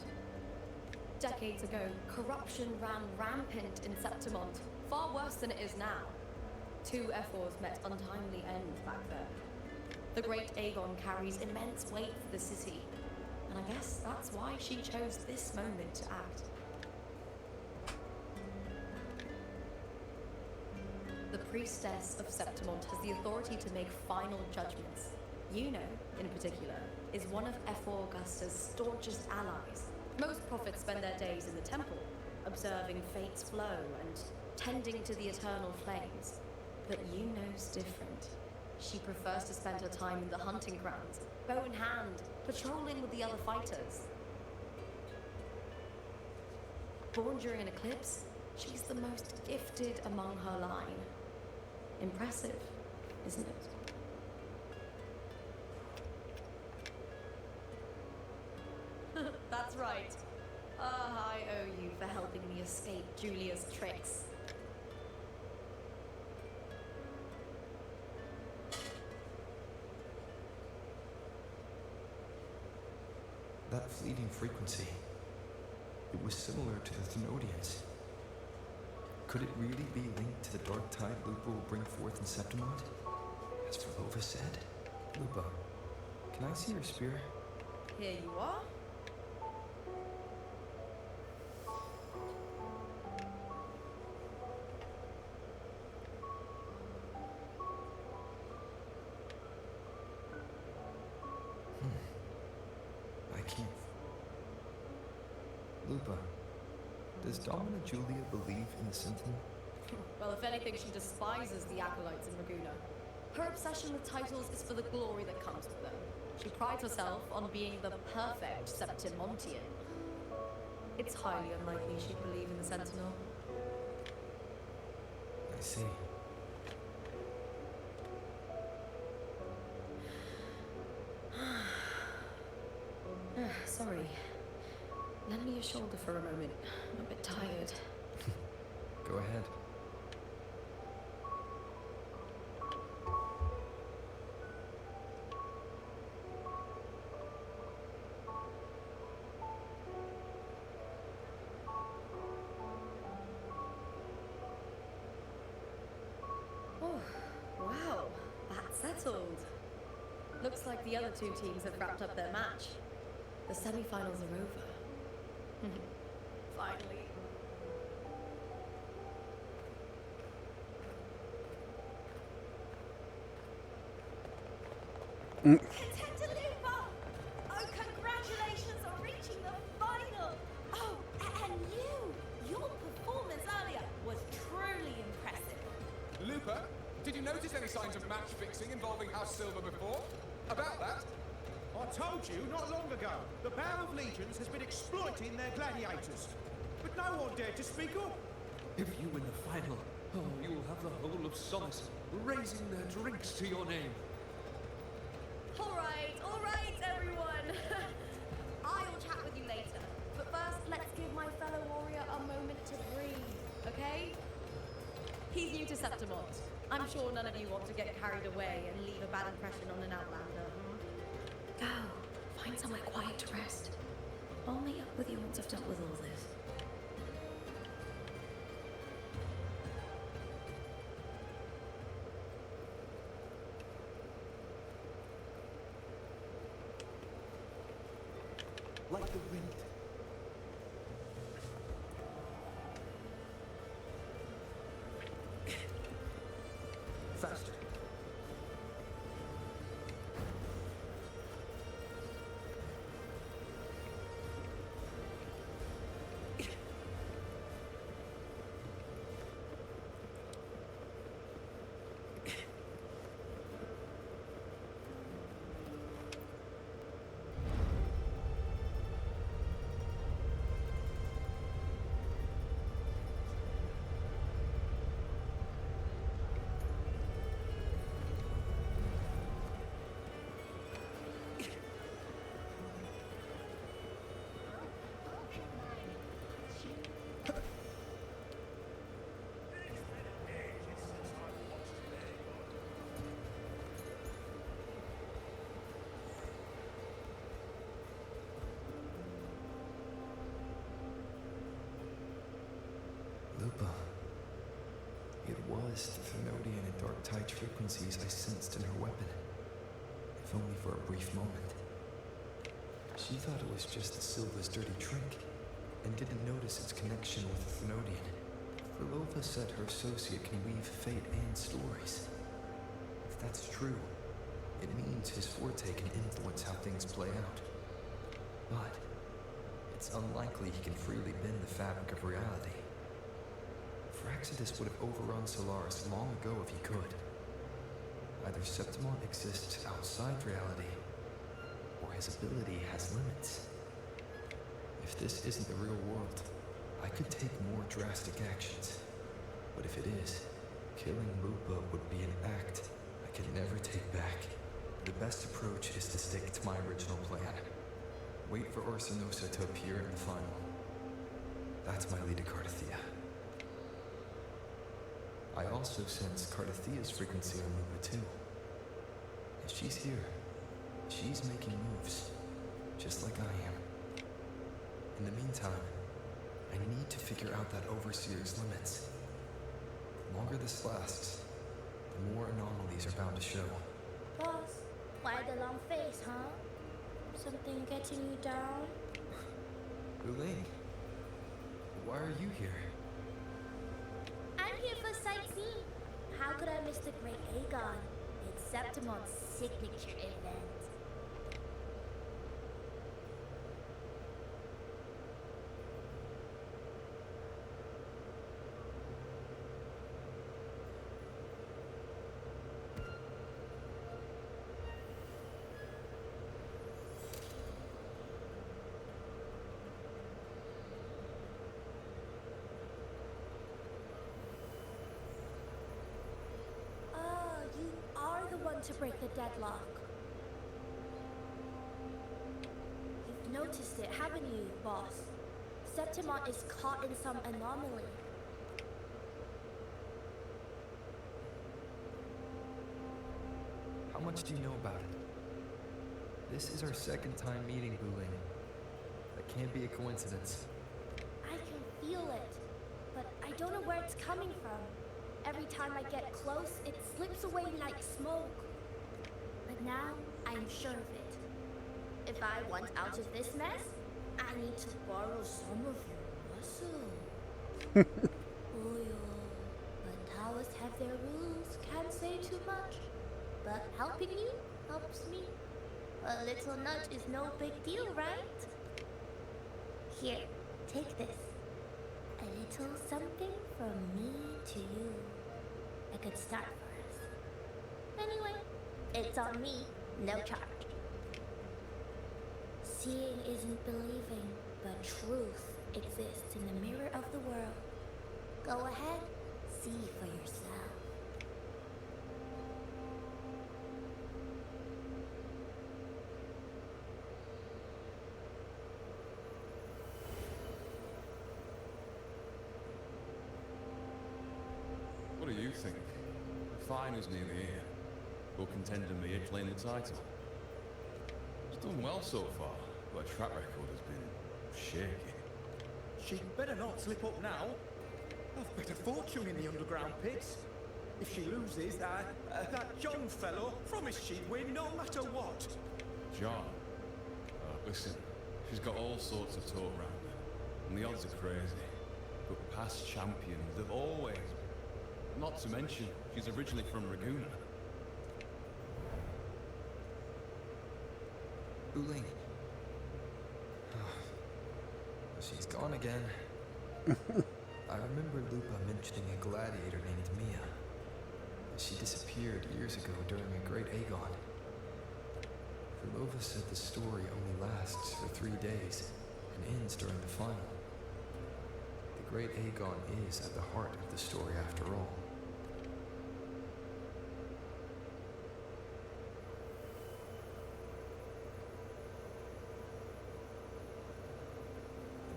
Decades ago, corruption ran rampant in Septimont, far worse than it is now. Two F4s met untimely ends back there. The great Aegon carries immense weight for the city, and I guess that's why she chose this moment to act. The priestess of Septimont has the authority to make final judgments. Yuno, in particular, is one of F4 Augusta's staunchest allies. Most prophets spend their days in the temple, observing fate's flow and tending to the eternal flames. But Yuno's different. She prefers to spend her time in the hunting grounds, bow in hand, patrolling with the other fighters. Born during an eclipse, she's the most gifted among her line. Impressive, isn't it? That's right. I owe you for helping me escape Julia's tricks. That fleeting frequency, it was similar to the Thenodians. Could it really be linked to the dark tide Lupa will bring forth in Septimont? As Verlova said, Lupa, can I see your spear? Here you are. Lupa, does Domina Julia believe in the Sentinel? Well, if anything, she despises the acolytes in Raguna. Her obsession with titles is for the glory that comes with them. She prides herself on being the perfect Septimontian. It's highly unlikely she'd believe in the Sentinel. I see. Sorry. Lend me your shoulder for a moment. I'm a bit tired. Go ahead. settled. Looks like the other two teams have wrapped up their match. The semi-finals are over. Finally. Contender Lupa! Oh, congratulations on reaching the final! Oh, and your performance earlier was truly impressive. Looper, did you notice any signs of match fixing involving House Silver before? About that? I told you not long ago, the Power of Legions has been exploiting their gladiators. But no one dared to speak up. If you win the final, you will have the whole of Solace raising their drinks to your name. All right, everyone. I'll chat with you later. But first, let's give my fellow warrior a moment to breathe, okay? He's new to Septimont. I'm sure none of you want to get carried away and leave a bad impression on an Outlander. Go. Find somewhere quiet to rest. I'll meet up with you once I've dealt with all this. Like the wind. Faster. Lupa. It was the Thenodian and dark tide frequencies I sensed in her weapon, if only for a brief moment. She thought it was just the Silva's dirty trick, and didn't notice its connection with the Thenodian. Verlova said her associate can weave fate and stories. If that's true, it means his forte can influence how things play out. But it's unlikely he can freely bend the fabric of reality. Fraxidus would have overrun Solaris long ago if he could. Either Septimon exists outside reality, or his ability has limits. If this isn't the real world, I could take more drastic actions. But if it is, killing Lupa would be an act I can never take back. The best approach is to stick to my original plan. Wait for Orsinosa to appear in the final. That's my lead to Cardathea. I also sense Cardathea's frequency on Lupa too. If she's here, she's making moves, just like I am. In the meantime, I need to figure out that Overseer's limits. The longer this lasts, the more anomalies are bound to show. Boss, why the long face, huh? Something getting you down? Elaine, why are you here? I'm here for sightseeing. How could I miss the Great Aegon? It's Septimon's signature event. To break the deadlock. You've noticed it, haven't you, boss? Septimon is caught in some anomaly. How much do you know about it? This is our second time meeting, Elaine. That can't be a coincidence. I can feel it, but I don't know where it's coming from. Every time I get close, it slips away like smoke. Now I'm sure of it. If I want out of this mess, I need to borrow some of your muscle. Oil. But towers have their rules, can't say too much. But helping you helps me. A little nudge is no big deal, right? Here, take this. A little something from me to you. A good start for us. Anyway, it's on me, no charge. Seeing isn't believing, but truth exists in the mirror of the world. Go ahead, see for yourself. What do you think? The finals nearly here. Will contender me at claim the title? It's done well so far, but her track record has been shaky. She'd better not slip up now. I've bet a fortune in the underground pits. If she loses, that John fellow promised she'd win no matter what. John? Listen, she's got all sorts of talk around her, and the odds are crazy. But past champions have always been. Not to mention, she's originally from Raguna. Uling. She's gone again. I remember Lupa mentioning a gladiator named Mia. She disappeared years ago during a great Aegon. Verlova said the story only lasts for 3 days and ends during the final. The great Aegon is at the heart of the story after all.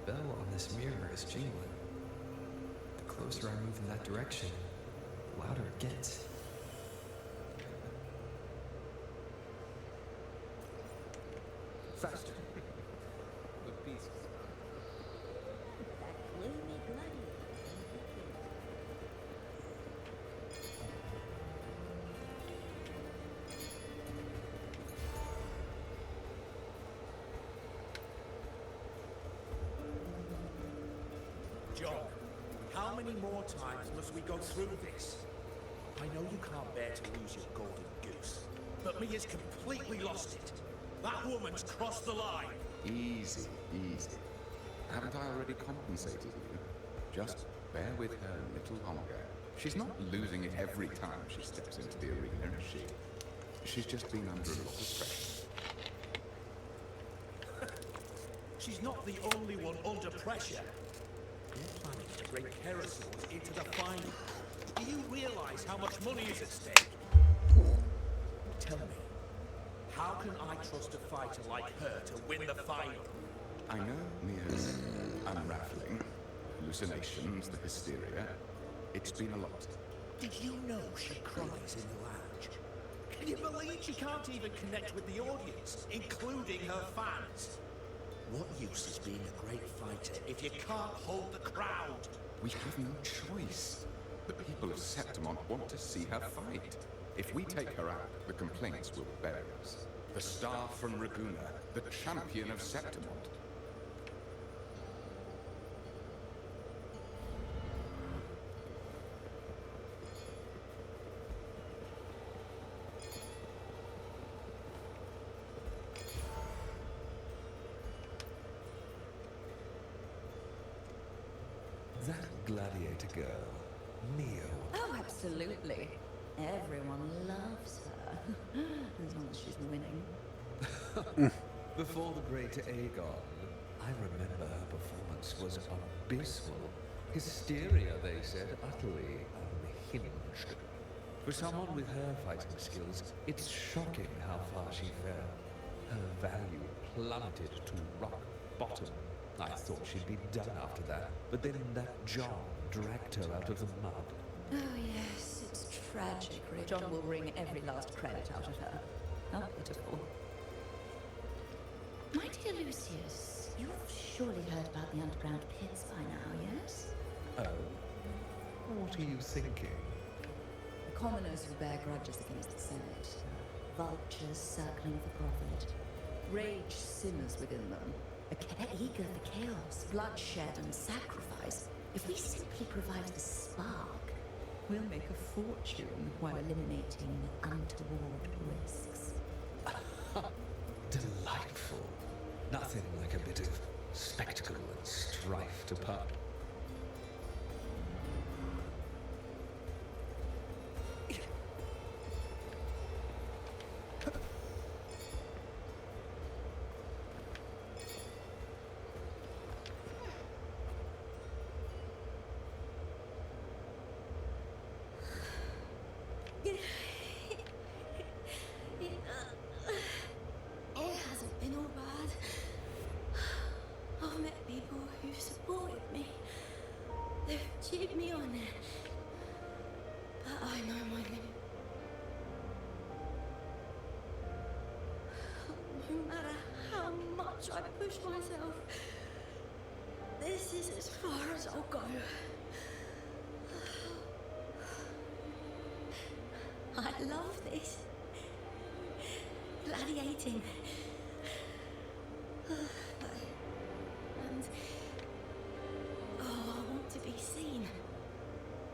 The bell on this mirror is jingling. The closer I move in that direction, the louder it gets. Faster. The pieces. That gloomy gladiator. John, how many more times must we go through this? I know you can't bear to lose your golden goose, but Mia's completely lost it. That woman's crossed the line. Easy, easy. Haven't I already compensated you? Just bear with her a little longer. She's not losing it every time she steps into the arena, is she? She's just been under a lot of pressure. She's not the only one under pressure. You're planning to bring Kerasaurs into the final. Do you realize how much money is at stake? Tell me, how can I trust a fighter like her to win the final? I know Mia's unraveling, hallucinations, the hysteria. It's been a lot. Did you know she cries in the lounge? Can you believe she can't even connect with the audience, including her fans? What use is being a great fighter if you can't hold the crowd? We have no choice. The people of Septimont want to see her fight. If we take her out, the complaints will bury us. The star from Raguna, the champion of Septimont. That gladiator girl, Neo. Oh, absolutely. Everyone loves her. As long as she's winning. Before the great Aegon, I remember her performance was abysmal. Hysteria, they said, utterly unhinged. For someone with her fighting skills, it's shocking how far she fell. Her value plummeted to rock bottom. I thought she'd be done after that, but then that John dragged her out of the mud. Oh, yes, it's tragic. John will wring every last credit out of her. How pitiful. My dear Lucius, you've surely heard about the underground pits by now, yes? Oh? What are you thinking? The commoners who bear grudges against the Senate. vultures circling for profit. Rage simmers within them. They're eager for chaos, bloodshed, and sacrifice. If we simply provide the spark, we'll make a fortune while eliminating untoward risks. Delightful. Nothing like a bit of spectacle and strife to put. It hasn't been all bad. I've met people who've supported me. They've cheered me on. But I know my limit. No matter how much I push myself, this is as far as I'll go. I love this. Gladiating. And oh, I want to be seen.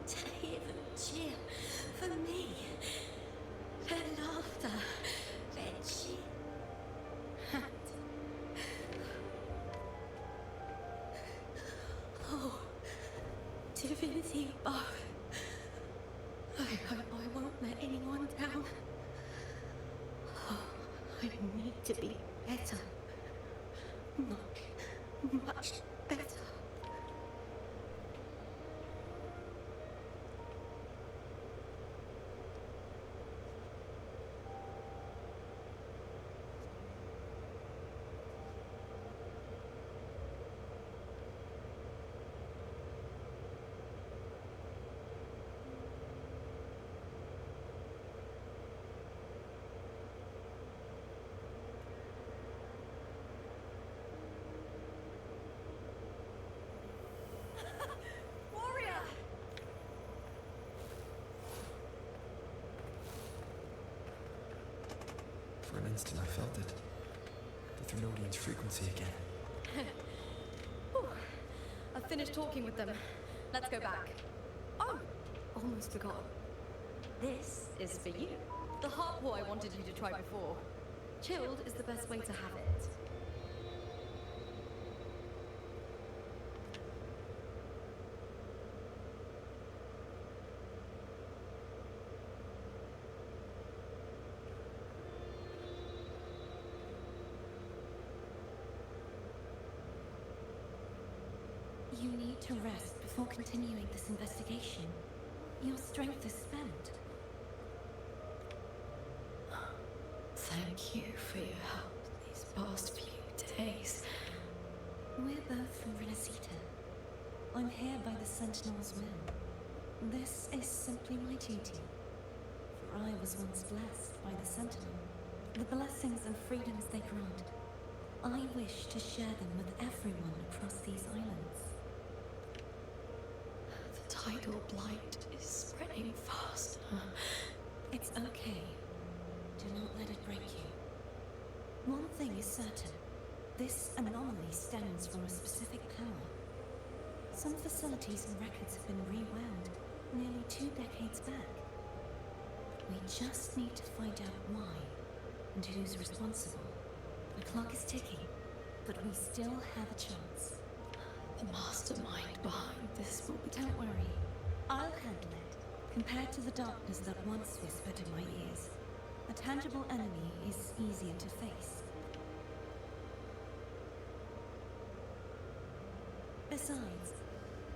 To hear them cheer for me. Their laughter. Their cheer. And oh, divinity above. I hope I won't let anyone down. Oh, I need to be better. Much better. Warrior! For an instant, I felt it. The Thrunodian's frequency again. Whew. I've finished talking with them. Let's go back. Oh, almost forgot. This is for you. The harpor I wanted you to try before. Chilled is the best way to have it. You need to rest before continuing this investigation. Your strength is spent. Thank you for your help these past few days. We're both from Renacita. I'm here by the Sentinel's will. This is simply my duty. For I was once blessed by the Sentinel. The blessings and freedoms they grant, I wish to share them with everyone across these islands. The tidal blight is spreading fast. It's okay. Do not let it break you. One thing is certain. This anomaly stems from a specific power. Some facilities and records have been rewound nearly 2 decades back. We just need to find out why and who's responsible. The clock is ticking, but we still have a chance. The mastermind behind this will be... Don't worry. I'll handle it. Compared to the darkness that once whispered in my ears, a tangible enemy is easier to face. Besides,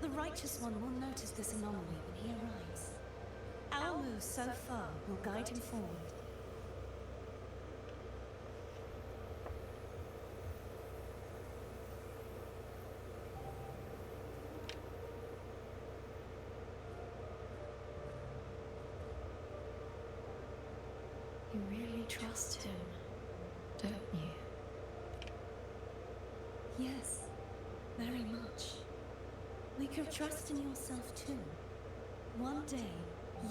the Righteous One will notice this anomaly when he arrives. Our moves so far will guide him forward. You really trust him, don't you? Yes, very much. We could trust in yourself too. One day,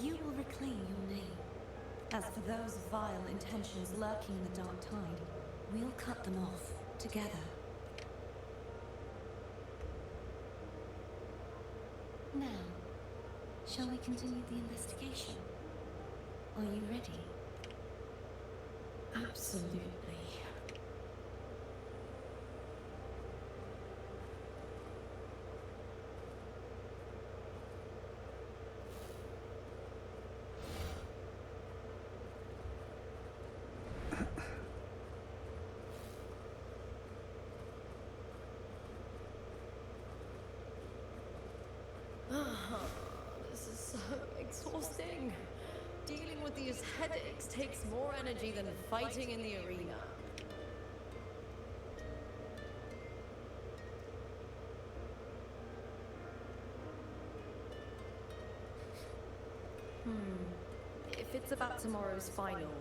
you will reclaim your name. As for those vile intentions lurking in the dark tide, we'll cut them off together. Now, shall we continue the investigation? Are you ready? Absolutely. This is so exhausting. Dealing with these headaches takes more energy than fighting in the arena. If it's about tomorrow's final,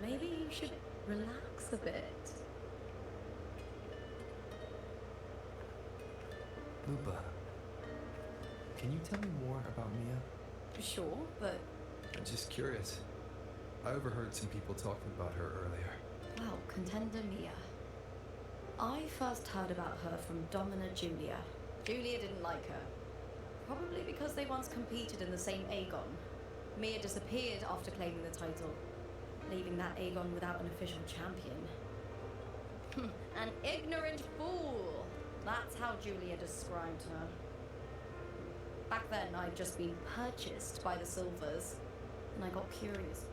maybe you should relax a bit. Lupa, can you tell me more about Mia? Sure, but... I'm just curious. I overheard some people talking about her earlier. Well, contender Mia. I first heard about her from Domina Julia. Julia didn't like her. Probably because they once competed in the same Aegon. Mia disappeared after claiming the title, leaving that Aegon without an official champion. An ignorant fool! That's how Julia described her. Back then, I'd just been purchased by the Silvers, and I got curious.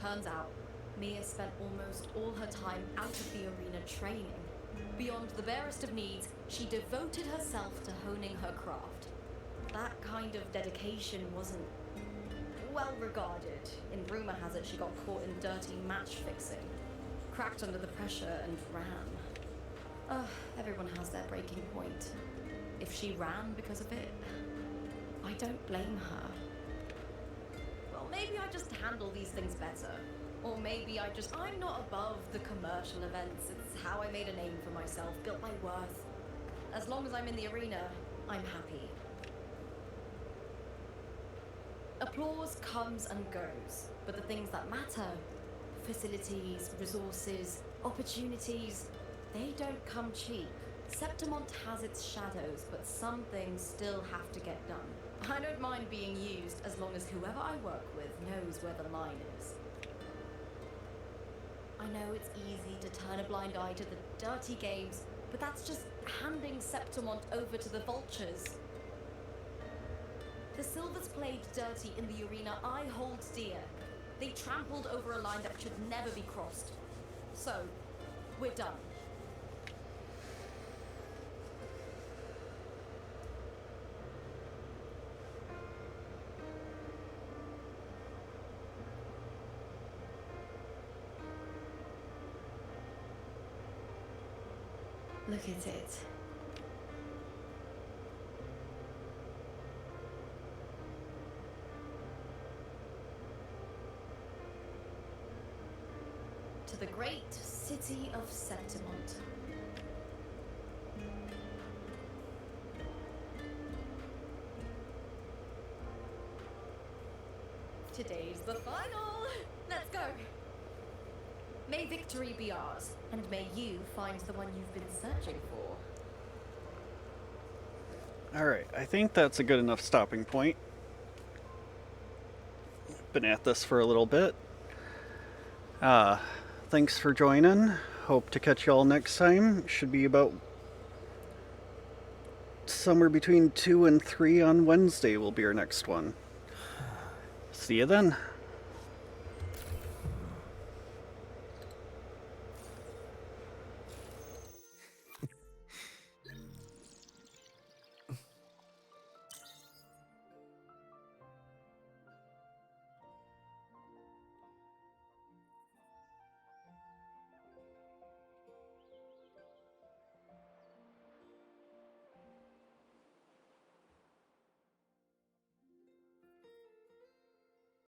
Turns out, Mia spent almost all her time out of the arena training. Beyond the barest of needs, she devoted herself to honing her craft. That kind of dedication wasn't well regarded. In rumor has it she got caught in dirty match fixing, cracked under the pressure and ran. Everyone has their breaking point. If she ran because of it, I don't blame her. Well, maybe I just handle these things better. Or maybe I'm not above the commercial events. It's how I made a name for myself, built my worth. As long as I'm in the arena, I'm happy. Applause comes and goes, but the things that matter, facilities, resources, opportunities, they don't come cheap. Septimont has its shadows, but some things still have to get done. I don't mind being used as long as whoever I work with knows where the line is. I know it's easy to turn a blind eye to the dirty games, but that's just handing Septimont over to the vultures. The Silvers played dirty in the arena I hold dear. They trampled over a line that should never be crossed. So, we're done. Look at it. To the great city of Septimont. Today's the final! Let's go! May victory be ours, and may you find the one you've been searching for. Alright, I think that's a good enough stopping point. Been at this for a little bit. Thanks for joining. Hope to catch y'all next time. Should be about somewhere between 2 and 3 on Wednesday will be our next one. See you then.